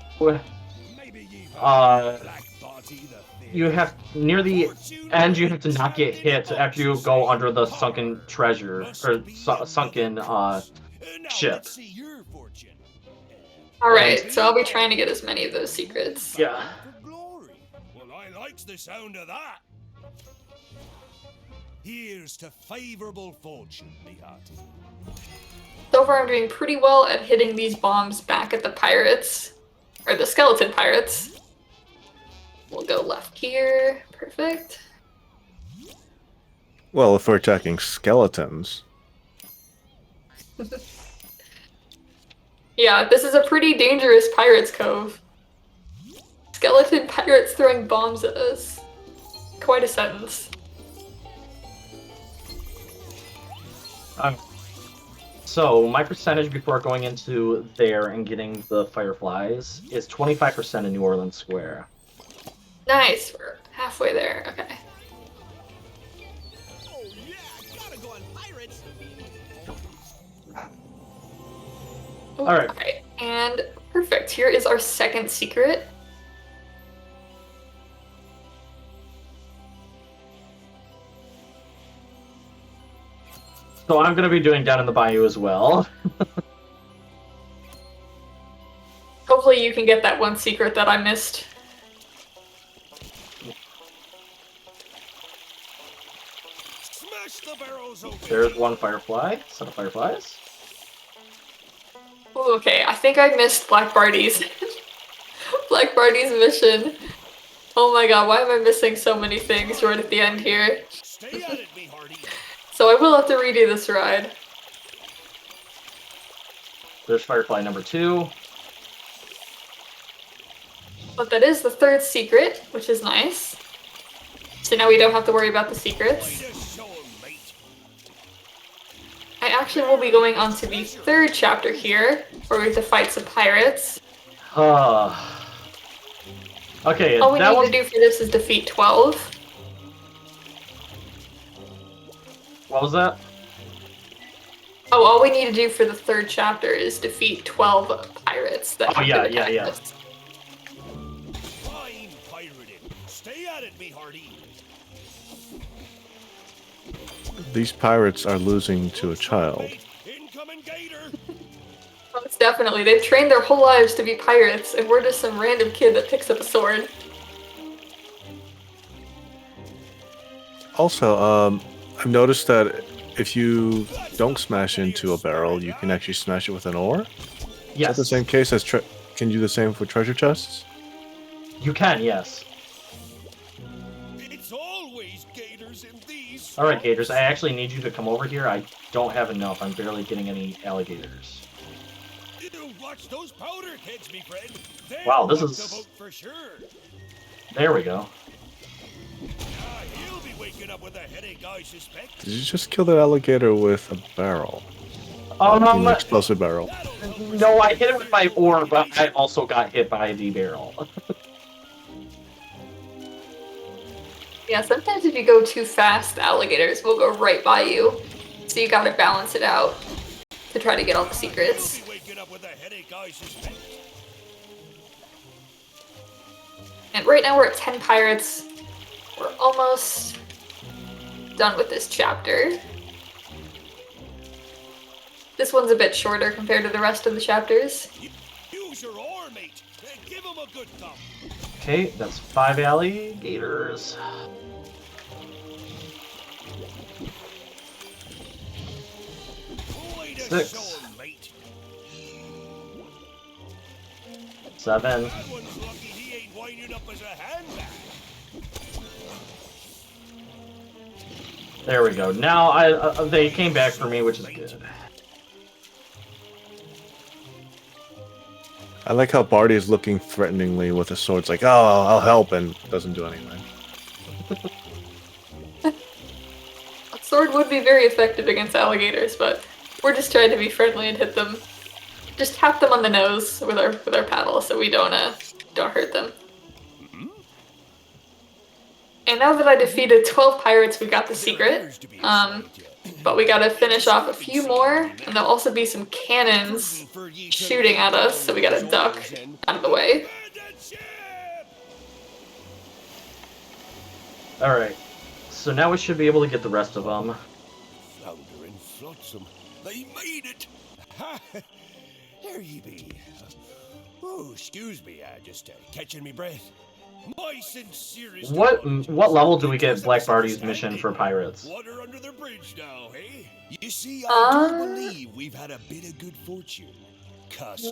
you have near the end. You have to not get hit after you go under the sunken treasure or sunken ship. All right, so I'll be trying to get as many of those secrets. Yeah. Well, I likes the sound of that. Here's to favorable fortune, me hearty. So far, I'm doing pretty well at hitting these bombs back at the pirates, or the skeleton pirates. We'll go left here. Perfect. Well, if we're attacking skeletons. Yeah, this is a pretty dangerous pirates cove. Skeleton pirates throwing bombs at us. Quite a sentence. So my percentage before going into there and getting the fireflies is 25% in New Orleans Square. Nice, we're halfway there. Okay. Oh yeah, gotta go on pirates. All right. Okay, and perfect. Here is our second secret. So I'm going to be doing down in the bayou as well. Hopefully you can get that one secret that I missed. Smash the barrels open. There's one firefly. Set of fireflies. Ooh, okay, I think I missed Black Barty's Black Barty's mission. Oh my god, why am I missing so many things right at the end here? Stay at it, me hearty. So I will have to redo this ride. There's firefly number 2. But that is the third secret, which is nice. So now we don't have to worry about the secrets. I actually will be going on to the third chapter here, where we have to fight some pirates. Okay, all we need to do for this is defeat 12. What was that? Oh, all we need to do for the third chapter is defeat 12 pirates. That Oh yeah, yeah, yeah. Fine pirating. Stay at it, me hearty. These pirates are losing to a child. Incoming gator. Most definitely. They've trained their whole lives to be pirates, and we're just some random kid that picks up a sword. Also, I've noticed that if you don't smash into a barrel, you can actually smash it with an ore. Yes. Is that the same case as can you do the same for treasure chests? You can, yes. It's always gators in these. All right, gators. I actually need you to come over here. I don't have enough. I'm barely getting any alligators. Watch those powder kegs, me friend. Wow, this is. The boat for sure. There we go. He'll be waking up with a headache, I suspect. Did you just kill that alligator with a barrel? An explosive barrel. No, I hit it with my ore, but I also got hit by the barrel. Yeah, sometimes if you go too fast, the alligators will go right by you. So you gotta balance it out to try to get all the secrets. And right now we're at 10 pirates. We're almost done with this chapter. This one's a bit shorter compared to the rest of the chapters. Use your oar, mate. Give him a good thump. Okay, that's 5 alligators. Six. 7. That one's lucky he ain't winding up as a handbag. There we go. Now they came back for me, which is good. I like how Barty is looking threateningly with a sword. It's like, oh, I'll help, and doesn't do anything. A sword would be very effective against alligators, but we're just trying to be friendly and hit them. Just tap them on the nose with our paddle so we don't hurt them. And now that I defeated 12 pirates, we got the secret. But we gotta finish off a few more, and there'll also be some cannons shooting at us, so we gotta duck out of the way. Alright, so now we should be able to get the rest of them. Flounder and flotsam, they made it! Ha! There ye be. Oh, excuse me, just catching me breath. My sincerest. What level do we get Black Barty's mission for pirates? Water under the bridge now, hey? You see, I do believe we've had a bit of good fortune.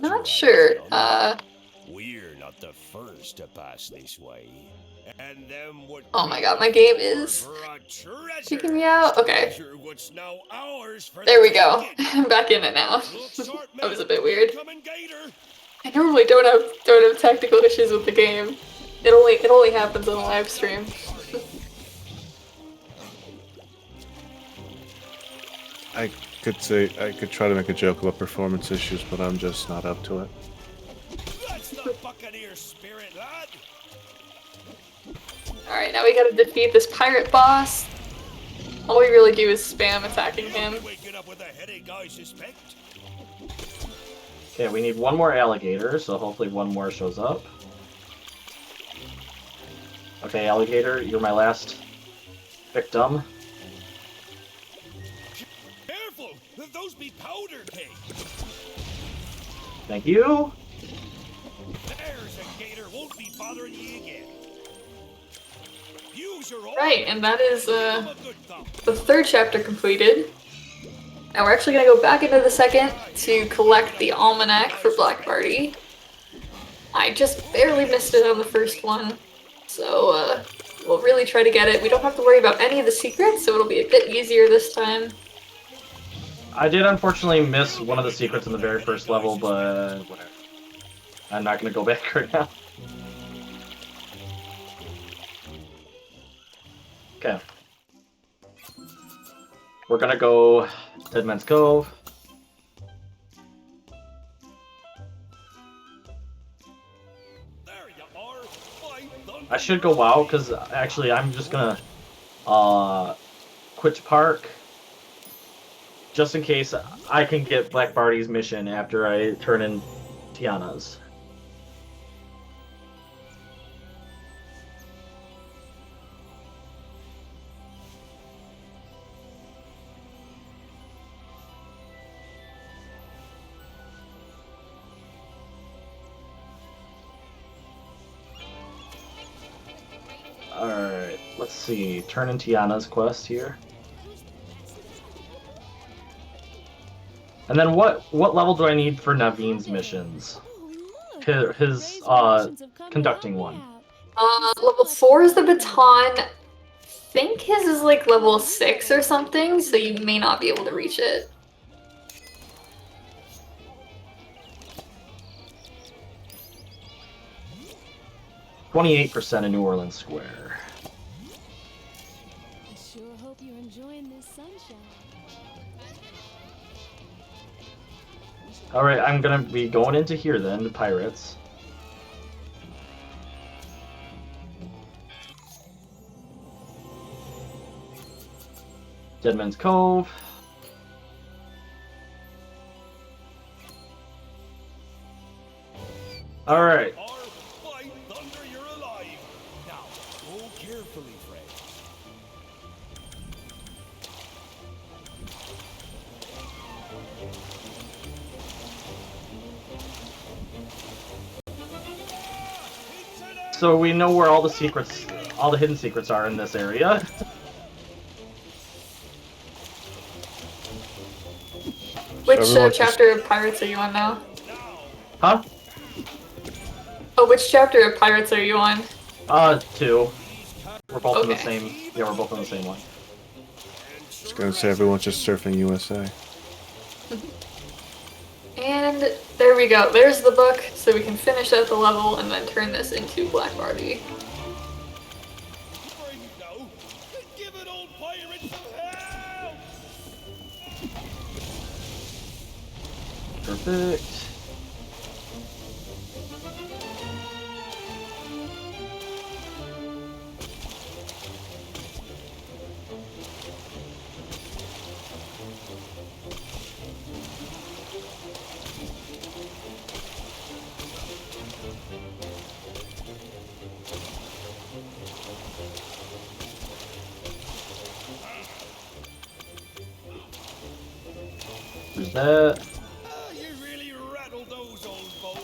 Not sure. We're not the first to pass this way. And them what Oh my god, my game is kicking me out. Okay. There we go. I'm back in it now. That was a bit weird. I normally don't have technical issues with the game. It only happens on a live stream. I could try to make a joke about performance issues, but I'm just not up to it. That's the Buccaneer spirit, lad. Alright, now we gotta defeat this pirate boss. All we really do is spam attacking him. Okay, we need one more alligator, so hopefully one more shows up. Okay, alligator, you're my last victim. Careful! Those be powder cakes! Thank you! There's a gator, won't be bothering you again. Right, and that is the third chapter completed. And we're actually gonna go back into the second to collect the almanac for Black Barty. I just barely missed it on the first one, so we'll really try to get it. We don't have to worry about any of the secrets, so it'll be a bit easier this time. I did unfortunately miss one of the secrets in the very first level, but whatever. I'm not gonna go back right now. Okay. We're gonna go Dead Man's Cove. I should go WoW, because actually I'm just gonna quit Park just in case I can get Black Barty's mission after I turn in Tiana's. Alright, let's see. Turn in Tiana's quest here. And then what level do I need for Naveen's missions? His conducting one. Level 4 is the baton. I think his is like level 6 or something, so you may not be able to reach it. %28% in New Orleans Square. I sure hope you're enjoying this sunshine. Alright, I'm gonna be going into here then, the pirates. Deadman's Cove. Alright. Carefully, Fred. So we know where all the secrets, all the hidden secrets are in this area. Which chapter of Pirates are you on now? Huh? Oh, which chapter of Pirates are you on? 2. We're both in the same. Yeah, we're both in the same one. gonna say everyone's just surfing USA. And there we go. There's the book, so we can finish out the level and then turn this into Black Barbie. Give an old pirate some help! Perfect. There's that. Oh, you really rattled those old bones.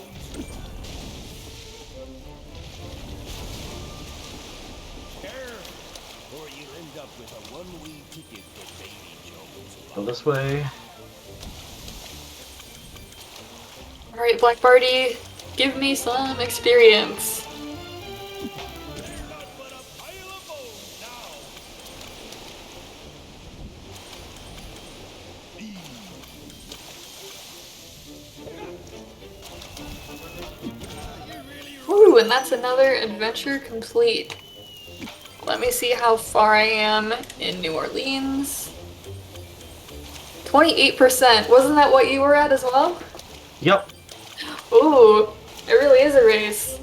Careful, or you'll end up with a one-way ticket to Baby Jones. Go this way. Alright, Black Barbie, give me some experience. Ooh, and that's another adventure complete. Let me see how far I am in New Orleans. 28%. Wasn't that what you were at as well? Yep. Ooh, it really is a race.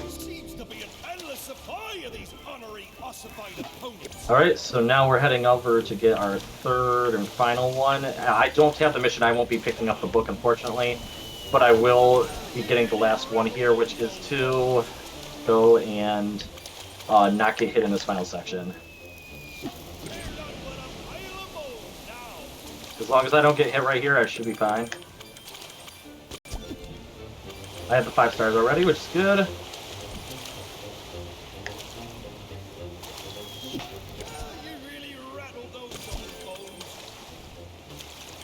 Seems to be an endless supply of these honorary ossified opponents. Alright, so now we're heading over to get our third and final one. I don't have the mission, I won't be picking up the book unfortunately, but I will be getting the last one here, which is to go and not get hit in this final section. As long as I don't get hit right here, I should be fine. I have the 5 stars already, which is good.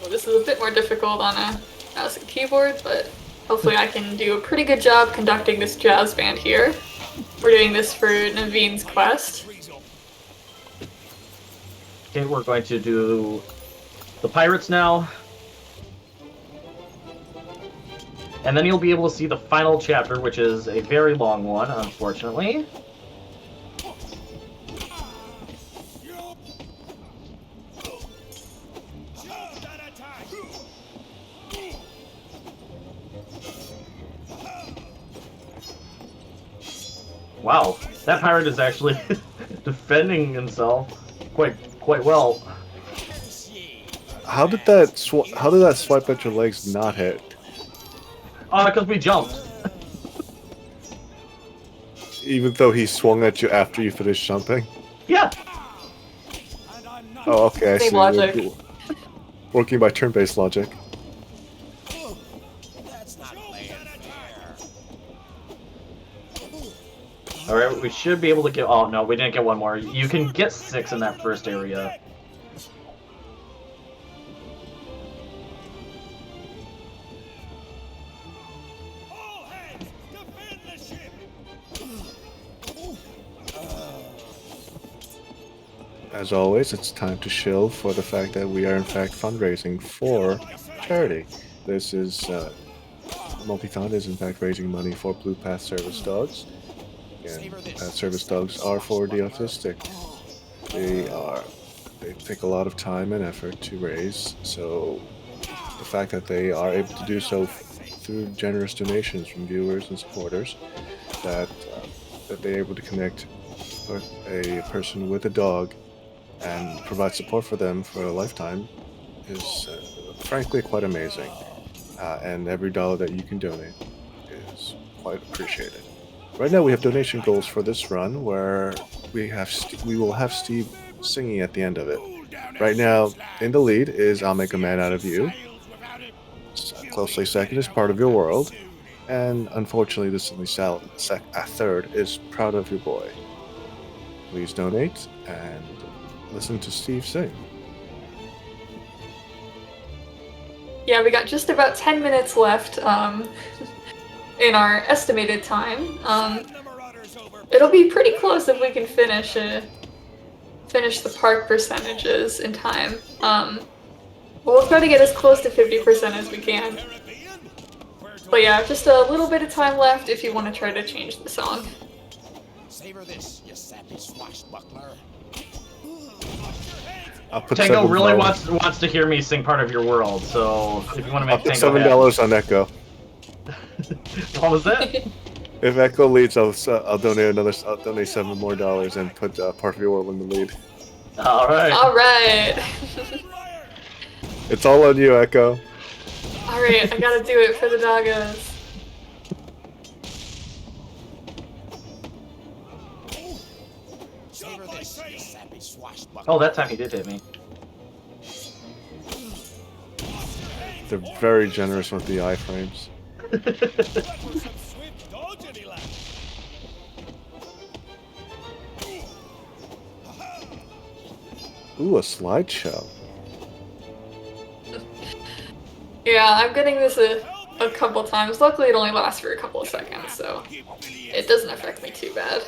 Well, this is a bit more difficult on a mouse and keyboard, but hopefully I can do a pretty good job conducting this jazz band here. We're doing this for Naveen's quest. Okay, we're going to do the pirates now. And then you'll be able to see the final chapter, which is a very long one, unfortunately. Wow, that pirate is actually defending himself quite well. How did that swipe at your legs not hit? Because we jumped. Even though he swung at you after you finished jumping? Yeah. Oh, okay, I Same see. logic. Working by turn-based logic. Alright, we should be able to get... Oh, no, we didn't get one more. You can get 6 in that first area. As always, it's time to shill for the fact that we are in fact fundraising for charity. This is Multithon is in fact raising money for Blue Path service dogs. And service dogs are for the autistic. They take a lot of time and effort to raise, so the fact that they are able to do so through generous donations from viewers and supporters, that they're able to connect with a person with a dog and provide support for them for a lifetime is frankly quite amazing. And every dollar that you can donate is quite appreciated. Right now we have donation goals for this run where we will have Steve singing at the end of it. Right now in the lead is I'll Make a Man Out of You. Closely second is Part of Your World. And unfortunately this only third is Proud of Your Boy. Please donate and listen to Steve sing. Yeah, we got just about 10 minutes left in our estimated time. It'll be pretty close if we can finish finish the park percentages in time. We'll try to get as close to 50% as we can. But yeah, just a little bit of time left if you want to try to change the song. Savor this, you sappy swashbuckler. Tango really wants to hear me sing Part of Your World, so if you want to make Tango happy. $7 on Echo. What was that? If Echo leads, I'll donate $7 more and put Part of Your World in the lead. All right. All right. It's all on you, Echo. All right, I gotta do it for the doggos. Oh, that time he did hit me. They're very generous with the iframes. Ooh, a slideshow. Yeah, I'm getting this a couple times. Luckily, it only lasts for a couple of seconds, so it doesn't affect me too bad.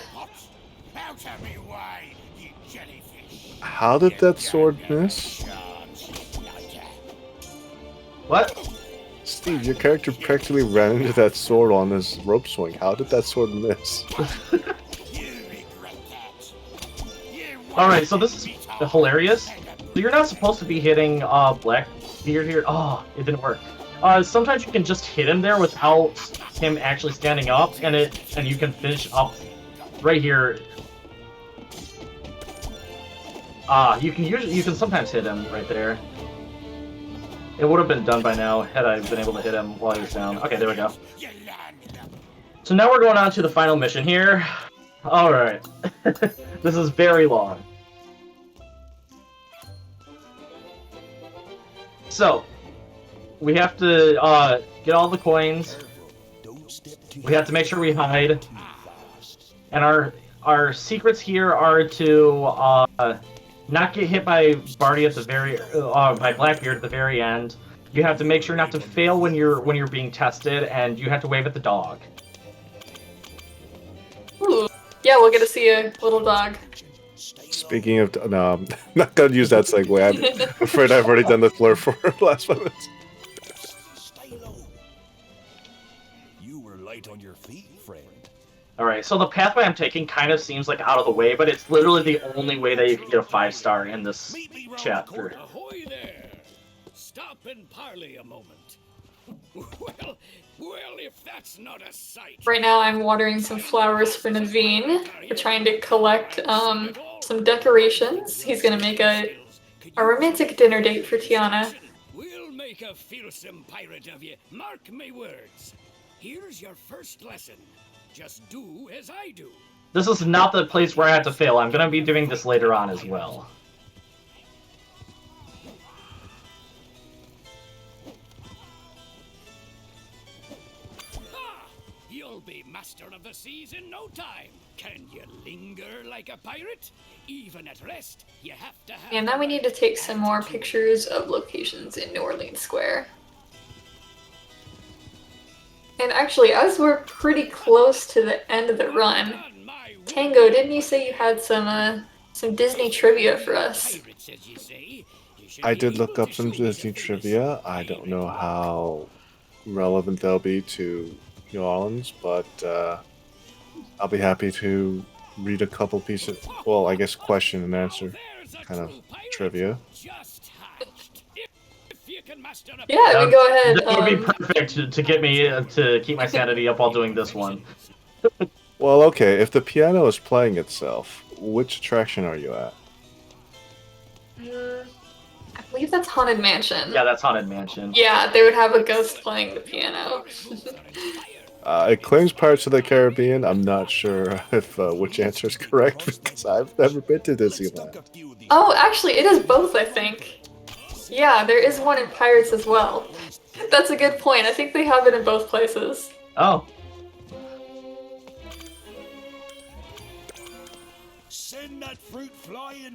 How did that sword miss? What? Steve, your character practically ran into that sword on his rope swing. How did that sword miss? Alright, so this is hilarious. So you're not supposed to be hitting Blackbeard here. Oh, it didn't work. Sometimes you can just hit him there without him actually standing up, and you can finish up right here. You can sometimes hit him right there. It would have been done by now had I been able to hit him while he was down. Okay, there we go. So now we're going on to the final mission here. Alright. This is very long. So, we have to get all the coins. We have to make sure we hide. And our secrets here are to not get hit by Barty at the by Blackbeard at the very end. You have to make sure not to fail when you're being tested, and you have to wave at the dog. Ooh. Yeah, we'll get to see a little dog. Speaking of, no, I'm not gonna use that segue. I'm afraid I've already done the blur for the last 5 minutes. You were light on your feet, friend. Alright, so the pathway I'm taking kind of seems like out of the way, but it's literally the only way that you can get a 5-star in this chapter. Ahoy there! Stop and parley a moment. Well, if that's not a sight. Right now I'm watering some flowers for Naveen. We're trying to collect some decorations. He's gonna make a romantic dinner date for Tiana. We'll make a fearsome pirate of you, mark my words. Here's your first lesson. Just do as I do. This is not the place where I have to fail. I'm gonna be doing this later on as well. You'll be master of the seas in no time. Can you linger like a pirate? Even at rest, you have to have... And now we need to take some more pictures of locations in New Orleans Square. And actually, as we're pretty close to the end of the run, Tango, didn't you say you had some Disney trivia for us? I did look up some Disney trivia. I don't know how relevant they'll be to New Orleans, but I'll be happy to read a couple pieces. Well, I guess question and answer kind of trivia. Yeah, we go ahead. That would be perfect to get me to keep my sanity up while doing this one. Well, okay, if the piano is playing itself, which attraction are you at? I believe that's Haunted Mansion. Yeah, that's Haunted Mansion. Yeah, they would have a ghost playing the piano. It claims Pirates of the Caribbean. I'm not sure if which answer is correct because I've never been to Disneyland. Oh, actually, it is both, I think. Yeah, there is one in Pirates as well. That's a good point. I think they have it in both places. Oh.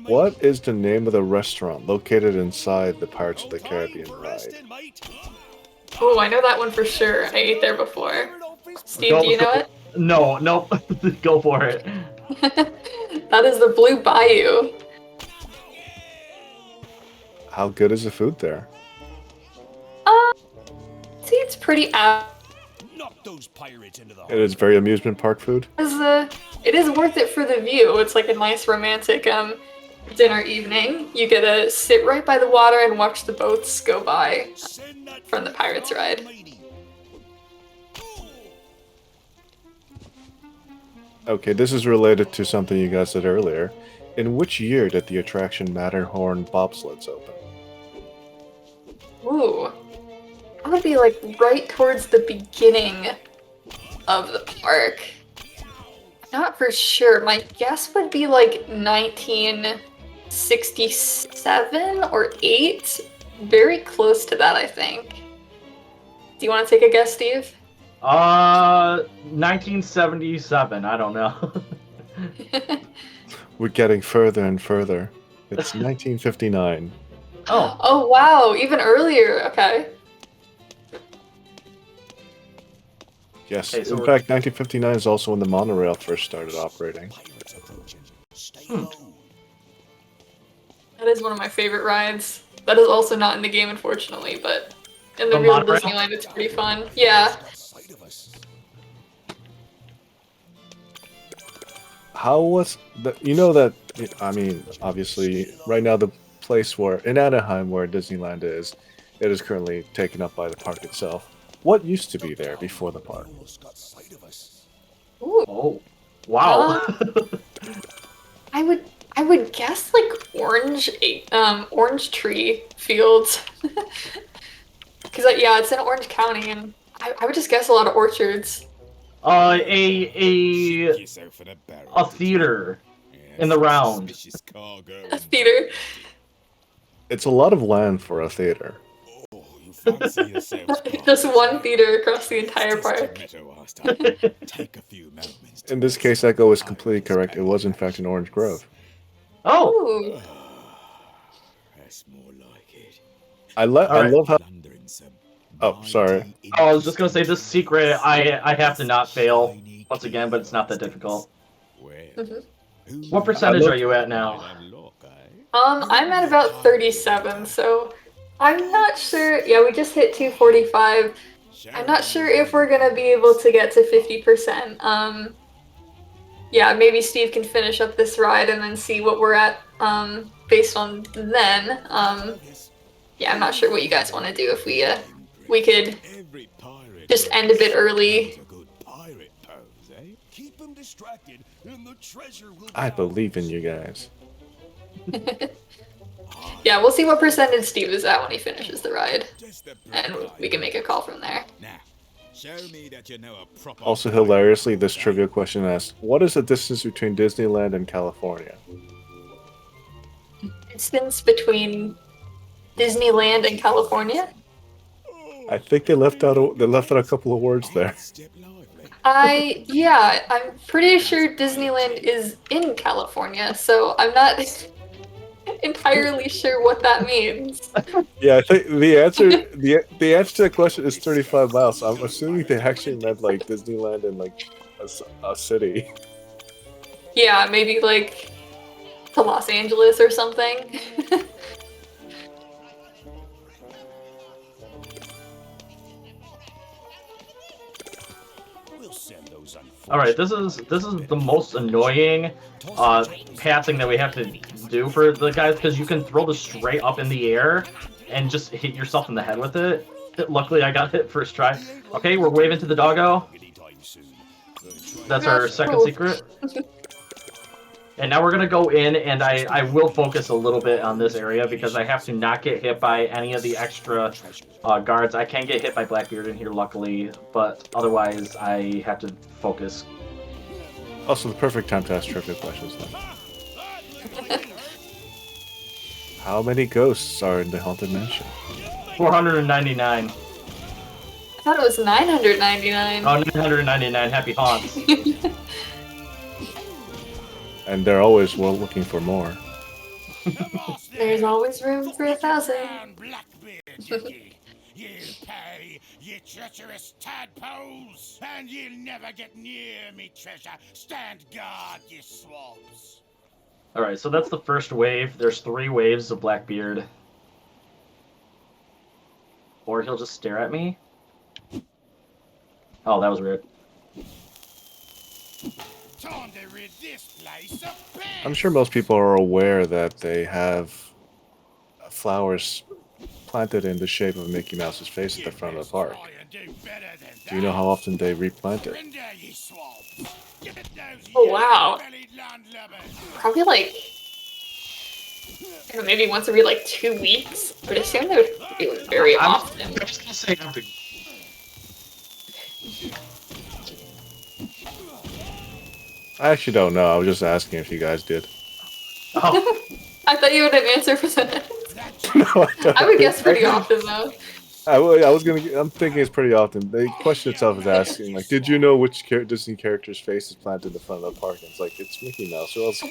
What is the name of the restaurant located inside the Pirates of the Caribbean ride? Oh, I know that one for sure. I ate there before. Steve, do you know it? No, nope. Go for it. That is the Blue Bayou. How good is the food there? See, it's pretty average. Knock those pirates into the It is very amusement park food. It is worth it for the view. It's like a nice romantic dinner evening. You get to sit right by the water and watch the boats go by from the Pirates ride. Okay, this is related to something you guys said earlier. In which year did the attraction Matterhorn bobsleds open? Ooh. That would be like right towards the beginning of the park. Not for sure. My guess would be like 1967 or 8. Very close to that, I think. Do you want to take a guess, Steve? 1977. I don't know. We're getting further and further. It's 1959. Oh. Oh, wow. Even earlier. Okay. Yes, Okay, so in we're- fact, 1959 is also when the monorail first started operating. That is one of my favorite rides. That is also not in the game, unfortunately, but in the The real monorail? Disneyland, it's pretty fun. Yeah. How was the? You know that? I mean, obviously, right now the place where in Anaheim, where Disneyland is, it is currently taken up by the park itself. What used to be there before the park? Ooh. Oh. Wow. I would guess like orange tree fields. Cause yeah, it's in Orange County, and I would just guess a lot of orchards. A theater in the round. A theater. It's a lot of land for a theater. Just one theater across the entire park. In this case, Echo is completely correct. It was in fact an orange grove. Oh. Ooh. I Alright. love how. Oh, sorry. Oh, I was just gonna say this secret. I have to not fail once again, but it's not that difficult. What percentage are you at now? I'm at about 37, so I'm not sure. Yeah, we just hit 245. I'm not sure if we're gonna be able to get to 50%. Yeah, maybe Steve can finish up this ride and then see what we're at based on then. Yeah, I'm not sure what you guys want to do. If we could just end a bit early. I believe in you guys. Yeah, we'll see what percentage Steve is at when he finishes the ride, and we can make a call from there. Also, hilariously, this trivia question asks, "What is the distance between Disneyland and California?" Distance between Disneyland and California? I think they left out a couple of words there. Yeah, I'm pretty sure Disneyland is in California, so I'm not entirely sure what that means. Yeah, I think the answer to the question is 35 miles. So I'm assuming they actually meant like Disneyland in like a city. Yeah, maybe like to Los Angeles or something. All right, this is the most annoying passing that we have to do for the guys, because you can throw this straight up in the air and just hit yourself in the head with it. Luckily, I got hit first try. Okay, we're waving to the doggo. That's our second secret. And now we're gonna go in, and I will focus a little bit on this area because I have to not get hit by any of the extra guards. I can get hit by Blackbeard in here, luckily, but otherwise I have to focus. Also, the perfect time to ask trivia questions then. How many ghosts are in the Haunted Mansion? 499. I thought it was 999. Oh, 999. Happy haunts. And they're always looking for more. There's always room for 1,000. You pay, you treacherous tadpoles, and you'll never get near me treasure. Stand guard, you swabs. Alright, so that's the first wave. There's 3 waves of Blackbeard. Or he'll just stare at me. Oh, that was weird. I'm sure most people are aware that they have flowers planted in the shape of Mickey Mouse's face at the front of the park. Do you know how often they replant it? Oh wow. Probably like, I don't know, maybe once every like 2 weeks. But I assume they would do it very often. I'm just gonna say nothing. I actually don't know. I was just asking if you guys did. Oh. I thought you would have answered for that. No, I don't. I would guess pretty often though. I was gonna. I'm thinking it's pretty often. The question itself is asking, like, did you know which Disney character's face is planted in the front of the park? And it's like, it's Mickey Mouse. Who else?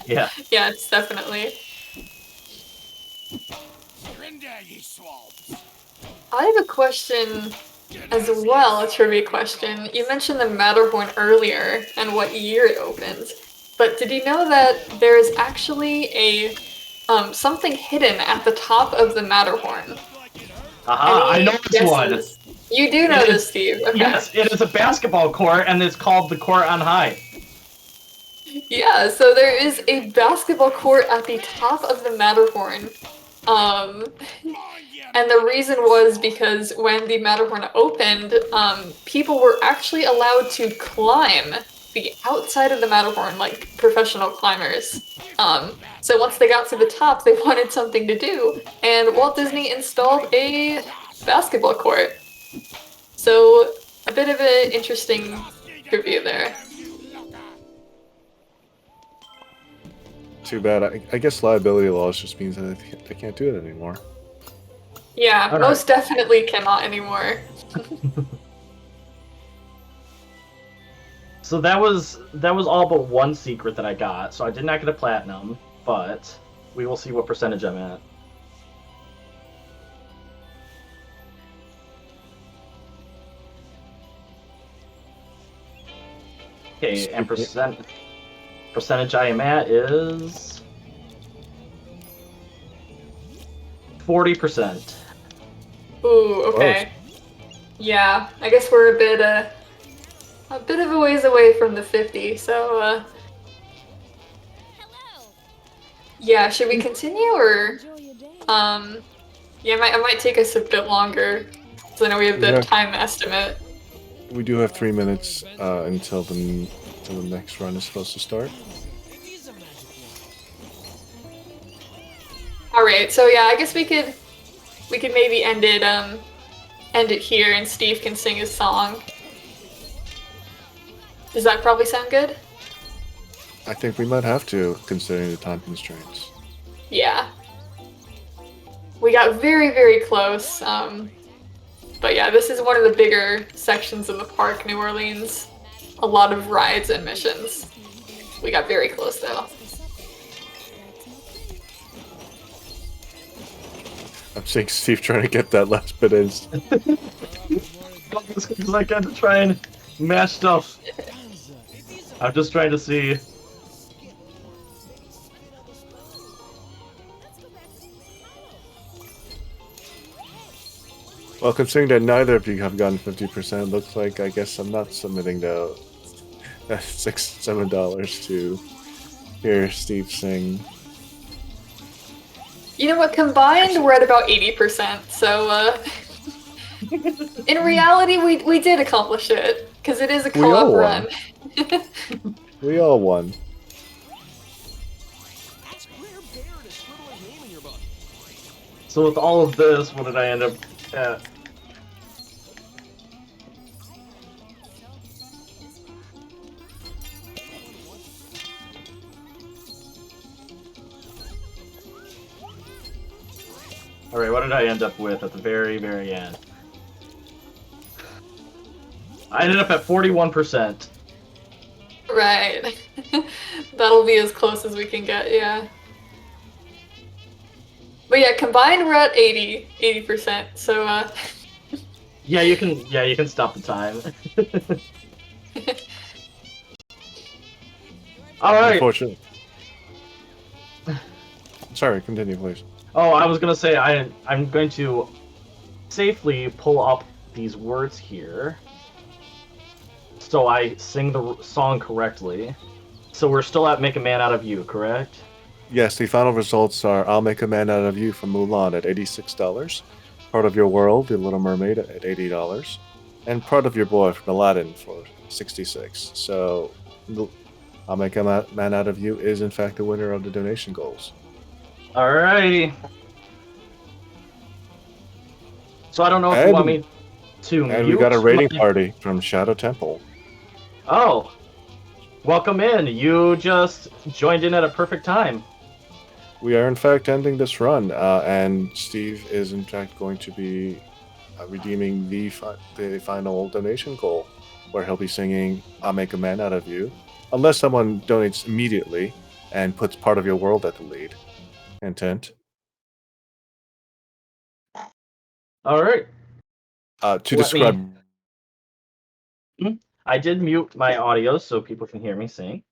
Yeah. Yeah, it's definitely. I have a question as well, a trivia question. You mentioned the Matterhorn earlier and what year it opened, but did you know that there is actually a something hidden at the top of the Matterhorn? I know this one. You do know this, Steve. Okay. Yes, it is a basketball court, and it's called the Court on High. Yeah, so there is a basketball court at the top of the Matterhorn. And the reason was because when the Matterhorn opened, people were actually allowed to climb the outside of the Matterhorn, like professional climbers. So once they got to the top, they wanted something to do, and Walt Disney installed a basketball court. So a bit of an interesting review there. Too bad. I guess liability laws just means that they can't do it anymore. Yeah, most definitely cannot anymore. So that was all but one secret that I got. So I did not get a platinum, but we will see what percentage I'm at. Okay, and percentage I am at is 40%. Ooh, okay. Yeah, I guess we're a bit of a ways away from the 50, so yeah, should we continue or yeah, it might take us a bit longer, so I know we have the time estimate. We do have 3 minutes until the next run is supposed to start. All right, so yeah, I guess we could maybe end it here, and Steve can sing his song. Does that probably sound good? I think we might have to, considering the time constraints. Yeah. We got very, very close. But yeah, this is one of the bigger sections of the park, New Orleans. A lot of rides and missions. We got very close though. I'm seeing Steve trying to get that last bit in. Because I got to try and match stuff. I'm just trying to see. Well, considering that neither of you have gotten 50%, looks like I guess I'm not submitting the $6-7 to hear Steve sing. You know what? Combined, we're at about 80%. So, in reality, we did accomplish it because it is a co-op run. We all won. So with all of this, what did I end up at? Alright, what did I end up with at the very, very end? I ended up at 41%. Right. That'll be as close as we can get, yeah. But yeah, combined we're at 80%. So Yeah, you can stop the time. Alright. Unfortunately. Sorry, continue please. Oh, I was gonna say I'm going to safely pull up these words here so I sing the song correctly. So we're still at Make a Man Out of You, correct? Yes, the final results are I'll Make a Man Out of You from Mulan at $86, Part of Your World, The Little Mermaid at $80, and Part of Your Boy from Aladdin for $66. So I'll Make a Man Out of You is in fact the winner of the donation goals. Alrighty. So I don't know if you want me to mute. And we got a rating party from Shadow Temple. Oh, welcome in. You just joined in at a perfect time. We are in fact ending this run, and Steve is in fact going to be redeeming the final donation goal, where he'll be singing "I'll Make a Man Out of You," unless someone donates immediately and puts Part of Your World at the lead. Intent. All right. To describe. I did mute my audio so people can hear me sing.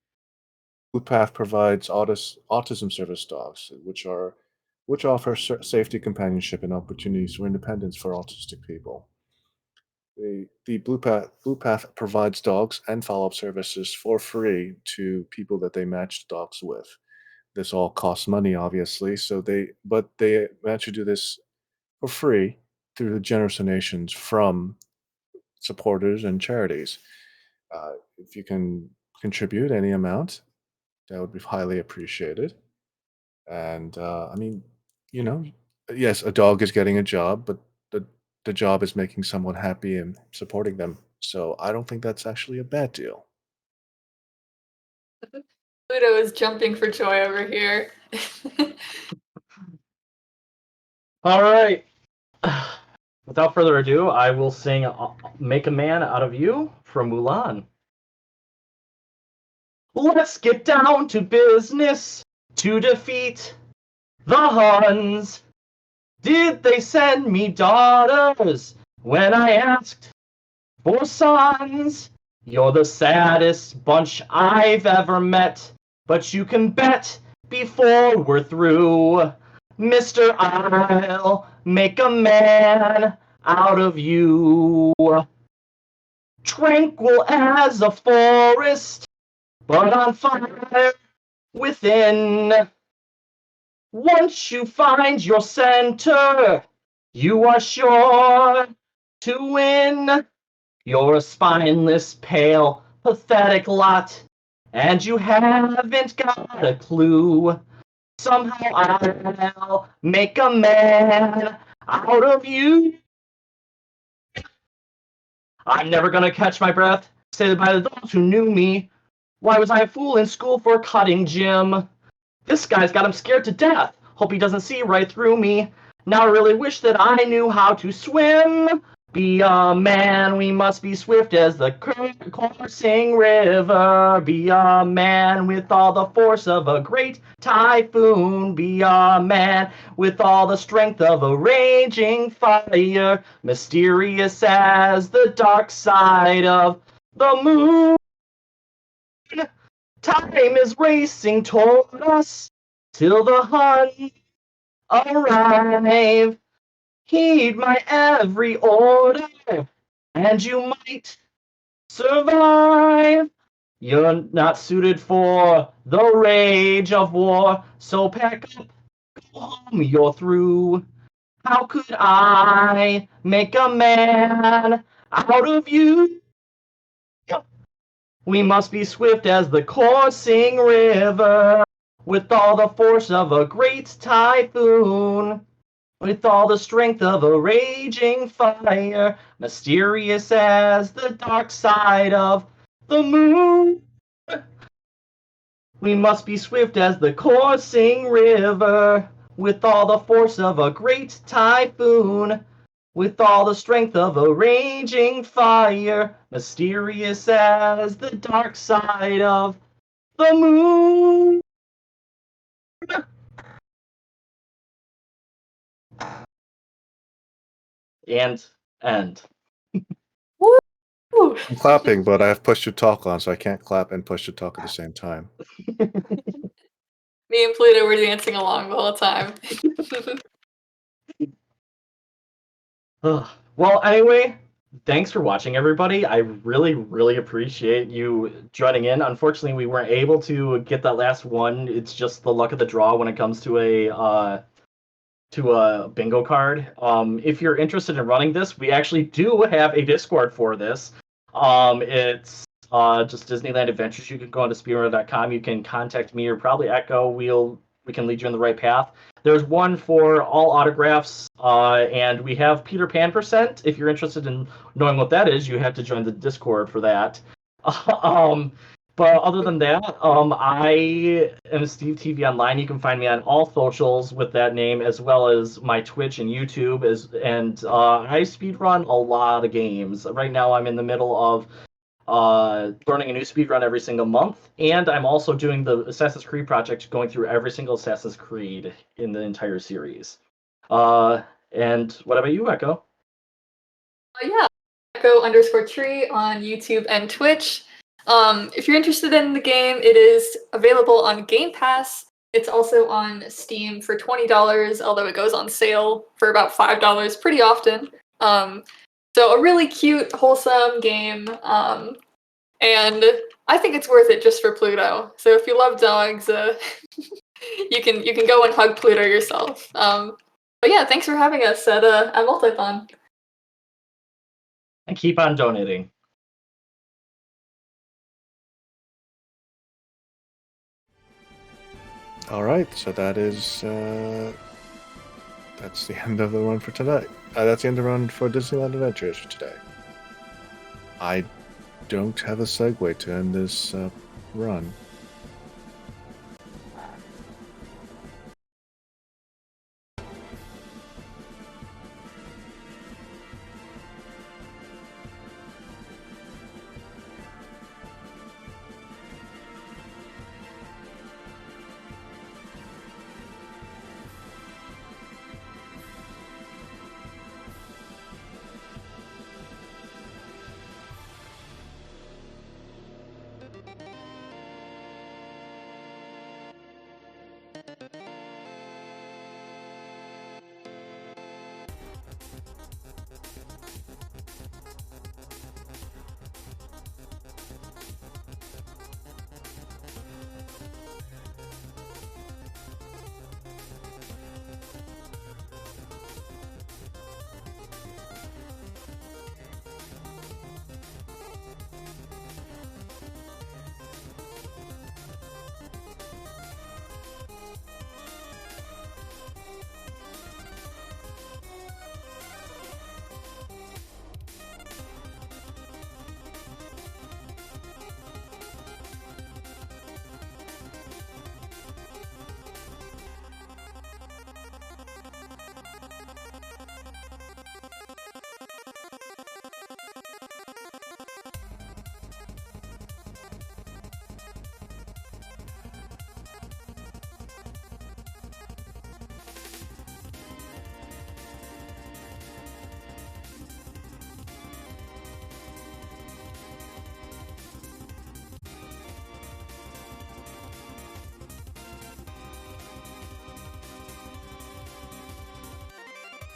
Blue Path provides autism service dogs, which offer safety, companionship, and opportunities for independence for autistic people. The Blue Path provides dogs and follow-up services for free to people that they match dogs with. This all costs money, obviously, but they manage to do this for free through the generous donations from supporters and charities. If you can contribute any amount, that would be highly appreciated. And I mean, yes, a dog is getting a job, but the job is making someone happy and supporting them. So I don't think that's actually a bad deal. Pluto is jumping for joy over here. All right. Without further ado, I will sing Make a Man Out of You from Mulan. Let's get down to business to defeat the Huns. Did they send me daughters when I asked for sons? You're the saddest bunch I've ever met, but you can bet before we're through, Mr. I'll make a man out of you. Tranquil as a forest, but on fire within. Once you find your center, you are sure to win. You're a spineless, pale, pathetic lot, and you haven't got a clue. Somehow I'll make a man out of you. I'm never gonna catch my breath, said by those who knew me. Why was I a fool in school for cutting gym? This guy's got him scared to death. Hope he doesn't see right through me. Now I really wish that I knew how to swim. Be a man, we must be swift as the coursing river. Be a man with all the force of a great typhoon. Be a man with all the strength of a raging fire. Mysterious as the dark side of the moon. Time is racing toward us till the Huns arrive. Heed my every order, and you might survive. You're not suited for the rage of war, so pack up, go home, you're through. How could I make a man out of you? We must be swift as the coursing river, with all the force of a great typhoon, with all the strength of a raging fire, mysterious as the dark side of the moon. We must be swift as the coursing river, with all the force of a great typhoon, with all the strength of a raging fire, mysterious as the dark side of the moon. And end. I'm clapping, but I have push to talk on, so I can't clap and push to talk at the same time. Me and Pluto were dancing along the whole time. Well, anyway, thanks for watching, everybody. I really, really appreciate you joining in. Unfortunately, we weren't able to get that last one. It's just the luck of the draw when it comes to a bingo card. If you're interested in running this, we actually do have a Discord for this. It's just Disneyland Adventures. You can go onto speedrunner.com. You can contact me or probably Echo. We can lead you in the right path. There's one for all autographs, and we have Peter Pan %. If you're interested in knowing what that is, you have to join the Discord for that. But other than that, I am SteveTVOnline. You can find me on all socials with that name, as well as my Twitch and YouTube. I speedrun a lot of games. Right now, I'm in the middle of learning a new speedrun every single month, and I'm also doing the Assassin's Creed project, going through every single Assassin's Creed in the entire series. And what about you, Echo? Yeah, Echo_tree on YouTube and Twitch. If you're interested in the game, it is available on Game Pass. It's also on Steam for $20, although it goes on sale for about $5 pretty often. So a really cute, wholesome game, and I think it's worth it just for Pluto. So if you love dogs, you can go and hug Pluto yourself. But yeah, thanks for having us at Multithon. And keep on donating. All right, so that's the end of the run for tonight. That's the end of the run for Disneyland Adventures for today. I don't have a segue to end this run.